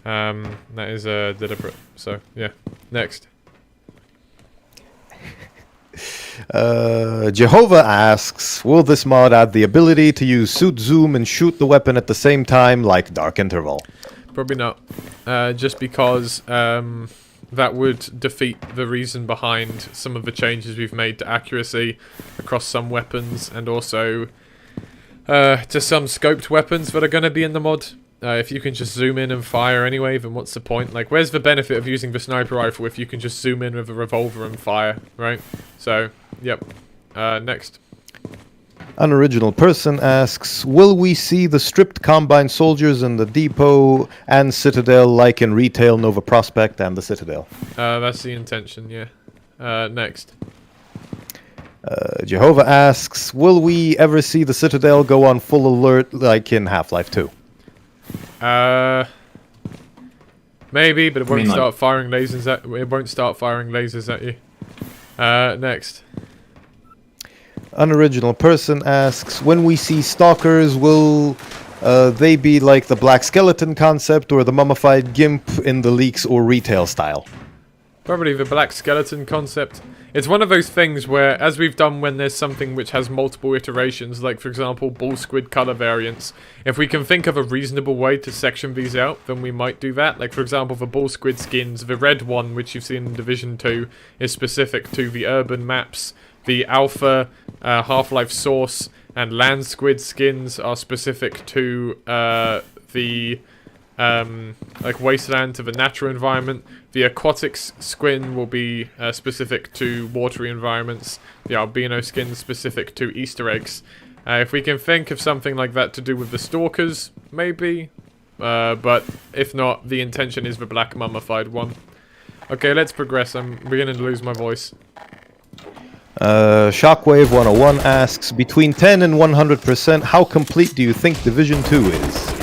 That is deliberate. So, yeah. Next. Jehovah asks, will this mod add the ability to use suit zoom and shoot the weapon at the same time like Dark Interval? Probably not. Just because that would defeat the reason behind some of the changes we've made to accuracy across some weapons, and also to some scoped weapons that are going to be in the mod. If you can just zoom in and fire anyway, then what's the point? Like, where's the benefit of using the sniper rifle if you can just zoom in with a revolver and fire, right? So, yep. Next. Unoriginal person asks, will we see the stripped Combine soldiers in the depot and Citadel like in Retail, Nova Prospect, and the Citadel? That's the intention, yeah. Next. Jehovah asks, will we ever see the Citadel go on full alert like in Half-Life 2? Maybe, but it won't mean, like- start firing lasers at you. Next. Unoriginal person asks, when we see stalkers, will they be like the Black Skeleton concept or the mummified gimp in the leaks or Retail style? Probably the Black Skeleton concept. It's one of those things where, as we've done when there's something which has multiple iterations, like for example bull squid color variants, if we can think of a reasonable way to section these out, then we might do that. Like for example, the bull squid skins, the red one which you've seen in Division 2 is specific to the urban maps. The Alpha, Half-Life Source, and Land Squid skins are specific to the like Wasteland, to the natural environment. The Aquatics skin will be specific to watery environments. The Albino skin specific to Easter eggs. If we can think of something like that to do with the Stalkers, maybe. But if not, the intention is the Black Mummified one. Okay, let's progress. I'm beginning to lose my voice. Shockwave 101 asks, between 10 and 100%, how complete do you think Division 2 is?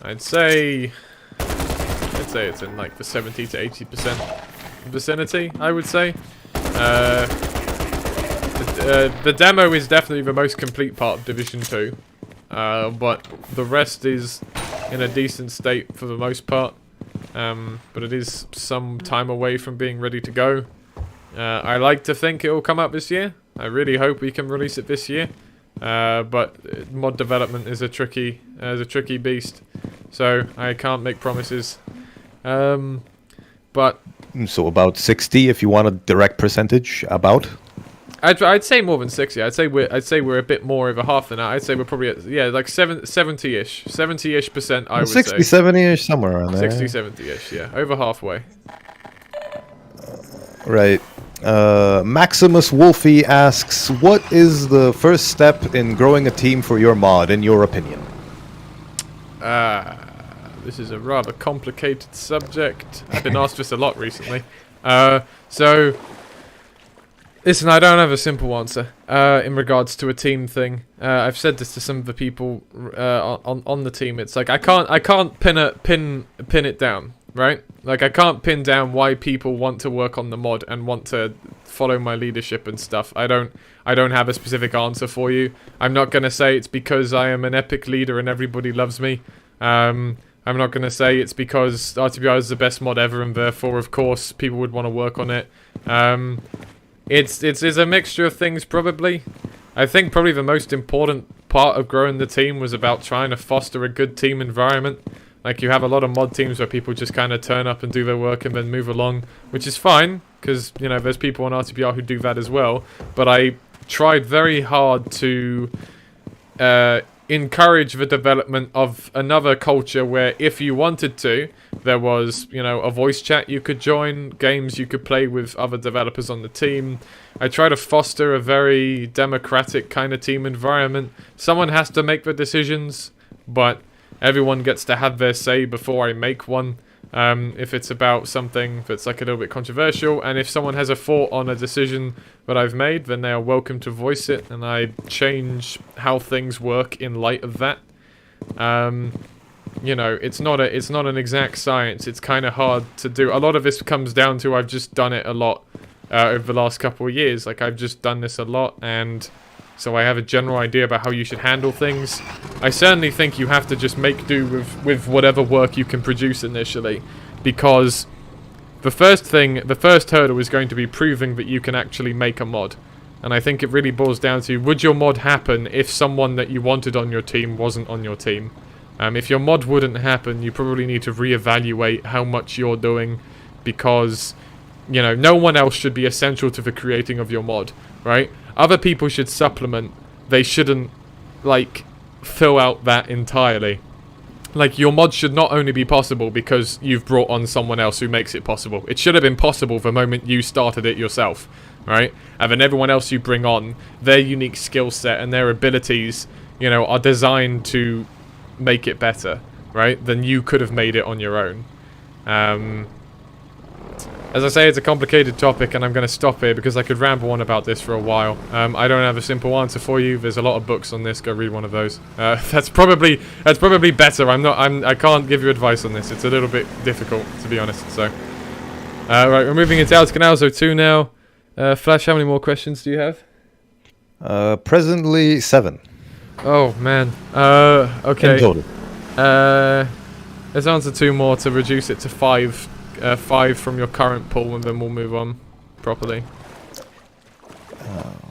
I'd say it's in like the 70 to 80% vicinity, I would say. The demo is definitely the most complete part of Division 2. But the rest is in a decent state for the most part. But it is some time away from being ready to go. I like to think it will come out this year. I really hope we can release it this year. But mod development is a tricky beast, so I can't make promises. But so about 60, if you want a direct percentage, about. I'd say more than 60. I'd say we're a bit more over half than that. I'd say we're probably at, like 70-ish, 70-ish%. I would 60, say 70-ish, somewhere around there. 60, 70-ish, yeah, over halfway. Right. Maximus Wolfie asks, what is the first step in growing a team for your mod, in your opinion? This is a rather complicated subject. I've been asked this a lot recently. So, listen, I don't have a simple answer in regards to a team thing. I've said this to some of the people on the team. It's like I can't pin it down, right? Like I can't pin down why people want to work on the mod and want to follow my leadership and stuff. I don't have a specific answer for you. I'm not gonna say it's because I am an epic leader and everybody loves me. I'm not gonna say it's because RTBR is the best mod ever and therefore, of course, people would want to work on it. It's a mixture of things, probably. I think probably the most important part of growing the team was about trying to foster a good team environment. Like, you have a lot of mod teams where people just kind of turn up and do their work and then move along, which is fine, because, you know, there's people on RTBR who do that as well. But I tried very hard to encourage the development of another culture where, if you wanted to, there was, you know, a voice chat you could join, games you could play with other developers on the team. I try to foster a very democratic kind of team environment. Someone has to make the decisions, but everyone gets to have their say before I make one. If it's about something that's like a little bit controversial, and if someone has a thought on a decision that I've made, then they are welcome to voice it, and I change how things work in light of that. You know, it's not an exact science. It's kind of hard to do. A lot of this comes down to I've just done it a lot over the last couple of years. Like, I've just done this a lot, and so I have a general idea about how you should handle things. I certainly think you have to just make do with whatever work you can produce initially, because the first hurdle is going to be proving that you can actually make a mod. And I think it really boils down to, would your mod happen if someone that you wanted on your team wasn't on your team? If your mod wouldn't happen, you probably need to reevaluate how much you're doing, because, you know, no one else should be essential to the creating of your mod, right? Other people should supplement. They shouldn't, like, fill out that entirely. Like, your mod should not only be possible because you've brought on someone else who makes it possible. It should have been possible the moment you started it yourself, right? And then everyone else you bring on, their unique skill set and their abilities, you know, are designed to make it better, right? Than you could have made it on your own. As I say, it's a complicated topic, and I'm going to stop here because I could ramble on about this for a while. I don't have a simple answer for you. There's a lot of books on this. Go read one of those. That's probably better. I can't give you advice on this. It's a little bit difficult, to be honest. So, right, we're moving into Out Canal 2 now. Flash, how many more questions do you have? Presently 7. Oh man. Okay. In total. Let's answer 2 more to reduce it to 5. 5 from your current pool, and then we'll move on properly.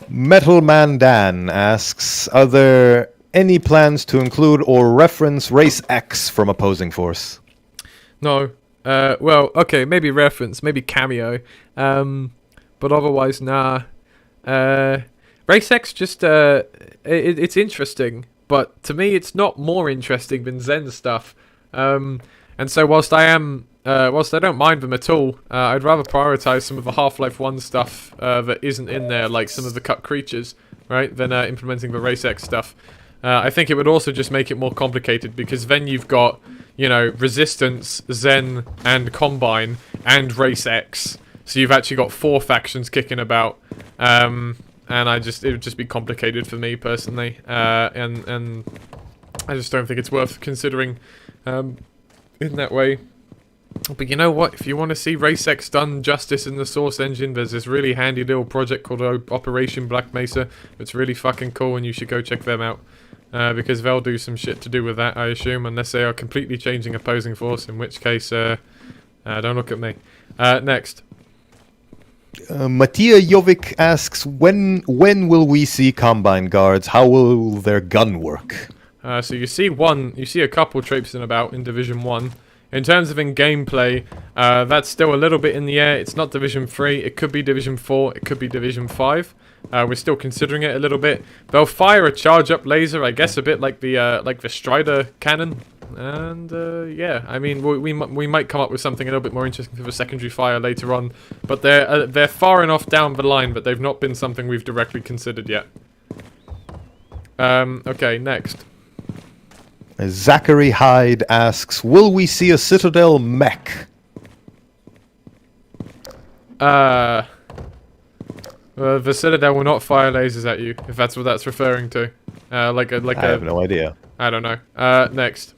Metal Man Dan asks, are there any plans to include or reference Race X from Opposing Force? No. Well, okay, maybe reference, maybe cameo. But otherwise, nah. Race X just, it's interesting, but to me it's not more interesting than Zen stuff. And so whilst I don't mind them at all, I'd rather prioritize some of the Half-Life 1 stuff that isn't in there, like some of the cut creatures, right, than implementing the Race X stuff. I think it would also just make it more complicated, because then you've got, you know, Resistance, Zen, and Combine, and Race X. So you've actually got 4 factions kicking about, and it would just be complicated for me personally, and I just don't think it's worth considering in that way. But you know what? If you want to see Race X done justice in the Source engine, there's this really handy little project called Operation Black Mesa. It's really fucking cool, and you should go check them out. Because they'll do some shit to do with that, I assume, unless they are completely changing Opposing Force, in which case, don't look at me. Next. Mattia Jovic asks, when will we see Combine Guards? How will their gun work? So you see a couple traipsing about in Division 1. In terms of in-game play, that's still a little bit in the air. It's not Division 3, it could be Division 4, it could be Division 5. We're still considering it a little bit. They'll fire a charge-up laser, I guess a bit like the Strider cannon. And, yeah, I mean, we might come up with something a little bit more interesting for the secondary fire later on. But they're far enough down the line, but they've not been something we've directly considered yet. Okay, next. Zachary Hyde asks, will we see a Citadel mech? The Citadel will not fire lasers at you, if that's what that's referring to. I have no idea. I don't know. Next.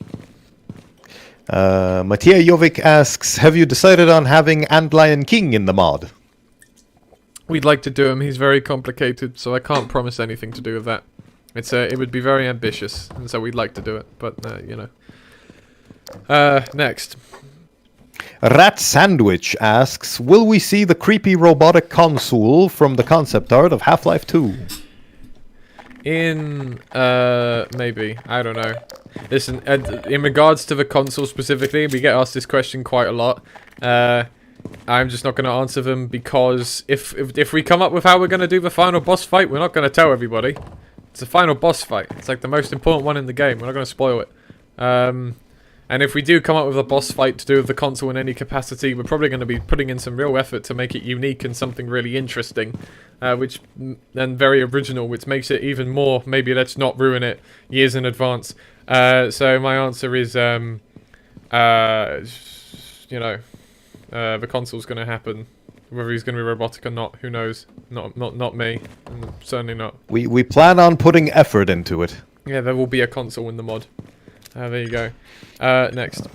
Mattia Jovic asks, have you decided on having Antlion King in the mod? We'd like to do him. He's very complicated, so I can't promise anything to do with that. It would be very ambitious, and so we'd like to do it, but, you know. Next. Rat Sandwich asks, will we see the creepy robotic console from the concept art of Half-Life 2? Maybe. I don't know. Listen, in regards to the console specifically, we get asked this question quite a lot. I'm just not going to answer them, because if we come up with how we're going to do the final boss fight, we're not going to tell everybody. It's the final boss fight. It's like the most important one in the game. We're not going to spoil it. And if we do come up with a boss fight to do with the console in any capacity, we're probably going to be putting in some real effort to make it unique and something really interesting, and very original, which makes it even more, maybe let's not ruin it years in advance. So my answer is, you know, the console's going to happen. Whether he's going to be robotic or not, who knows? Not me, and certainly not. We plan on putting effort into it. Yeah, there will be a console in the mod. There you go. Next.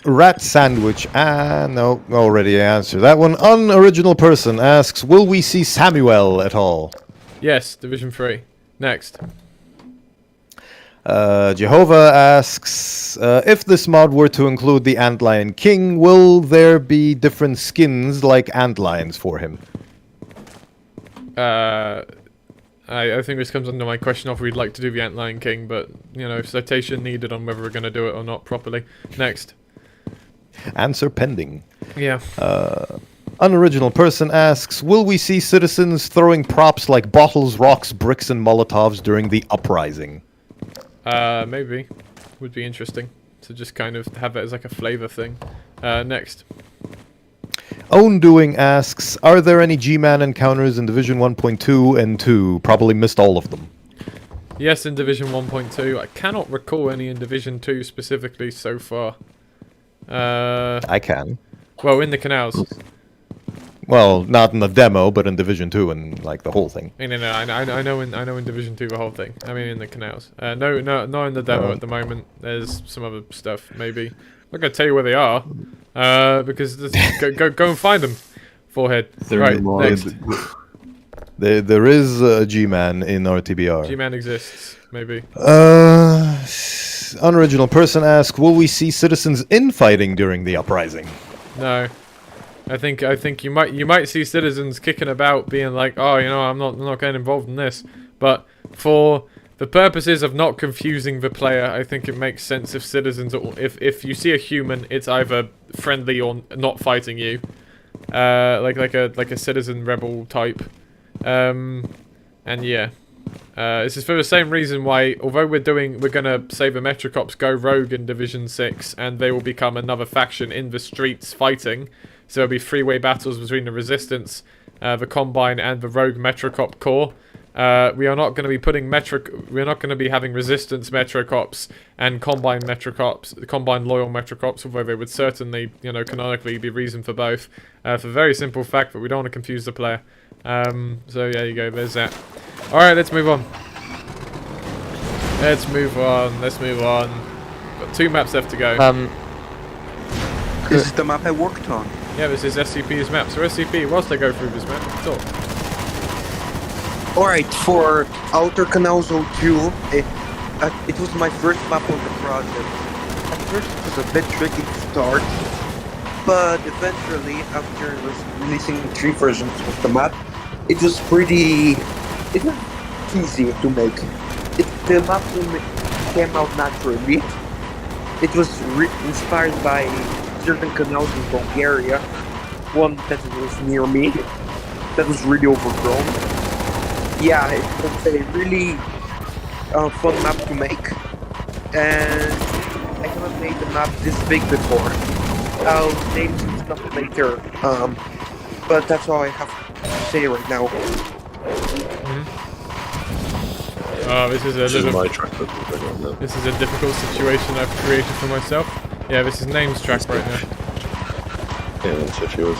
Rat Sandwich, no, already answered that one. Unoriginal Person asks, will we see Samuel at all? Yes, Division 3. Next. Jehovah asks, if this mod were to include the Antlion King, will there be different skins like antlions for him? I think this comes under my question of we'd like to do the Antlion King, but, you know, citation needed on whether we're going to do it or not properly. Next. Answer pending. Yeah. Unoriginal person asks, will we see citizens throwing props like bottles, rocks, bricks, and Molotovs during the uprising? Maybe. Would be interesting to just kind of have it as like a flavor thing. Next. Own Doing asks, are there any G-Man encounters in Division 1.2 and 2? Probably missed all of them. Yes, in Division 1.2. I cannot recall any in Division 2 specifically so far. I can. Well, in the canals. Well, not in the demo, but in Division 2 and like the whole thing. No, I know in Division 2 the whole thing. I mean in the canals. No, not in the demo at the moment. There's some other stuff maybe. I'm not gonna tell you where they are, because go and find them. Forehead. Right, next. There is a G-Man in RTBR. G-Man exists, maybe. Unoriginal person asks, will we see citizens infighting during the uprising? No. I think you might see citizens kicking about, being like, oh, you know, I'm not getting involved in this. But for the purposes of not confusing the player, I think it makes sense if citizens, if you see a human, it's either friendly or not fighting you, like a citizen rebel type, and yeah. This is for the same reason why, although we're gonna say the Metrocops go rogue in Division 6, and they will become another faction in the streets fighting. So there'll be three-way battles between the Resistance, the Combine, and the Rogue Metrocop Corps. We are not going to be putting we're not going to be having Resistance Metrocops and Combine Metrocops, Combine Loyal Metrocops, although they would certainly, you know, canonically be reason for both. For the very simple fact that we don't want to confuse the player. So there you go. There's that. All right, let's move on. Let's move on. Got 2 maps left to go. This is the map I worked on. Yeah, this is SCP's map. So SCP, whilst I go through this map, talk. Alright, for Outer Canal Zone 2, it was my first map on the project. At first it was a bit tricky to start, but eventually, after releasing 3 versions of the map, it was pretty easy to make. The map came out naturally. It was inspired by certain canals in Bulgaria, one that was near me, that was really overgrown. Yeah, it was a really fun map to make, and I haven't made a map this big before. I'll name some stuff later, but that's all I have to say right now. This is a difficult situation I've created for myself. Yeah, this is names track right now. Yeah, that's what yours.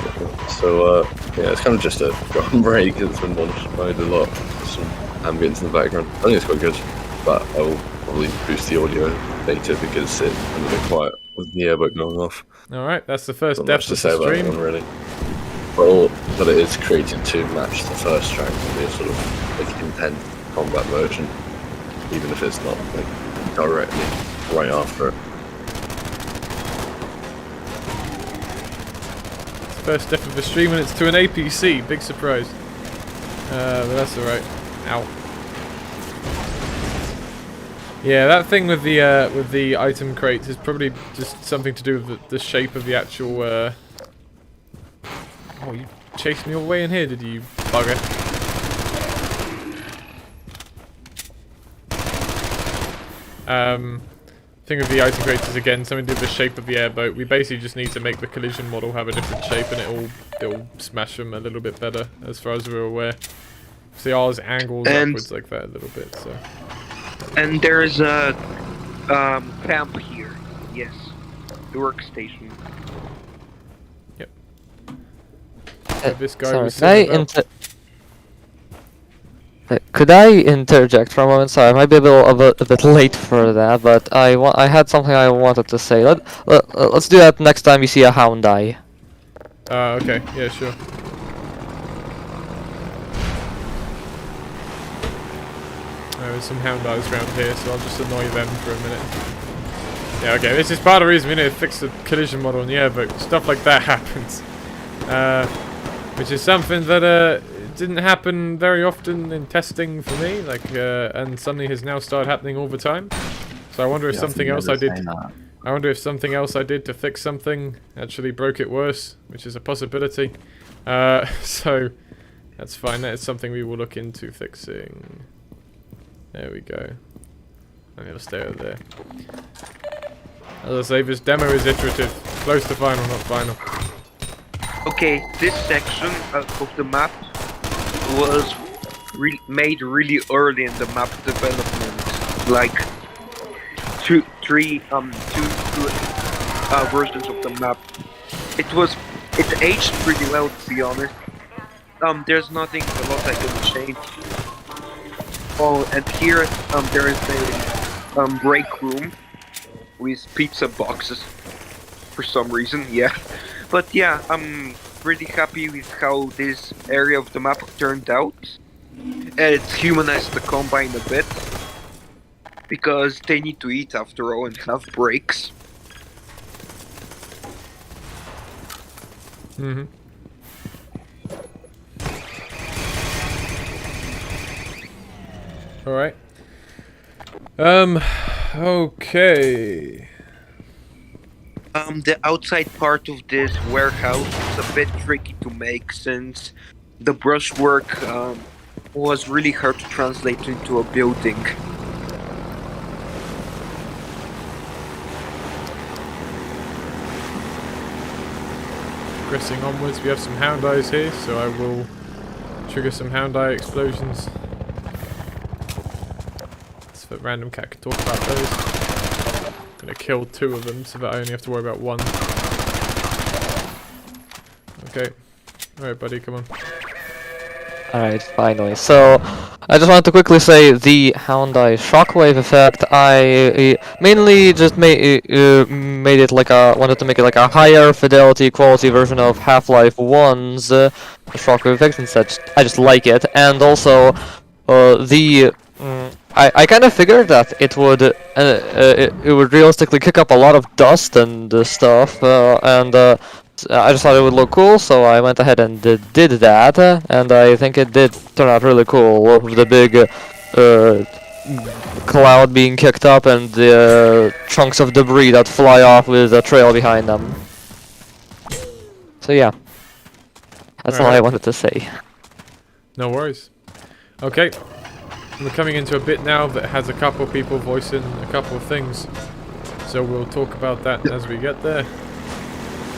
So, yeah, it's kind of just a drum break. It's been modified a lot. Some ambience in the background. I think it's quite good, but I will probably boost the audio later because it's a bit quiet with the airboat going off. Alright, that's the first Not death much of to say the about stream. that one, really. Well, but it is created to match the first track to be a sort of like intense combat version, even if it's not like directly right after it. First death of the stream, and it's to an APC. Big surprise. But that's alright. Ow. Yeah, that thing with the item crates is probably just something to do with the shape of the actual. Oh, you chased me all the way in here, did you, bugger? Thing with the item crates is again something to do with the shape of the airboat. We basically just need to make the collision model have a different shape, and it'll smash them a little bit better, as far as we're aware. See, ours angles upwards like that a little bit. So. And there's a camp here. Yes, the workstation. Yep. This guy sorry, was saying could I interject for a moment? Sorry, I might be a bit late for that, but I had something I wanted to say. Let's do that next time we see a hound die. Okay. Yeah, sure. There are some hound eyes around here, so I'll just annoy them for a minute. Yeah, okay, this is part of the reason we need to fix the collision model, and yeah, but stuff like that happens. Which is something that didn't happen very often in testing for me, and suddenly has now started happening all the time. So I wonder if something else I did. I wonder if something else I did to fix something actually broke it worse, which is a possibility. So that's fine. That is something we will look into fixing. There we go. I'm gonna stay over there. As I say, this demo is iterative. Close to final, not final. Okay, this section of the map was made really early in the map development, like two versions of the map. It aged pretty well, to be honest. There's nothing a lot I can change. Oh, and here there is a break room with pizza boxes for some reason. Yeah, but yeah, I'm really happy with how this area of the map turned out. It's humanized the Combine a bit because they need to eat after all and have breaks. Mm-hmm. Alright. Okay. The outside part of this warehouse is a bit tricky to make since the brushwork was really hard to translate into a building. Progressing onwards, we have some hound eyes here, so I will trigger some hound eye explosions. So that random cat can talk about those. I'm gonna kill 2 of them so that I only have to worry about 1. Okay. Alright, buddy, come on. Alright, finally. So, I just wanted to quickly say the Hound Eye Shockwave effect, I mainly just made it like wanted to make it like a higher fidelity quality version of Half-Life 1's Shockwave effect, and such. I just like it, and also I kind of figured that it would realistically kick up a lot of dust and stuff, I just thought it would look cool, so I went ahead and did that, and I think it did turn out really cool, with the big cloud being kicked up and the chunks of debris that fly off with a trail behind them. So yeah, that's all I wanted to say. No worries. Okay, we're coming into a bit now that has a couple people voicing a couple of things, so we'll talk about that as we get there.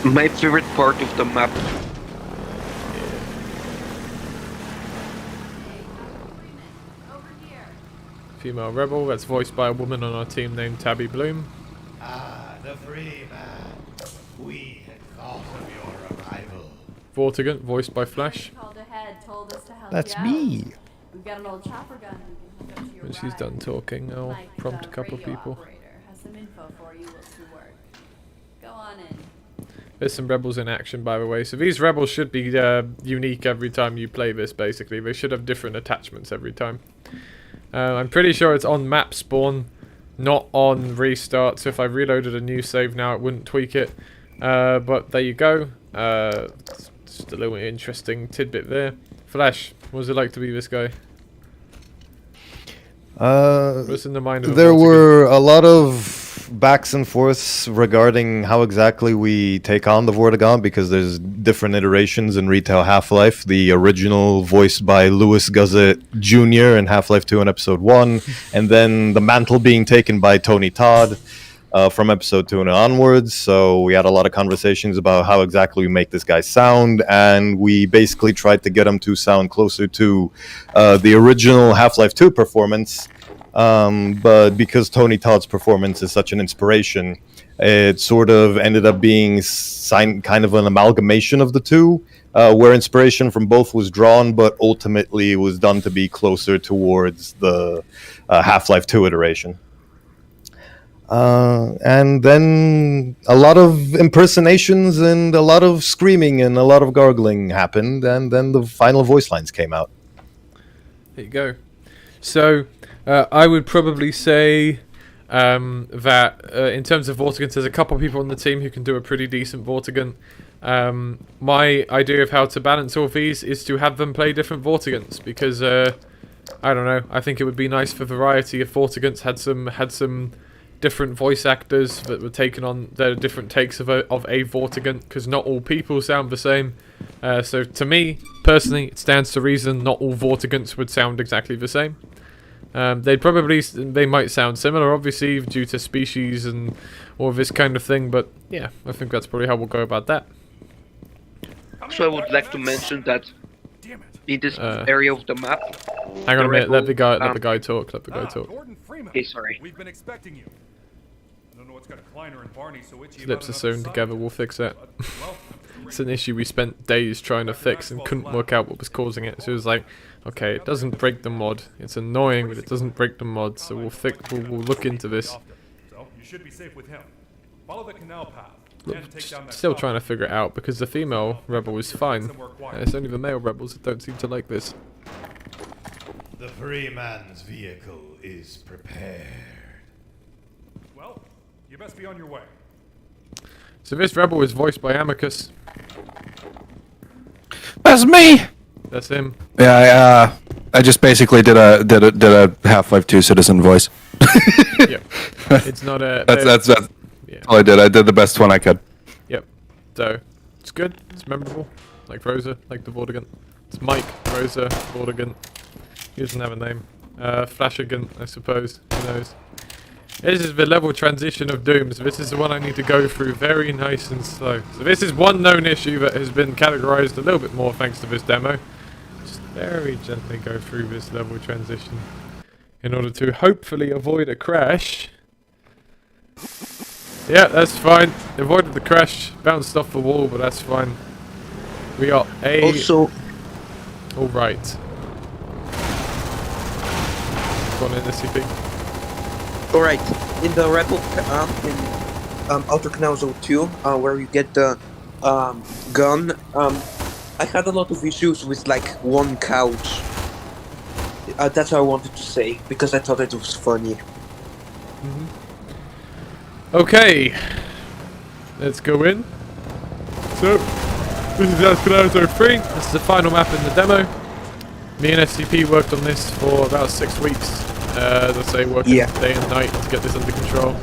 My favorite part of the map. Female rebel, that's voiced by a woman on our team named Tabby Bloom. Ah, the free man. We had thought of your arrival. Vortigant, voiced by Flash. That's me. We've got an old chopper gun we can hook up to your When she's done talking, I'll prompt a couple people. has some info for you to work. Go on in. There's some rebels in action, by the way. So these rebels should be unique every time you play this, basically. They should have different attachments every time. I'm pretty sure it's on map spawn, not on restart. So if I reloaded a new save now, it wouldn't tweak it. But there you go. Just a little interesting tidbit there. Flash, what was it like to be this guy? What's in the mind of there were a lot of backs and forths regarding how exactly we take on the Vortigaunt, because there's different iterations in retail Half-Life. The original voiced by Louis Gossett Jr. in Half-Life 2 in Episode 1, and then the mantle being taken by Tony Todd from Episode 2 and onwards. So we had a lot of conversations about how exactly we make this guy sound, and we basically tried to get him to sound closer to the original Half-Life 2 performance. But because Tony Todd's performance is such an inspiration, it sort of ended up being kind of an amalgamation of the two, where inspiration from both was drawn, but ultimately it was done to be closer towards the Half-Life 2 iteration. And then a lot of impersonations and a lot of screaming and a lot of gargling happened, and then the final voice lines came out. There you go. So, I would probably say that in terms of Vortigants, there's a couple of people on the team who can do a pretty decent Vortigant. My idea of how to balance all of these is to have them play different Vortigants, because I don't know, I think it would be nice for variety if Vortigants had some different voice actors that were taking on their different takes of a Vortigant, because not all people sound the same. So to me, personally, it stands to reason not all Vortigants would sound exactly the same. They might sound similar, obviously, due to species and all this kind of thing, but yeah, I think that's probably how we'll go about that. So I would like to mention that in this area of the map... Hang on a minute, let the guy talk, Okay, sorry. We've been expecting you. I don't know what's got Kleiner and Barney so itchy. Lips are sewn together, we'll fix that. It's an issue we spent days trying to fix and couldn't work out what was causing it, so it was like, okay, it doesn't break the mod. It's annoying, but it doesn't break the mod, so we'll look into this. So, you should be safe with him. Follow the canal path. Look, still trying to figure it out, because the female rebel is fine. It's only the male rebels that don't seem to like this. The free man's vehicle is prepared. Well, you best be on your way. So this rebel is voiced by Amicus. That's me. That's him. Yeah, I just basically did a Half-Life 2 citizen voice. Yep. It's not a. That's all I did. I did the best one I could. Yep. So it's good. It's memorable. Like Rosa, like the Vortigant. It's Mike, Rosa, Vortigant. He doesn't have a name. Flashigant, I suppose. Who knows? This is the level transition of Doom, so this is the one I need to go through very nice and slow. So this is one known issue that has been categorized a little bit more thanks to this demo. Just very gently go through this level transition in order to hopefully avoid a crash. Yeah, that's fine. Avoided the crash, bounced off the wall, but that's fine. We got a... Also... Alright. Go on in, SCP. Alright, in the Rebel in Outer Canal Zone 2, where you get the gun, I had a lot of issues with like one couch. That's what I wanted to say, because I thought it was funny. Okay, let's go in. So, this is Outer Canal Zone 3. This is the final map in the demo. Me and SCP worked on this for about 6 weeks. As I say, working day and night to get this under control.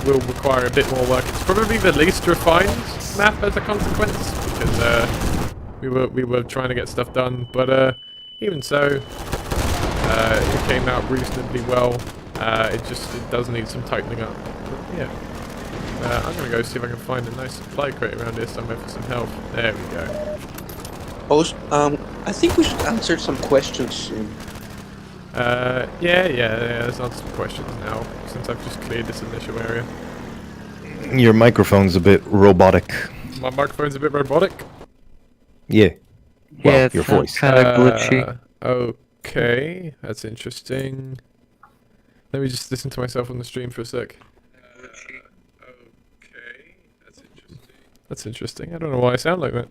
Will require a bit more work. It's probably the least refined map as a consequence, because we were trying to get stuff done. But even so, it came out reasonably well. It does need some tightening up. But, yeah, I'm gonna go see if I can find a nice supply crate around here somewhere for some help. There we go. Also, I think we should answer some questions soon. Yeah, let's answer some questions now, since I've just cleared this initial area. Your microphone's a bit robotic. My microphone's a bit robotic? Yeah. Well, Yeah, your voice. kind of glitchy. Okay, that's interesting. Let me just listen to myself on the stream for a sec. Okay, that's interesting. That's interesting. I don't know why I sound like that.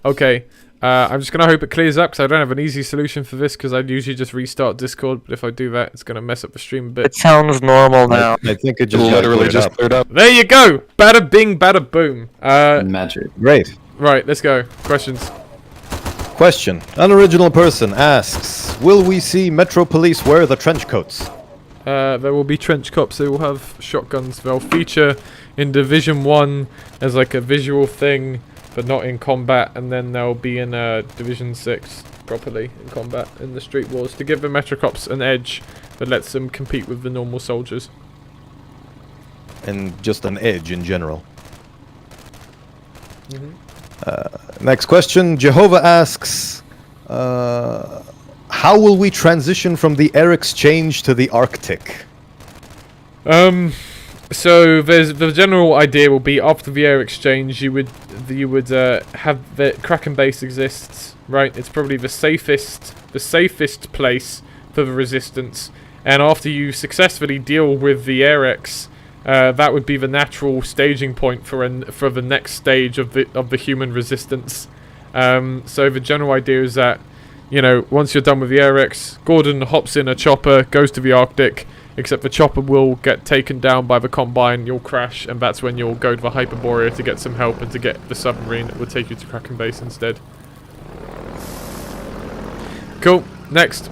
Okay. I'm just gonna hope it clears up, because I don't have an easy solution for this, because I'd usually just restart Discord, but if I do that, it's gonna mess up the stream a bit. It sounds normal now. I think it just literally just cleared up. There you go! Bada bing, bada boom. Magic. Great. Right, let's go. Questions. Question. An original person asks, will we see Metro Police wear the trench coats? There will be trench cops. They will have shotguns. They'll feature in Division 1 as like a visual thing, but not in combat, and then they'll be in Division 6 properly in combat in the street wars to give the Metro cops an edge that lets them compete with the normal soldiers. And just an edge in general. Next question. Jehovah asks, how will we transition from the air exchange to the Arctic? So the general idea will be after the air exchange, you would have the Kraken base exists, right? It's probably the safest place for the resistance, and after you successfully deal with the Air-X, that would be the natural staging point for the next stage of the human resistance. So the general idea is that, you know, once you're done with the Arex, Gordon hops in a chopper, goes to the Arctic, except the chopper will get taken down by the Combine, you'll crash, and that's when you'll go to the Hyperborea to get some help and to get the submarine that will take you to Kraken Base instead. Cool, next.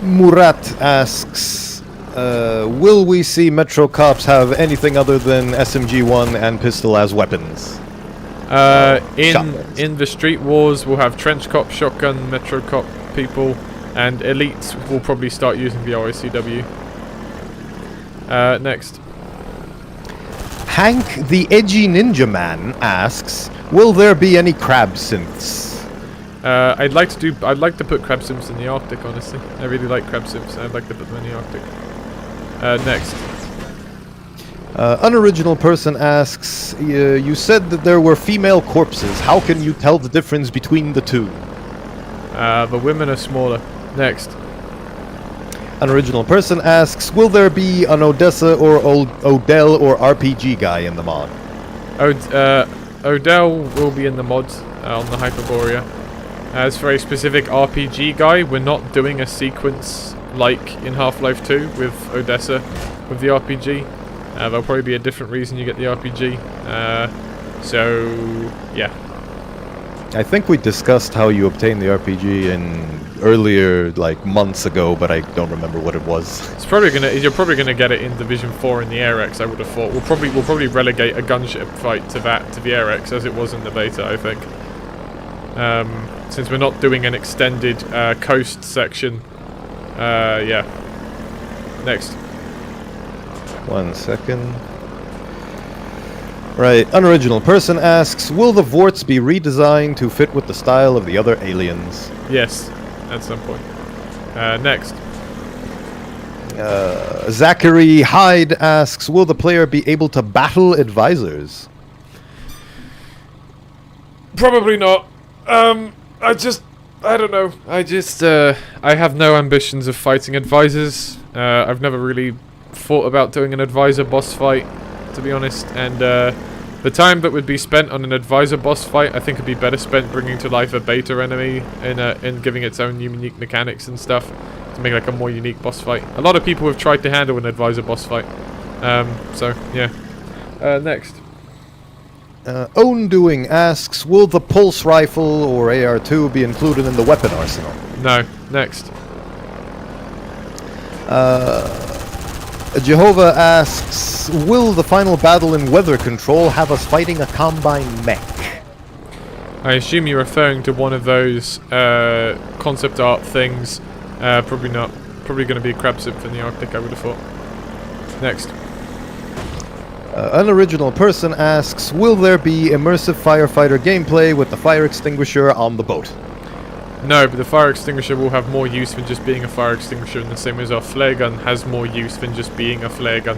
Murat asks, will we see Metro Cops have anything other than SMG-1 and pistol as weapons? In the Street Wars, we'll have Trench Cop, Shotgun, Metro Cop people, and Elites will probably start using the OICW. Next. Hank the Edgy Ninja Man asks, will there be any crab synths? I'd like to put crab simps in the Arctic, honestly. I really like crab simps. I'd like to put them in the Arctic. Next. Unoriginal person asks, you said that there were female corpses. How can you tell the difference between the two? The women are smaller. Next. Unoriginal person asks, will there be an Odessa or Odell or RPG guy in the mod? Odell will be in the mod on the Hyperborea. As for a specific RPG guy, we're not doing a sequence like in Half-Life 2 with Odessa with the RPG. There'll probably be a different reason you get the RPG. So, yeah. I think we discussed how you obtain the RPG in earlier, like months ago, but I don't remember what it was. It's probably you're probably gonna get it in Division 4 in the Arex. I would have thought. We'll probably relegate a gunship fight to the Arex as it was in the beta. I think. Since we're not doing an extended coast section. Yeah. Next. 1 second. Right, unoriginal person asks, will the Vorts be redesigned to fit with the style of the other aliens? Yes, at some point. Next. Zachary Hyde asks, will the player be able to battle advisors? Probably not. I don't know. I have no ambitions of fighting advisors. I've never really thought about doing an advisor boss fight, to be honest, and the time that would be spent on an advisor boss fight I think would be better spent bringing to life a beta enemy and giving its own unique mechanics and stuff to make like a more unique boss fight. A lot of people have tried to handle an advisor boss fight, so yeah. Next. Own Doing asks, will the pulse rifle or AR-2 be included in the weapon arsenal? No. Next. Jehovah asks, will the final battle in Weather Control have us fighting a Combine mech? I assume you're referring to one of those concept art things. Probably not. Probably going to be a crab simp in the Arctic, I would have thought. Next. Unoriginal person asks, will there be immersive firefighter gameplay with the fire extinguisher on the boat? No, but the fire extinguisher will have more use than just being a fire extinguisher, in the same way as our flare gun has more use than just being a flare gun.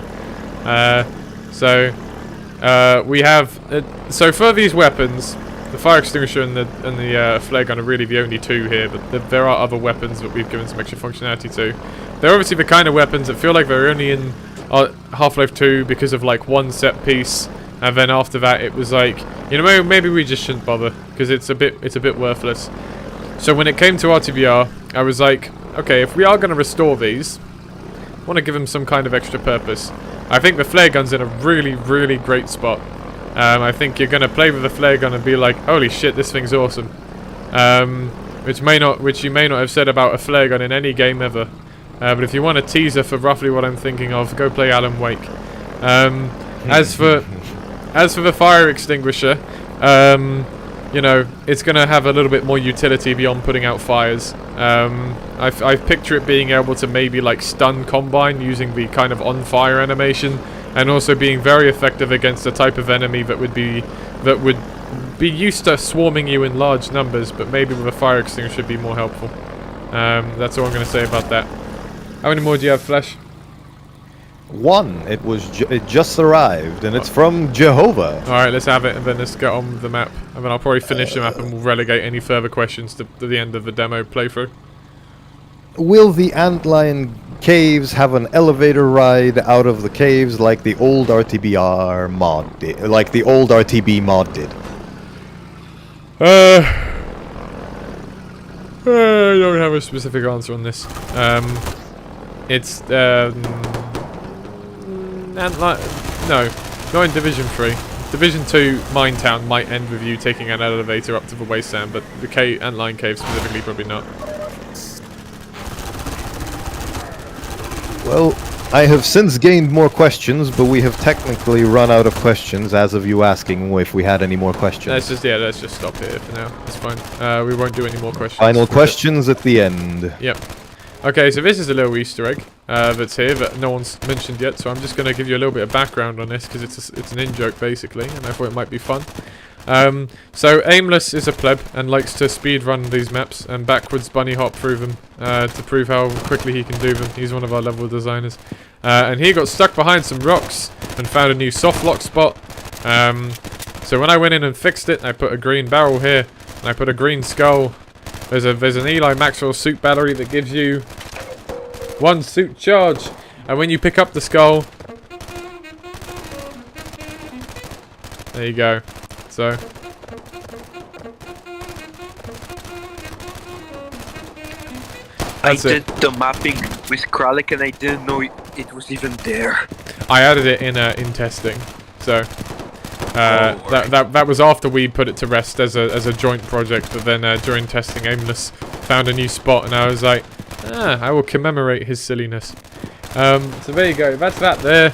We have... so for these weapons, the fire extinguisher and the flare gun are really the only two here, but there are other weapons that we've given some extra functionality to. They're obviously the kind of weapons that feel like they're only in Half-Life 2 because of like one set piece, and then after that it was like, you know, maybe we just shouldn't bother because it's a bit worthless. So when it came to RTBR, I was like, okay, if we are going to restore these, I want to give them some kind of extra purpose. I think the flare gun's in a really, really great spot. I think you're going to play with the flare gun and be like, holy shit, this thing's awesome. Which you may not have said about a flare gun in any game ever. But if you want a teaser for roughly what I'm thinking of, go play Alan Wake. As for the fire extinguisher, you know, it's going to have a little bit more utility beyond putting out fires. I picture it being able to maybe like stun Combine using the kind of on fire animation, and also being very effective against a type of enemy that would be used to swarming you in large numbers, but maybe with a fire extinguisher would be more helpful. That's all I'm going to say about that. How many more do you have, Flash? One. It just arrived, and it's from Jehovah. Alright, let's have it, and then let's get on with the map. And then I'll probably finish the map, and we'll relegate any further questions to the end of the demo playthrough. Will the Antlion caves have an elevator ride out of the caves like the old RTBR mod did, like the old RTB mod did? I don't have a specific answer on this. It's no, not in Division 3. Division 2 Minetown might end with you taking an elevator up to the wasteland, but the Antline Cave specifically probably not. Well, I have since gained more questions, but we have technically run out of questions as of you asking if we had any more questions. Let's just stop here for now. That's fine. We won't do any more questions. Final questions at the end. Yep. Okay, so this is a little Easter egg that's here that no one's mentioned yet, so I'm just going to give you a little bit of background on this because it's an in-joke basically, and I thought it might be fun. So Aimless is a pleb and likes to speedrun these maps and backwards bunny hop through them to prove how quickly he can do them. He's one of our level designers. And he got stuck behind some rocks and found a new soft lock spot. So when I went in and fixed it, I put a green barrel here and I put a green skull. There's an Eli Maxwell suit battery that gives you 1 suit charge. And when you pick up the skull, there you go. So I did the mapping with Kralik and I didn't know it was even there. I added it in testing, so that was after we put it to rest as a joint project. But then during testing, Aimless found a new spot, and I was like, I will commemorate his silliness. So there you go. That's that there.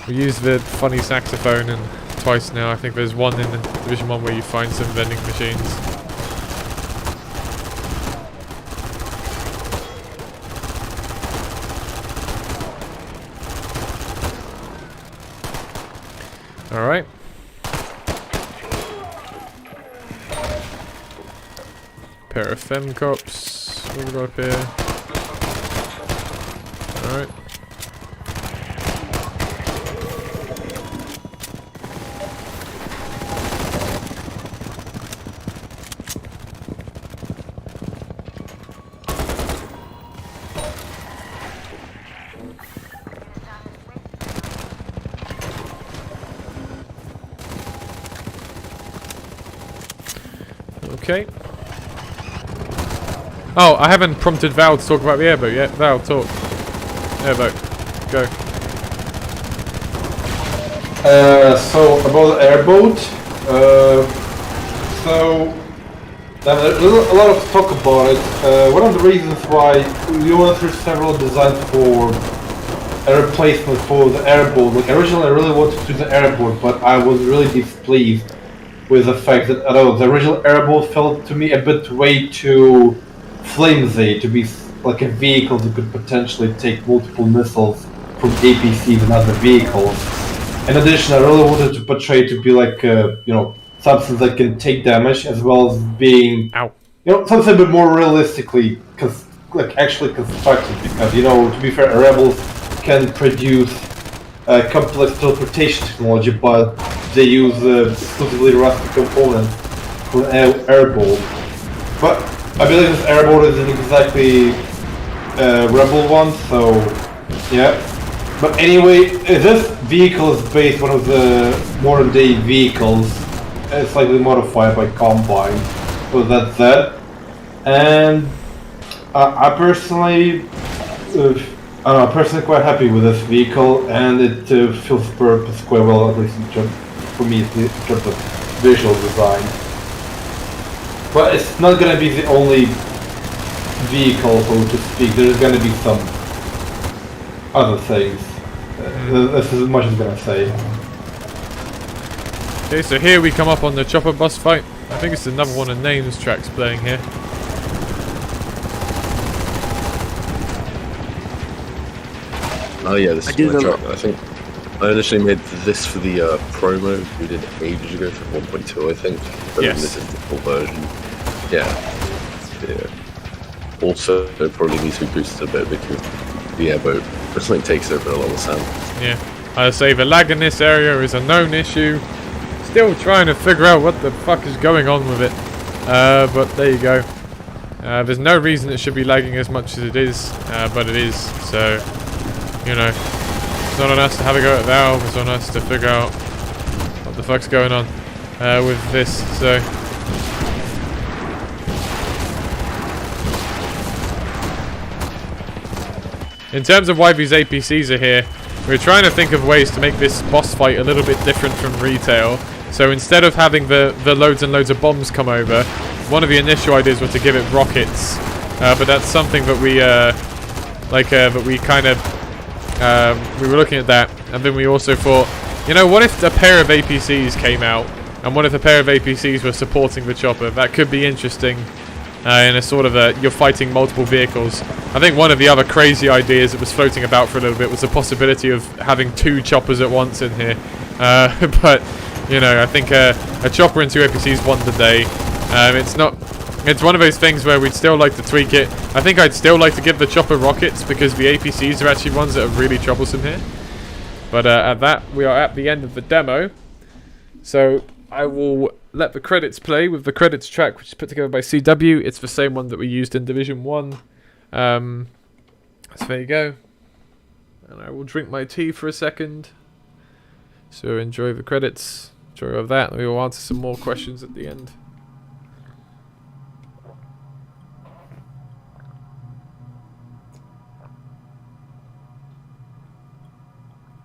We used the funny saxophone and twice now. I think there's one in the Division 1 where you find some vending machines. Alright. Pair of femcops. What have we got up here? Alright. Okay. Oh, I haven't prompted Val to talk about the airboat yet. Val, talk. Airboat. Go. So about the airboat, so there's a lot of talk about it. One of the reasons why we went through several designs for a replacement for the airboat. Like originally, I really wanted to do the airboat, but I was really displeased with the fact that the original airboat felt to me a bit way too flimsy to be like a vehicle that could potentially take multiple missiles from APCs and other vehicles. In addition, I really wanted to portray it to be like something that can take damage as well as being something a bit more realistically actually constructed, because to be fair, rebels can produce complex teleportation technology, but they use exclusively rusty components for an airboat. But I believe this airboat isn't exactly a rebel one, so yeah. But anyway, this vehicle is based on one of the modern day vehicles, slightly modified by Combine, so that's that. And I personally I'm personally quite happy with this vehicle, and it fills the purpose quite well, at least for me, in terms of visual design. But it's not gonna be the only vehicle, so to speak. There's gonna be some other things. That's as much as I'm gonna say. Okay, so here we come up on the chopper bus fight. I think it's another one of Name's tracks playing here. Oh yeah, this is my truck. I think I initially made this for the promo we did ages ago for 1.2, I think. But yes. This is the full version. Yeah. Also, it probably needs to be boosted a bit because the airboat personally takes over a lot of sound. Yeah. I say the lag in this area is a known issue. Still trying to figure out what the fuck is going on with it. But there you go. There's no reason it should be lagging as much as it is, but it is. So, it's not on us to have a go at Valve. It's on us to figure out what the fuck's going on with this. So, in terms of why these APCs are here, we're trying to think of ways to make this boss fight a little bit different from retail. So instead of having the loads and loads of bombs come over, one of the initial ideas was to give it rockets. But that's something that we we were looking at that, and then we also thought, you know, what if a pair of APCs came out, and what if a pair of APCs were supporting the chopper? That could be interesting. In a sort of you're fighting multiple vehicles. I think one of the other crazy ideas that was floating about for a little bit was the possibility of having 2 choppers at once in here. But, you know, I think a chopper and 2 APCs won the day. It's one of those things where we'd still like to tweak it. I think I'd still like to give the chopper rockets because the APCs are actually ones that are really troublesome here. But at that, we are at the end of the demo. So I will let the credits play with the credits track, which is put together by CW. It's the same one that we used in Division 1. So there you go. And I will drink my tea for a second. So enjoy the credits. Enjoy of that. We will answer some more questions at the end.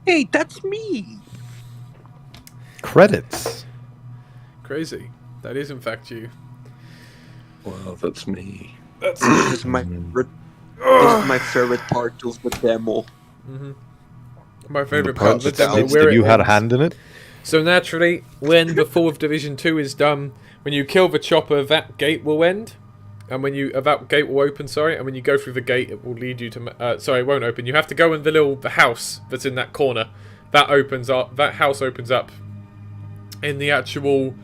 Hey, that's me! Credits. Crazy. That is in fact you. Wow, that's me. That's this is my favorite part of the demo. My favorite part of the demo. Did you had a hand in it? So naturally, when the 4th Division 2 is done, when you kill the chopper, that gate will end. And when you that gate will open, sorry, and when you go through the gate, it will lead you to sorry, it won't open. You have to go in the house that's in that corner. That opens up. That house opens up. In the actual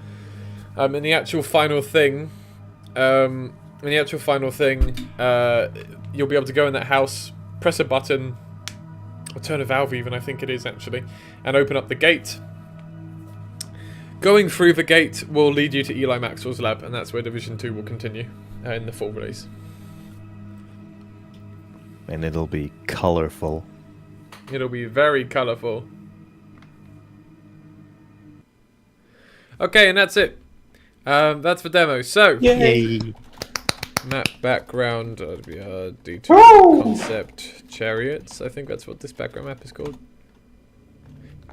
final thing, you'll be able to go in that house, press a button, or turn a valve even, I think it is actually, and open up the gate. Going through the gate will lead you to Eli Maxwell's lab, and that's where Division 2 will continue in the full release. And it'll be colorful. It'll be very colorful. Okay, and that's it. That's the demo. So, yay! Map background, D2 concept chariots. I think that's what this background map is called.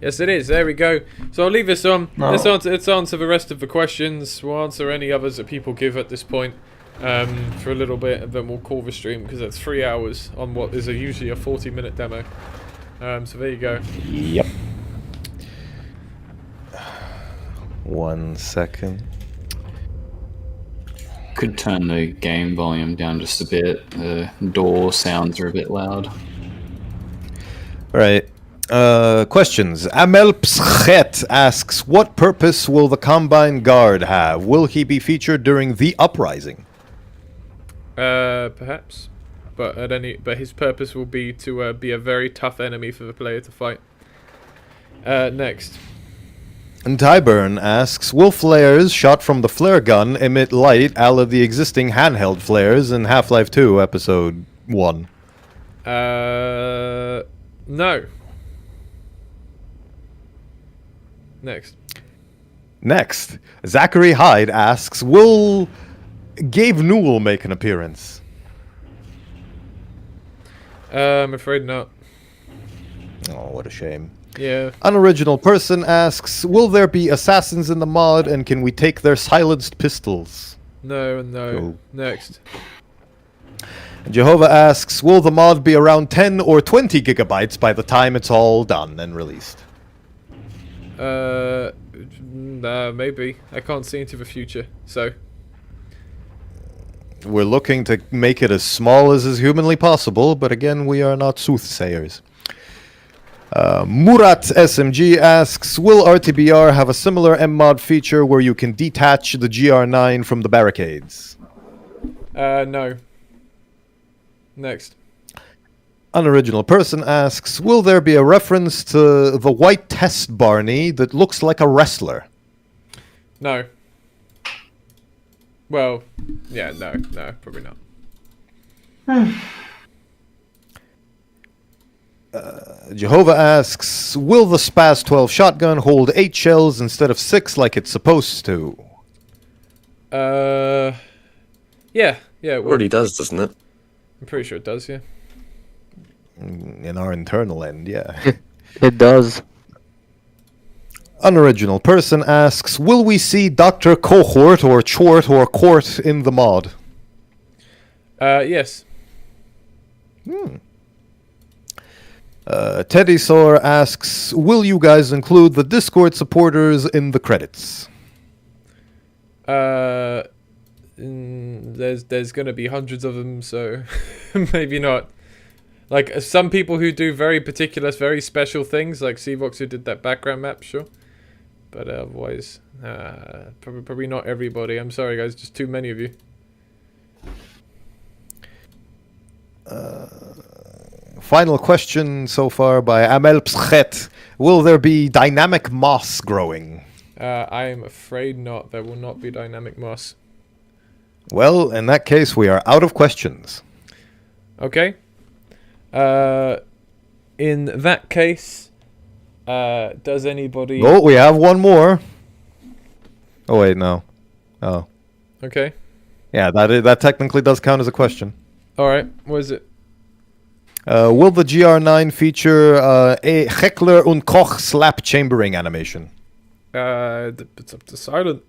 Yes, it is. There we go. So I'll leave this on. Let's answer the rest of the questions. We'll answer any others that people give at this point for a little bit, and then we'll call the stream because that's 3 hours on what is usually a 40-minute demo. So there you go. Yep. 1 second. Could turn the game volume down just a bit. The door sounds are a bit loud. All right. Questions. Amel Pschet asks, what purpose will the Combine Guard have? Will he be featured during the Uprising? Perhaps. But his purpose will be to be a very tough enemy for the player to fight. Next. And Tyburn asks, will flares shot from the flare gun emit light a la the existing handheld flares in Half-Life 2 Episode 1? No. Next. Zachary Hyde asks, will Gabe Newell make an appearance? I'm afraid not. Oh, what a shame. Yeah. Unoriginal Person asks, will there be assassins in the mod, and can we take their silenced pistols? No. Cool. Next. Jehovah asks, will the mod be around 10 or 20 gigabytes by the time it's all done and released? Maybe. I can't see into the future, so... We're looking to make it as small as is humanly possible, but again, we are not soothsayers. Murat SMG asks, will RTBR have a similar MMod feature where you can detach the GR9 from the barricades? No. Next. Unoriginal Person asks, will there be a reference to the white test Barney that looks like a wrestler? No. Well, yeah, no, probably not. Jehovah asks, will the Spaz 12 shotgun hold 8 shells instead of 6 like it's supposed to? Yeah, it already does, doesn't it? I'm pretty sure it does, yeah. In our internal end, yeah. It does. Unoriginal person asks, will we see Dr. Cohort or Chort or Court in the mod? Yes. Teddy Sor asks, will you guys include the Discord supporters in the credits? There's gonna be hundreds of them, so maybe not. Like some people who do very particular, very special things, like Cvox who did that background map, sure. But otherwise, probably not everybody. I'm sorry, guys, just too many of you. Final question so far by Amel Pschet. Will there be dynamic moss growing? I am afraid not. There will not be dynamic moss. Well, in that case, we are out of questions. Okay. In that case, does anybody... Oh, we have one more. Oh, wait, no. Oh. Okay. Yeah, that technically does count as a question. Alright, what is it? Will the GR9 feature a Heckler und Koch slap chambering animation? It's up to Silent.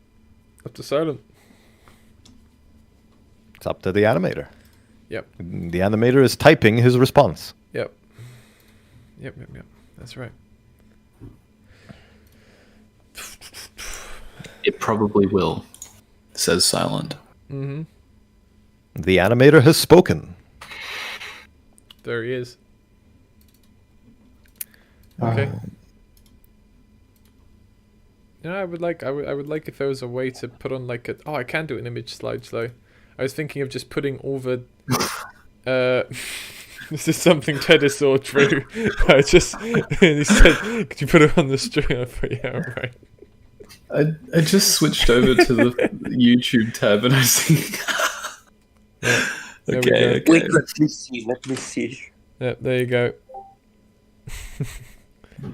Up to Silent. It's up to the animator. Yep. The animator is typing his response. Yep. Yep. That's right. It probably will, says Silent. Mm-hmm. The animator has spoken. There he is. Okay. You know, I would like if there was a way to put on like a... Oh, I can do an image slideshow. I was thinking of just putting all the... this is something Teddy saw true. I just... he said, could you put it on the stream? I thought, yeah, right. I just switched over to the YouTube tab and I see... Yeah, okay. Wait, let me see. Yep, there you go.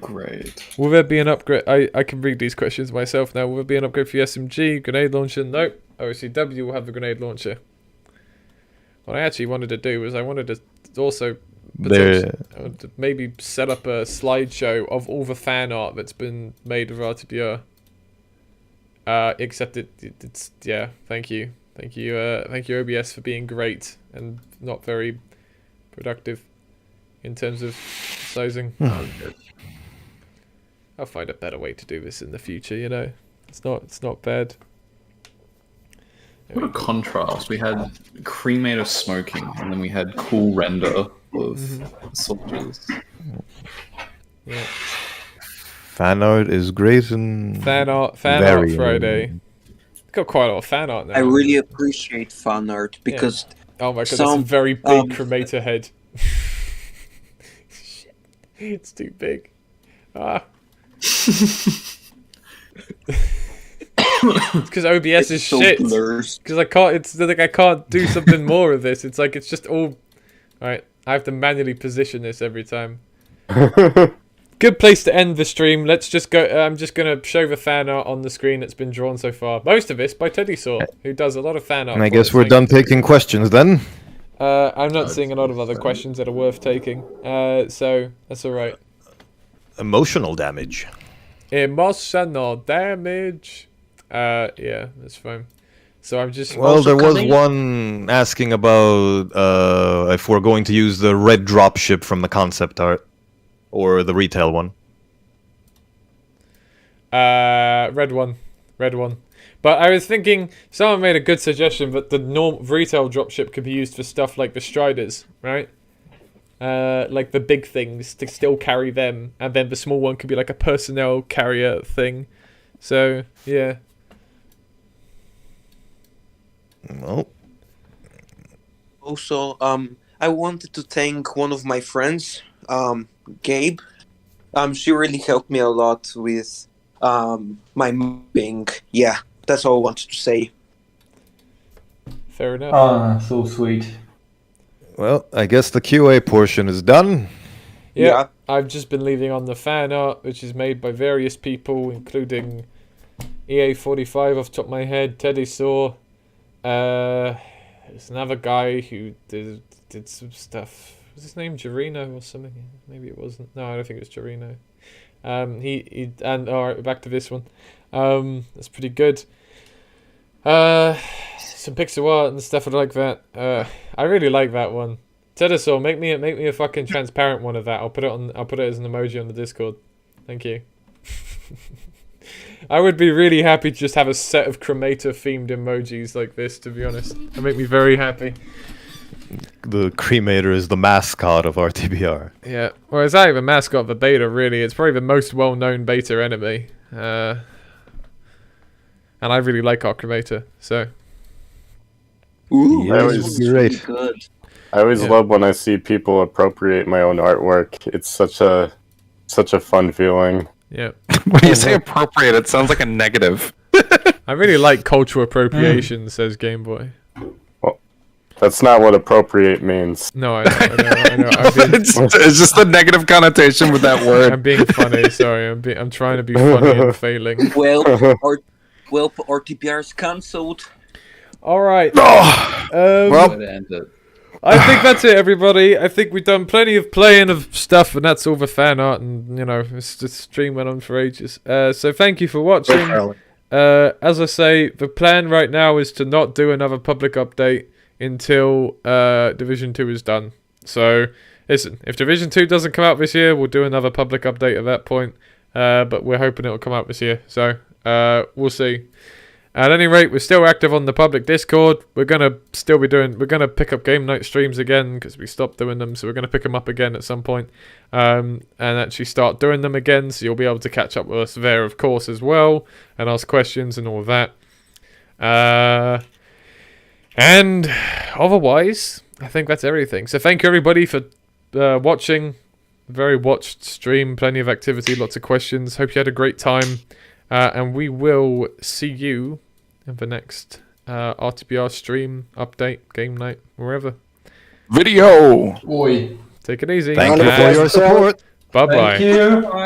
Great. Will there be an upgrade? I can read these questions myself now. Will there be an upgrade for the SMG? Grenade launcher? Nope. OCW will have the grenade launcher. What I actually wanted to do was I wanted to also maybe set up a slideshow of all the fan art that's been made of RTBR. Except it's yeah. Thank you OBS for being great and not very productive in terms of sizing. I'll find a better way to do this in the future. You know, it's not bad. What a contrast. We had cremator smoking, and then we had cool render of soldiers. Yeah. Fan art is great and fan art Friday. Got quite a lot of fan art now. I really appreciate fan art because oh my god, that's a very big cremator head. Shit. It's too big. It's because OBS is so shit. Because I can't. It's like I can't do something more of this. It's like it's just all. Alright, I have to manually position this every time. Good place to end the stream. Let's just go. I'm just gonna show the fan art on the screen that's been drawn so far. Most of this by Teddy Saw, who does a lot of fan art. And I guess we're done taking questions then. I'm not seeing a lot of other questions that are worth taking. So that's all right. Emotional damage. Emotional damage. Yeah, that's fine. So I'm just... Well, there was one asking about if we're going to use the red dropship from the concept art. Or the retail one. Red one. But I was thinking, someone made a good suggestion that the retail dropship could be used for stuff like the Striders, right? Like the big things, to still carry them. And then the small one could be like a personnel carrier thing. So, yeah. Well. Also, I wanted to thank one of my friends, Gabe. She really helped me a lot with my moving. Yeah, that's all I wanted to say. Fair enough. Ah, so sweet. Well, I guess the QA portion is done. Yeah, I've just been leaving on the fan art, which is made by various people, including EA45 off the top of my head, Teddy Saw. There's another guy who did some stuff. was his name Gerino or something? Maybe it wasn't. No, I don't think it was Gerino. And alright, back to this one. That's pretty good. Some pixel art and stuff like that. I really like that one. Tedasaur, make me a fucking transparent one of that. I'll put it as an emoji on the Discord. Thank you. I would be really happy to just have a set of cremator themed emojis like this, to be honest. That make me very happy. The cremator is the mascot of RTBR. Yeah, well, it's not even a mascot of the beta, really. It's probably the most well-known beta enemy. And I really like our cremator, so... Ooh, I this always- one's really good. I always love when I see people appropriate my own artwork. It's such a fun feeling. Yeah. When you say appropriate, it sounds like a negative. I really like cultural appropriation, says Game Boy. Well, that's not what appropriate means. No, I know. It's just the negative connotation with that word. I'm being funny. Sorry, I'm trying to be funny and failing. Well, RTPR is cancelled. All right. Well, I think that's it, everybody. I think we've done plenty of playing of stuff, and that's all the fan art, and the stream went on for ages. So thank you for watching. As I say, the plan right now is to not do another public update until Division 2 is done. So listen, if Division 2 doesn't come out this year, we'll do another public update at that point. But we're hoping it'll come out this year. So we'll see. At any rate, we're still active on the public Discord. We're gonna pick up game night streams again because we stopped doing them. So we're gonna pick them up again at some point, and actually start doing them again. So you'll be able to catch up with us there, of course, as well, and ask questions and all of that. And otherwise, I think that's everything. So thank you everybody for watching. Very watched stream, plenty of activity, lots of questions. Hope you had a great time. And we will see you in the next RTBR stream, update, game night, wherever. Video! Oi. Take it easy. Thank you for your support. Bye-bye. Thank you.